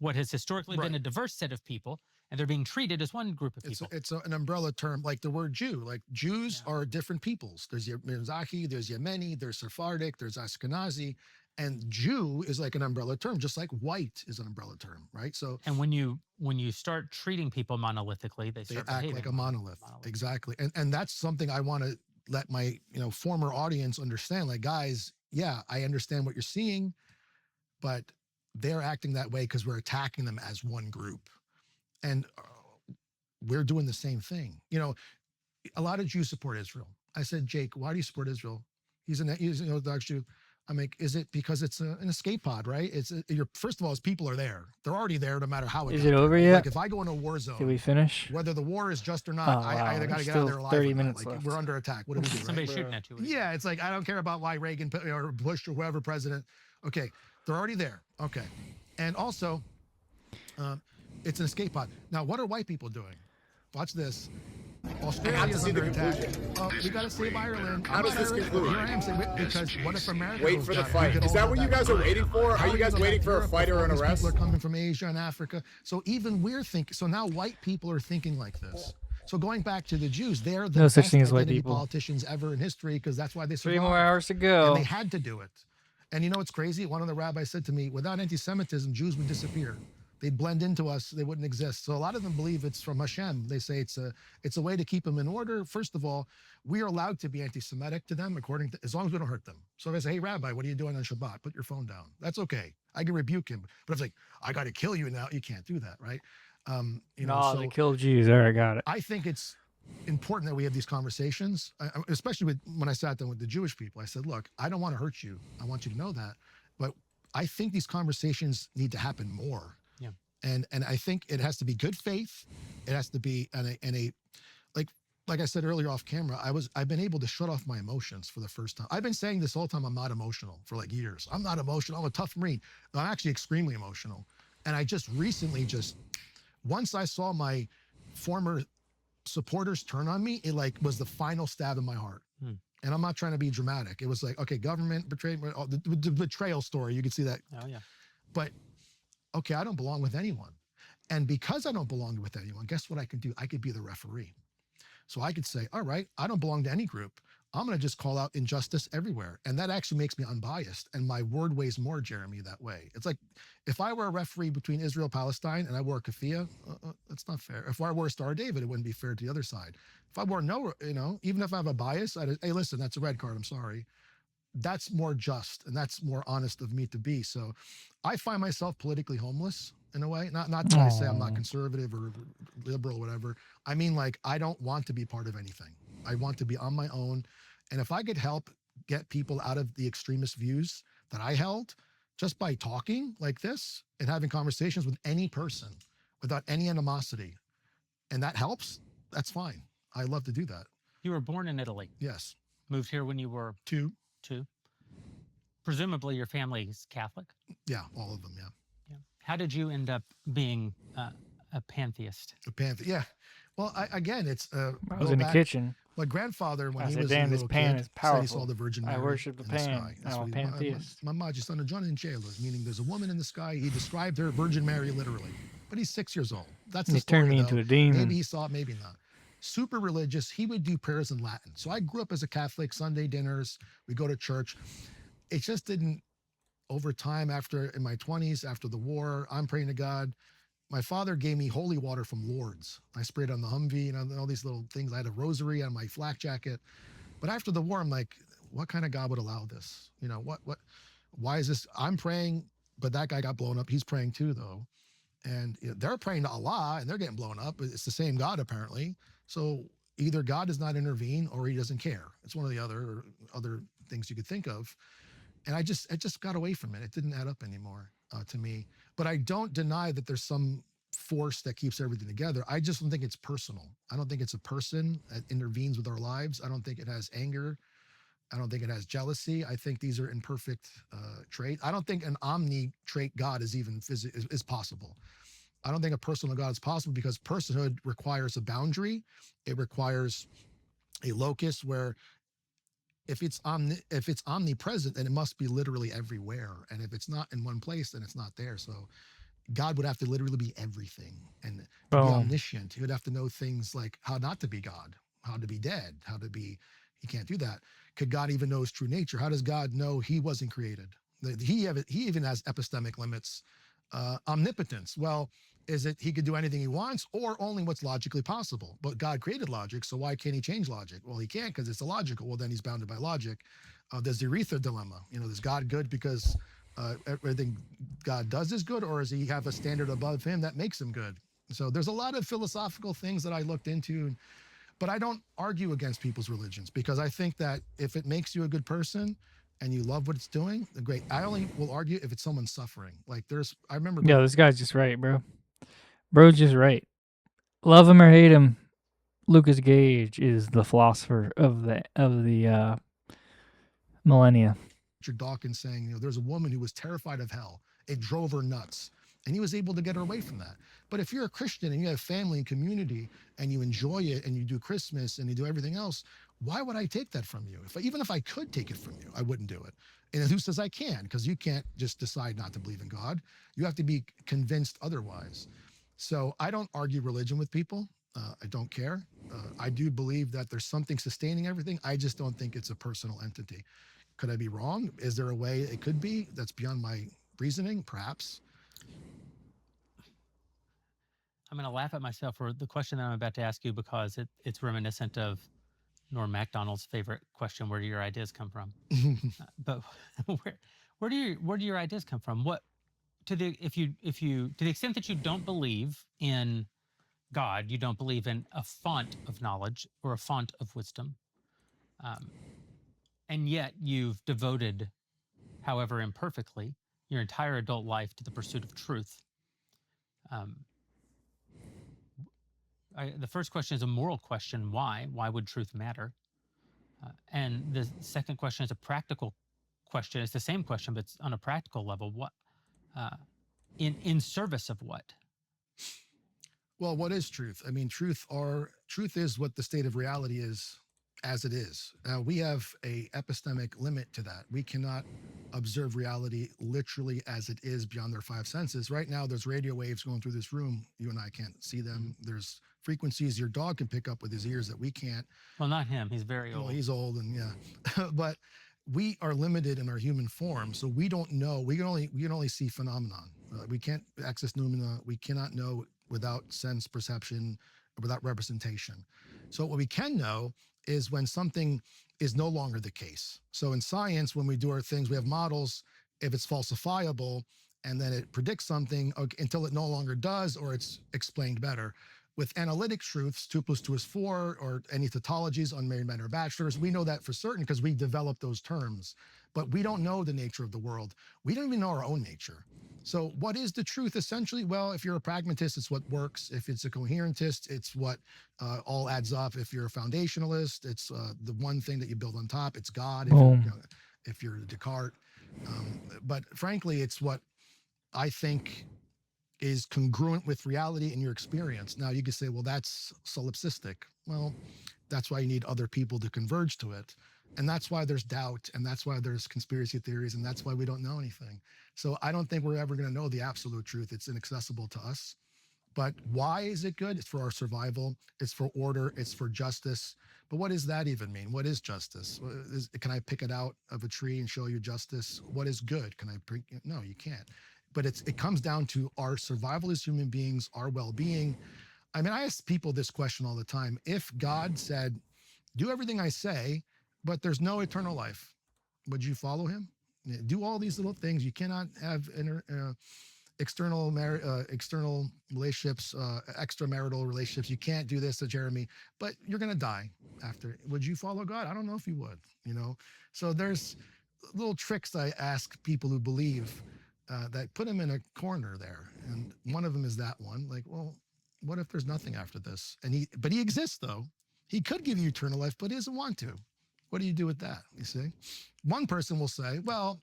what has historically been a diverse set of people, and they're being treated as one group of people. It's an umbrella term, like the word Jew. Like Jews are different peoples. There's Mizrahi, there's Yemeni, there's Sephardic, there's Ashkenazi, and Jew is like an umbrella term, just like white is an umbrella term, right? So, and when you start treating people monolithically, they act like a monolith. Exactly, and that's something I want to let my former audience understand. Like, guys, yeah, I understand what you're seeing. but they're acting that way because we're attacking them as one group. And we're doing the same thing. You know, a lot of Jews support Israel. I said, Jake, why do you support Israel? He's an Orthodox Jew. I'm like, is it because it's an escape pod, right? First of all, his people are there. They're already there no matter how it Is got it there. over yet? Like if I go in a war zone, Did we finish? whether the war is just or not, Oh, I wow. either got to There's get out of still there alive 30 or not. minutes Like left. we're under attack. What do we do? Somebody Right? shooting at you. Yeah, it's like I don't care about why Reagan or Bush or whoever president. Okay, they're already there. Okay, and also, it's an escape pod. Now, what are white people doing? Watch this. Australia is under attack. We got to save Ireland. How does this conclude? Here I am saying, because what if America Wait goes for the down? fight. Is that what you guys are waiting for? Are you guys waiting for a fight or an arrest? People are coming from Asia and Africa. So even we're thinking. So now white people are thinking like this. So going back to the Jews, they're the No such best thing as white identity people. politicians ever in history because that's why they survived. 3 more hours to And go. they had to do it. And you know what's crazy? One of the rabbis said to me, without anti-Semitism, Jews would disappear. They'd blend into us. They wouldn't exist. So a lot of them believe it's from Hashem. They say it's a way to keep them in order. First of all, we are allowed to be anti-Semitic to them as long as we don't hurt them. So if I say, hey, Rabbi, what are you doing on Shabbat? Put your phone down. That's okay. I can rebuke him. But if it's like, I got to kill you now, you can't do that, right? They killed Jews. All right, got it. I think it's important that we have these conversations, especially when I sat down with the Jewish people. I said, look, I don't want to hurt you. I want you to know that. But I think these conversations need to happen more. Yeah. And I think it has to be good faith. It has to be like I said earlier off camera, I've been able to shut off my emotions for the first time. I've been saying this whole time, I'm not emotional for like years. I'm not emotional. I'm a tough Marine. I'm actually extremely emotional. And I just recently once I saw my former supporters turn on me, it like was the final stab in my heart. And I'm not trying to be dramatic. It was like, okay, government betrayed, the betrayal story. You can see that. Oh yeah. But okay, I don't belong with anyone. And because I don't belong with anyone, guess what I can do? I could be the referee. So I could say, all right, I don't belong to any group. I'm going to just call out injustice everywhere. And that actually makes me unbiased. And my word weighs more, Jeremy, that way. It's like if I were a referee between Israel and Palestine and I wore a keffiyeh, that's not fair. If I wore a Star of David, it wouldn't be fair to the other side. If I wore even if I have a bias, hey, listen, that's a red card. I'm sorry. That's more just and that's more honest of me to be. So I find myself politically homeless in a way. Not that I say I'm not conservative or liberal or whatever. I mean, like, I don't want to be part of anything. I want to be on my own. And if I could help get people out of the extremist views that I held just by talking like this and having conversations with any person without any animosity, and that helps, that's fine. I love to do that. You were born in Italy. Yes. Moved here when you were 2. Presumably your family is Catholic. Yeah, all of them. Yeah. Yeah. How did you end up being a pantheist? A panther. Yeah. Well, it's. I was in the kitchen. My grandfather, when I he said, was "Damn, a this little pan kid, is said he saw powerful. the Virgin Mary I worship the in pan. sky. That's I'm a what pantheist." My mom just on a John in Jailers, meaning there's a woman in the sky. He described her Virgin Mary literally, but he's 6 years old. That's the He story, turned me though. into a demon. Maybe he saw it, maybe not. Super religious. He would do prayers in Latin. So I grew up as a Catholic. Sunday dinners, we go to church. It just didn't. Over time, in my 20s, after the war, I'm praying to God. My father gave me holy water from Lourdes. I sprayed on the Humvee and all these little things. I had a rosary on my flak jacket. But after the war, I'm like, what kind of God would allow this? Why is this? I'm praying, but that guy got blown up. He's praying too, though. And they're praying to Allah and they're getting blown up. It's the same God, apparently. So either God does not intervene or he doesn't care. It's one of the other things you could think of. And I just got away from it. It didn't add up anymore to me. But I don't deny that there's some force that keeps everything together. I just don't think it's personal. I don't think it's a person that intervenes with our lives. I don't think it has anger. I don't think it has jealousy. I think these are imperfect traits. I don't think an omni-trait God is even is possible. I don't think a personal God is possible because personhood requires a boundary. It requires a locus where if it's omnipresent, then it must be literally everywhere. And if it's not in one place, then it's not there. So God would have to literally be everything and be omniscient. He would have to know things like how not to be God, how to be dead, he can't do that. Could God even know his true nature? How does God know he wasn't created? He even has epistemic limits. Omnipotence. Well, is it he could do anything he wants or only what's logically possible? But God created logic, so why can't he change logic? Well, he can't because it's illogical. Well, then he's bounded by logic. There's the Aretha dilemma. Is God good because everything God does is good, or does he have a standard above him that makes him good? So there's a lot of philosophical things that I looked into, but I don't argue against people's religions because I think that if it makes you a good person and you love what it's doing, great. I only will argue if it's someone suffering. Like I remember. Yeah, this guy's just right, bro. Bro's just right. Love him or hate him, Lucas Gage is the philosopher of the millennia. Richard Dawkins saying, there's a woman who was terrified of hell. It drove her nuts. And he was able to get her away from that. But if you're a Christian and you have family and community and you enjoy it and you do Christmas and you do everything else, why would I take that from you? Even if I could take it from you, I wouldn't do it. And who says I can? Because you can't just decide not to believe in God. You have to be convinced otherwise. So I don't argue religion with people. I don't care. I do believe that there's something sustaining everything. I just don't think it's a personal entity. Could I be wrong? Is there a way it could be that's beyond my reasoning? Perhaps. I'm going to laugh at myself for the question that I'm about to ask you because it's reminiscent of Norm Macdonald's favorite question: where do your ideas come from? But where do your ideas come from? What to the extent that you don't believe in God, you don't believe in a font of knowledge or a font of wisdom, and yet you've devoted, however imperfectly, your entire adult life to the pursuit of truth. The first question is a moral question. Why? Why would truth matter? And the second question is a practical question. It's the same question, but it's on a practical level. What, in service of what? Well, what is truth? I mean, truth is what the state of reality is as it is. Now, we have a epistemic limit to that. We cannot observe reality literally as it is beyond their five senses. Right now, there's radio waves going through this room. You and I can't see them. There's frequencies your dog can pick up with his ears that we can't. Well, not him. He's very old. Well, he's old and yeah. But we are limited in our human form. So we don't know. We can only see phenomenon. We can't access noumena. We cannot know without sense perception, without representation. So what we can know is when something is no longer the case. So in science, when we do our things, we have models, if it's falsifiable, and then it predicts something until it no longer does, or it's explained better. With analytic truths, 2 + 2 is 4, or any tautologies, unmarried men or bachelors, we know that for certain because we developed those terms. But we don't know the nature of the world. We don't even know our own nature. So what is the truth essentially? Well, if you're a pragmatist, it's what works. If it's a coherentist, it's what all adds up. If you're a foundationalist, it's the one thing that you build on top. It's God. If you're Descartes. But frankly, it's what I think is congruent with reality in your experience. Now you could say, well, that's solipsistic. Well, that's why you need other people to converge to it. And that's why there's doubt, and that's why there's conspiracy theories, and that's why we don't know anything. So I don't think we're ever going to know the absolute truth. It's inaccessible to us. But why is it good? It's for our survival. It's for order. It's for justice. But what does that even mean? What is justice? Can I pick it out of a tree and show you justice? What is good? Can I bring? No, you can't. But it comes down to our survival as human beings, our well-being. I mean, I ask people this question all the time. If God said, do everything I say, but there's no eternal life, would you follow him? Do all these little things. You cannot have external relationships, extramarital relationships. You can't do this to Jeremy, but you're going to die after. Would you follow God? I don't know if you would, So there's little tricks I ask people who believe that put him in a corner there. And one of them is that one. Like, well, what if there's nothing after this? But he exists though. He could give you eternal life, but he doesn't want to. What do you do with that? You see? One person will say, well,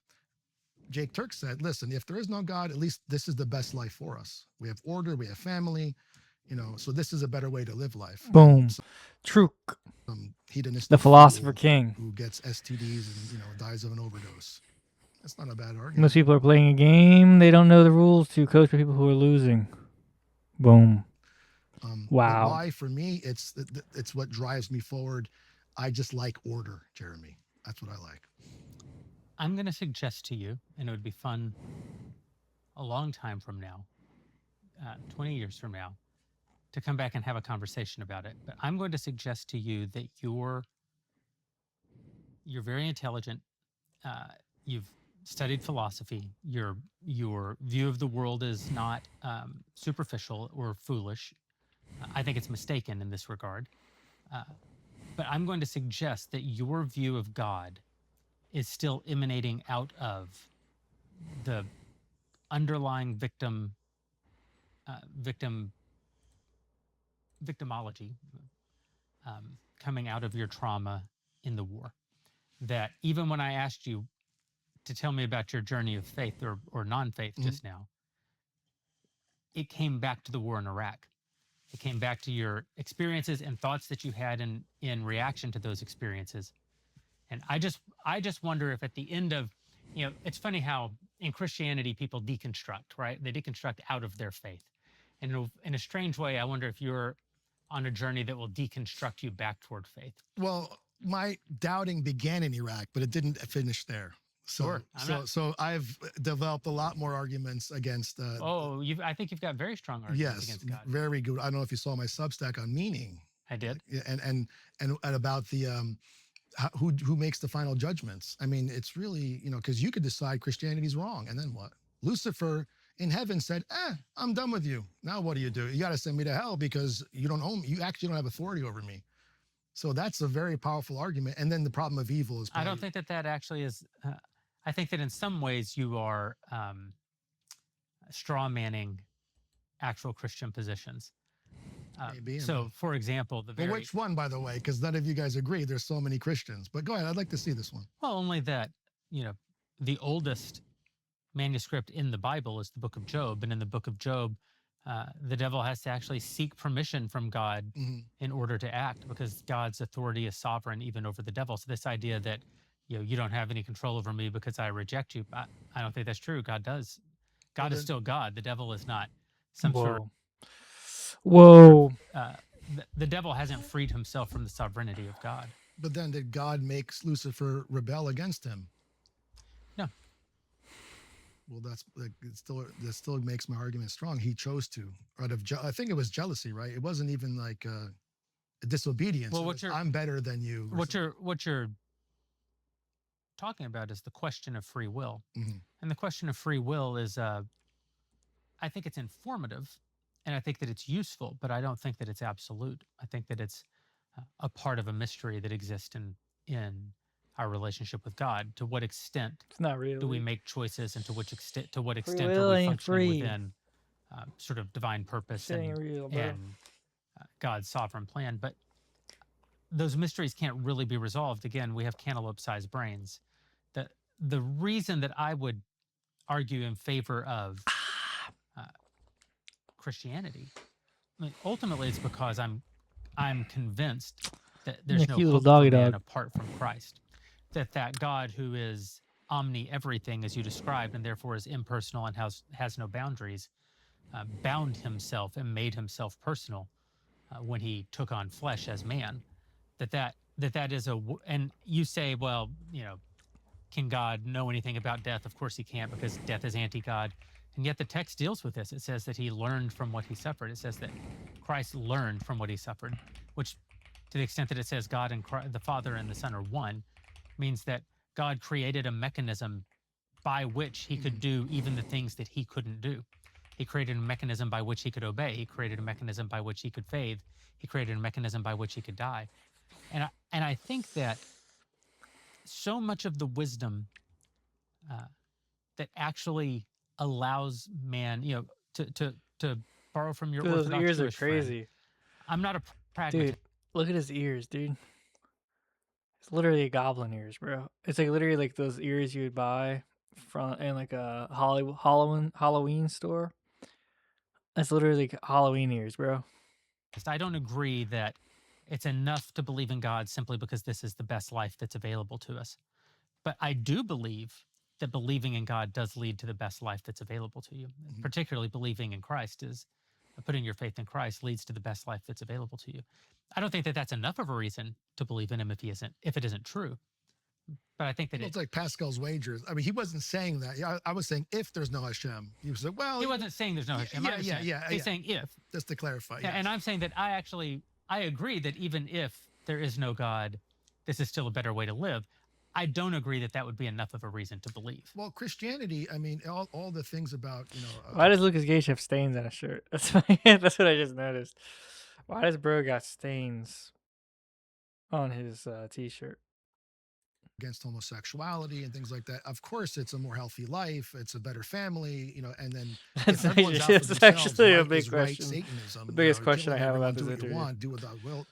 Jake Turk said, listen, if there is no God, at least this is the best life for us. We have order, we have family, so this is a better way to live life. Boom. True. Hedonistic the philosopher king who gets STDs and dies of an overdose. That's not a bad argument. Most people are playing a game. They don't know the rules to coach for people who are losing. Boom. Wow. Why? For me, it's what drives me forward. I just like order, Jeremy. That's what I like. I'm going to suggest to you, and it would be fun a long time from now, 20 years from now, to come back and have a conversation about it. But I'm going to suggest to you that you're very intelligent. You've studied philosophy. Your view of the world is not superficial or foolish. I think it's mistaken in this regard. But I'm going to suggest that your view of God is still emanating out of the underlying victimology coming out of your trauma in the war. That even when I asked you to tell me about your journey of faith or non-faith just now, it came back to the war in Iraq. It came back to your experiences and thoughts that you had in reaction to those experiences. And I just wonder if at the end of, it's funny how in Christianity people deconstruct, right? They deconstruct out of their faith. And in a strange way, I wonder if you're on a journey that will deconstruct you back toward faith. Well, my doubting began in Iraq, but it didn't finish there. So, Sure. So I've developed a lot more arguments against. I think you've got very strong arguments against God. Very good. I don't know if you saw my Substack on meaning. I did. And about the who makes the final judgments. I mean, it's really, because you could decide Christianity's wrong, and then what? Lucifer in heaven said, I'm done with you. Now what do? You got to send me to hell because you don't own me. You actually don't have authority over me. So that's a very powerful argument. And then the problem of evil is. I don't think that actually is. I think that in some ways you are straw-manning actual Christian positions. So, for example, which one, by the way? Because none of you guys agree. There's so many Christians. But go ahead. I'd like to see this one. Well, only that, the oldest manuscript in the Bible is the book of Job. And in the book of Job, the devil has to actually seek permission from God in order to act, because God's authority is sovereign even over the devil. So this idea that, you don't have any control over me because I reject you, I don't think that's true. God does. God is still God. The devil is not some sort of... Whoa. The devil hasn't freed himself from the sovereignty of God. But then did God make Lucifer rebel against him? No. Well, that still makes my argument strong. He chose to, out of I think it was jealousy, right? It wasn't even like a disobedience. Well, I'm better than you. What you're talking about is the question of free will, and the question of free will is, I think it's informative, and I think that it's useful, but I don't think that it's absolute. I think that it's a part of a mystery that exists in our relationship with God. To what extent it's not really. Do we make choices, and to what extent are we functioning within sort of divine purpose and God's sovereign plan? But those mysteries can't really be resolved. Again, we have cantaloupe-sized brains. The reason that I would argue in favor of Christianity, ultimately, it's because I'm convinced that there's no hope for man apart from Christ. That God, who is omni-everything, as you described, and therefore is impersonal and has no boundaries, bound himself and made himself personal when he took on flesh as man. That is and you say, well, can God know anything about death? Of course he can't, because death is anti-God. And yet the text deals with this. It says that he learned from what he suffered. It says that Christ learned from what he suffered, which, to the extent that it says God and Christ, the Father and the Son are one, means that God created a mechanism by which he could do even the things that he couldn't do. He created a mechanism by which he could obey. He created a mechanism by which he could faith. He created a mechanism by which he could die. And I think that so much of the wisdom that actually allows man, to borrow from your Dude, Orthodox those ears Jewish are crazy. friend. I'm not a pragmatist. Dude, look at his ears, dude. It's literally goblin ears, bro. It's like literally like those ears you would buy in like a Halloween store. That's literally like Halloween ears, bro. I don't agree that it's enough to believe in God simply because this is the best life that's available to us. But I do believe that believing in God does lead to the best life that's available to you. Particularly believing in Christ putting your faith in Christ leads to the best life that's available to you. I don't think that that's enough of a reason to believe in him if it isn't true. But I think that it's like Pascal's wagers. I mean, he wasn't saying that. I was saying if there's no Hashem. He was like, well, he wasn't saying there's no Hashem. He's saying if. Just to clarify. Yeah, and I'm saying that I agree that even if there is no God, this is still a better way to live. I don't agree that that would be enough of a reason to believe. Well, Christianity, I mean, all the things about, Why does Lucas Gage have stains on his shirt? That's that's what I just noticed. Why does bro got stains on his t-shirt? against homosexuality and things like that. Of course, it's a more healthy life. It's a better family, and then if everyone's out for That's themselves, actually a right big is right question. Satanism. The biggest you can't question let I have everyone about do this what you interview. want, do without will.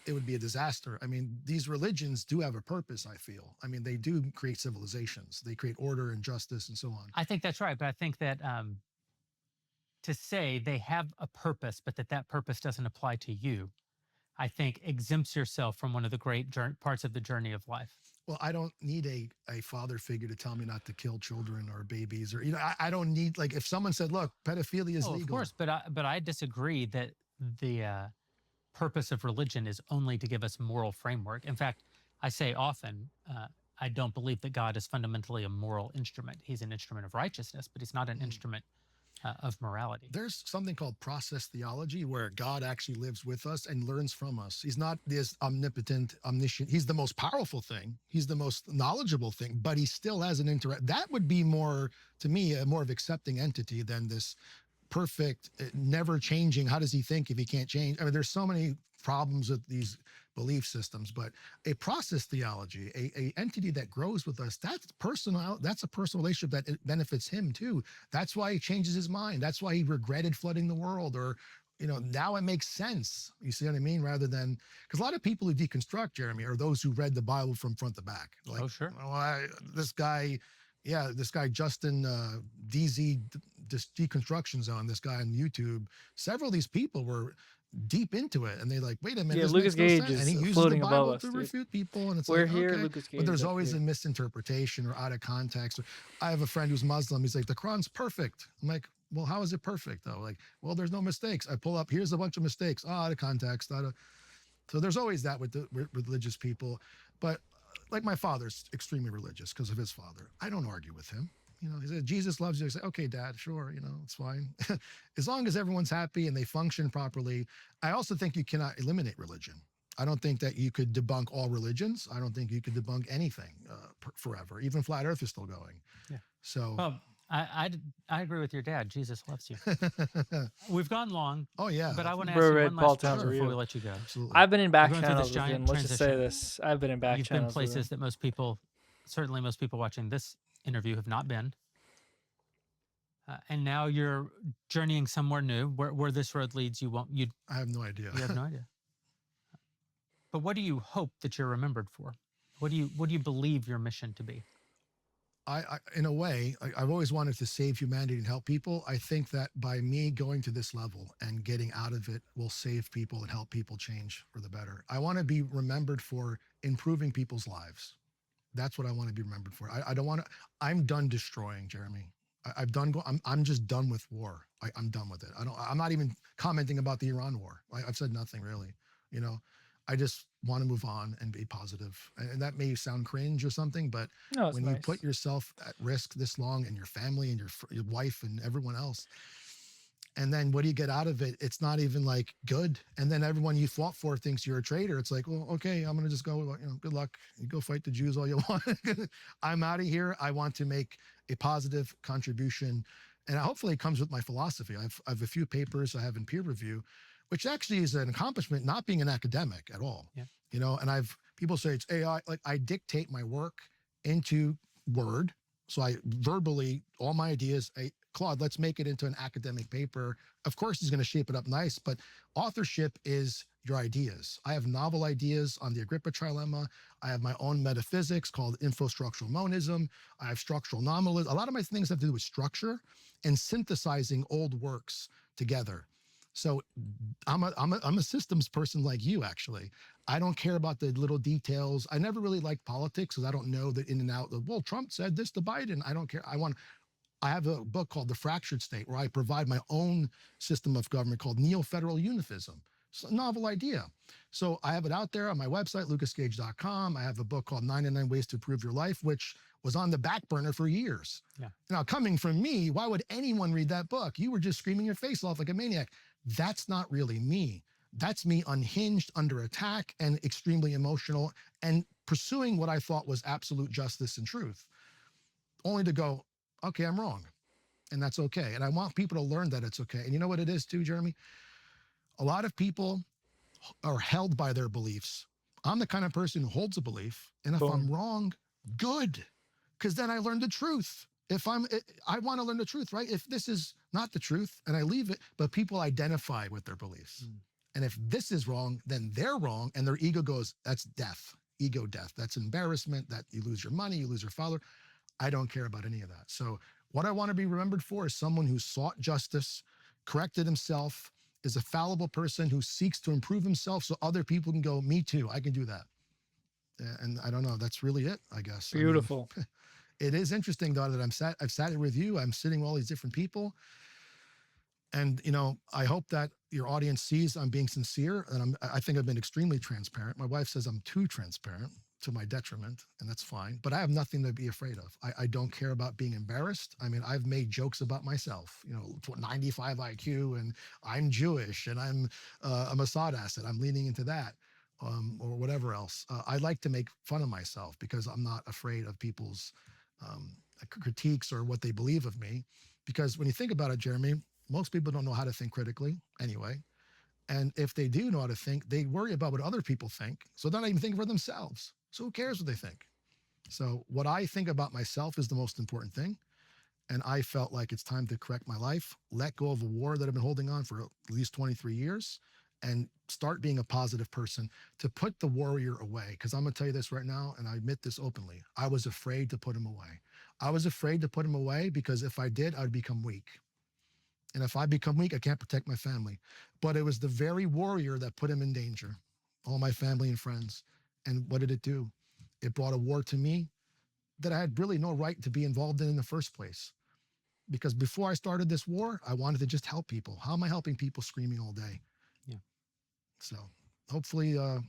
It would be a disaster. I mean, these religions do have a purpose, I feel. I mean, they do create civilizations. They create order and justice and so on. I think that's right, but I think that to say they have a purpose, but that purpose doesn't apply to you, I think exempts yourself from one of the great parts of the journey of life. Well, I don't need a father figure to tell me not to kill children or babies, or I don't need, like, if someone said, look, pedophilia is legal. Of course, but I disagree that the purpose of religion is only to give us moral framework. In fact, I say often, I don't believe that God is fundamentally a moral instrument. He's an instrument of righteousness, but he's not an instrument of morality. There's something called process theology where God actually lives with us and learns from us. He's not this omnipotent, omniscient. He's the most powerful thing. He's the most knowledgeable thing, but he still has an interact. That would be more, to me, a more of accepting entity than this perfect, never changing. How does he think if he can't change? I mean, there's so many problems with these belief systems, but a process theology, a entity that grows with us, that's personal. That's a personal relationship that it benefits him too. That's why he changes his mind. That's why he regretted flooding the world, or now it makes sense. You see what I mean? Rather than, because a lot of people who deconstruct, Jeremy, are those who read the Bible from front to back. Like, oh, sure. This guy Justin DZ Deconstruction Zone, this guy on YouTube, several of these people were deep into it, and they like, wait a minute, Yeah, this Lucas makes no Gage sense. And he is uses floating the above Bible us, to dude. refute people, and it's We're like, here, okay. Lucas Gage. But there's up always here. a misinterpretation or out of context. I have a friend who's Muslim. He's like, the Quran's perfect. I'm like, well, how is it perfect though? Like, well, there's no mistakes. I pull up, here's a bunch of mistakes. Out of context. So there's always that with the religious people. But like, my father's extremely religious because of his father. I don't argue with him. He said, Jesus loves you. I say, okay, Dad, sure, it's fine. As long as everyone's happy and they function properly. I also think you cannot eliminate religion. I don't think that you could debunk all religions. I don't think you could debunk anything forever. Even flat Earth is still going. Yeah. So. Well, I agree with your dad. Jesus loves you. We've gone long. Oh yeah. But I want to ask Bro you read one Paul last Towns question before we review. let you go. Absolutely. I've been in back We're going through channels this with him. giant Let's just say transition. this. I've been in back You've been channels with him. places that most people, certainly most people watching this interview, have not been. And now you're journeying somewhere new. Where this road leads, I have no idea. You have no idea. But what do you hope that you're remembered for? What do you believe your mission to be? I in a way, I've always wanted to save humanity and help people. I think that by me going to this level and getting out of it will save people and help people change for the better. I want to be remembered for improving people's lives. That's what I want to be remembered for. I don't want to. I'm done destroying, Jeremy. I'm just done with war. I'm done with it. I'm not even commenting about the Iran war. I've said nothing really. I just want to move on and be positive. And that may sound cringe or something, but No, it's when nice. you put yourself at risk this long, and your family and your wife and everyone else, and then what do you get out of it? It's not even like good. And then everyone you fought for thinks you're a traitor. It's like, well, okay, I'm going to just go, good luck. You go fight the Jews all you want. I'm out of here. I want to make a positive contribution. And hopefully it comes with my philosophy. I have a few papers I have in peer review, which actually is an accomplishment, not being an academic at all. Yeah. And people say it's AI. Like, I dictate my work into Word. So I verbally, all my ideas, Claude, let's make it into an academic paper. Of course, he's going to shape it up nice, but authorship is your ideas. I have novel ideas on the Agrippa trilemma. I have my own metaphysics called infrastructural monism. I have structural nominalism. A lot of my things have to do with structure and synthesizing old works together. So I'm a systems person like you, actually. I don't care about the little details. I never really liked politics because I don't know the in and out. Well, Trump said this to Biden. I don't care. I have a book called The Fractured State, where I provide my own system of government called neo-federal unifism. It's a novel idea. So I have it out there on my website, lucasgage.com. I have a book called 99 Ways to Improve Your Life, which was on the back burner for years. Yeah. Now, coming from me, why would anyone read that book? You were just screaming your face off like a maniac. That's not really me. That's me unhinged, under attack, and extremely emotional, and pursuing what I thought was absolute justice and truth, only to go, okay, I'm wrong. And that's okay. And I want people to learn that it's okay. And you know what it is too, Jeremy? A lot of people are held by their beliefs. I'm the kind of person who holds a belief. And if I'm Boom. wrong, good. Because then I learn the truth. I want to learn the truth, right? If this is not the truth and I leave it, but people identify with their beliefs. And if this is wrong, then they're wrong. And their ego goes, that's death, ego death. That's embarrassment, that you lose your money, you lose your follower. I don't care about any of that. So what I want to be remembered for is someone who sought justice, corrected himself, is a fallible person who seeks to improve himself so other people can go, me too, I can do that. And I don't know, that's really it, I guess. Beautiful. I mean, it is interesting though that I've sat here with you, I'm sitting with all these different people. And, you know, I hope that your audience sees I'm being sincere, and I think I've been extremely transparent. My wife says I'm too transparent, to my detriment, and that's fine. But I have nothing to be afraid of. I don't care about being embarrassed. I mean, I've made jokes about myself, you know, 95 IQ, and I'm Jewish, and I'm a Mossad asset. I'm leaning into that, or whatever else. I like to make fun of myself because I'm not afraid of people's critiques or what they believe of me. Because when you think about it, Jeremy, most people don't know how to think critically anyway. And if they do know how to think, they worry about what other people think. So they're not even thinking for themselves. So who cares what they think? So what I think about myself is the most important thing. And I felt like it's time to correct my life, let go of a war that I've been holding on for at least 23 years, and start being a positive person, to put the warrior away. Because I'm going to tell you this right now, and I admit this openly. I was afraid to put him away. I was afraid to put him away because if I did, I'd become weak. And if I become weak, I can't protect my family. But it was the very warrior that put him in danger, all my family and friends. And what did it do? It brought a war to me that I had really no right to be involved in the first place. Because before I started this war, I wanted to just help people. How am I helping people screaming all day? Yeah. So hopefully, you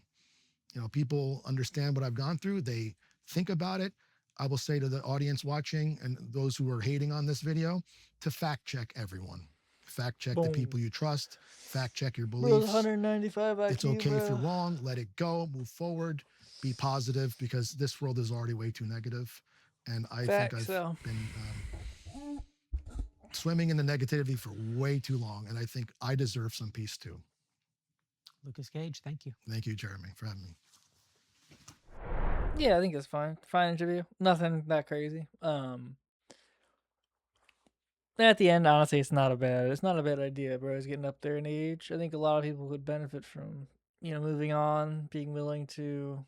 know, people understand what I've gone through. They think about it. I will say to the audience watching and those who are hating on this video to fact check everyone. Fact check the people you trust. Fact check your Bro's beliefs. 195 IQ, It's okay if you're bro. wrong. Let it go. Move forward. Be positive, because this world is already way too negative. And I think I've been swimming in the negativity for way too long. And I think I deserve some peace too. Lucas Gage, thank you. Thank you, Jeremy, for having me. Yeah, I think it's fine. Fine interview. Nothing that crazy. At the end, honestly, it's not a bad idea, bro. It's getting up there in age. I think a lot of people would benefit from, you know, moving on, being willing to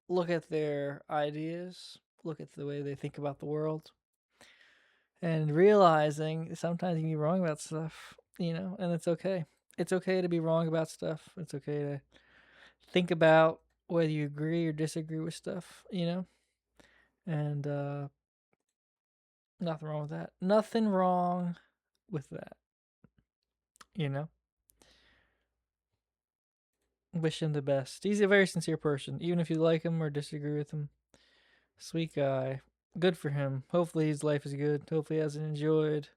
look at their ideas, look at the way they think about the world, and realizing sometimes you can be wrong about stuff, you know, and it's okay. It's okay to be wrong about stuff. It's okay to think about whether you agree or disagree with stuff, you know, and nothing wrong with that. Nothing wrong with that, you know. Wish him the best. He's a very sincere person, even if you like him or disagree with him. Sweet guy. Good for him. Hopefully his life is good. Hopefully he hasn't enjoyed.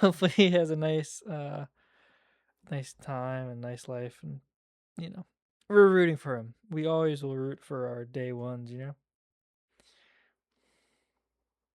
Hopefully he has a nice time and nice life, and you know. We're rooting for him. We always will root for our day ones, you know.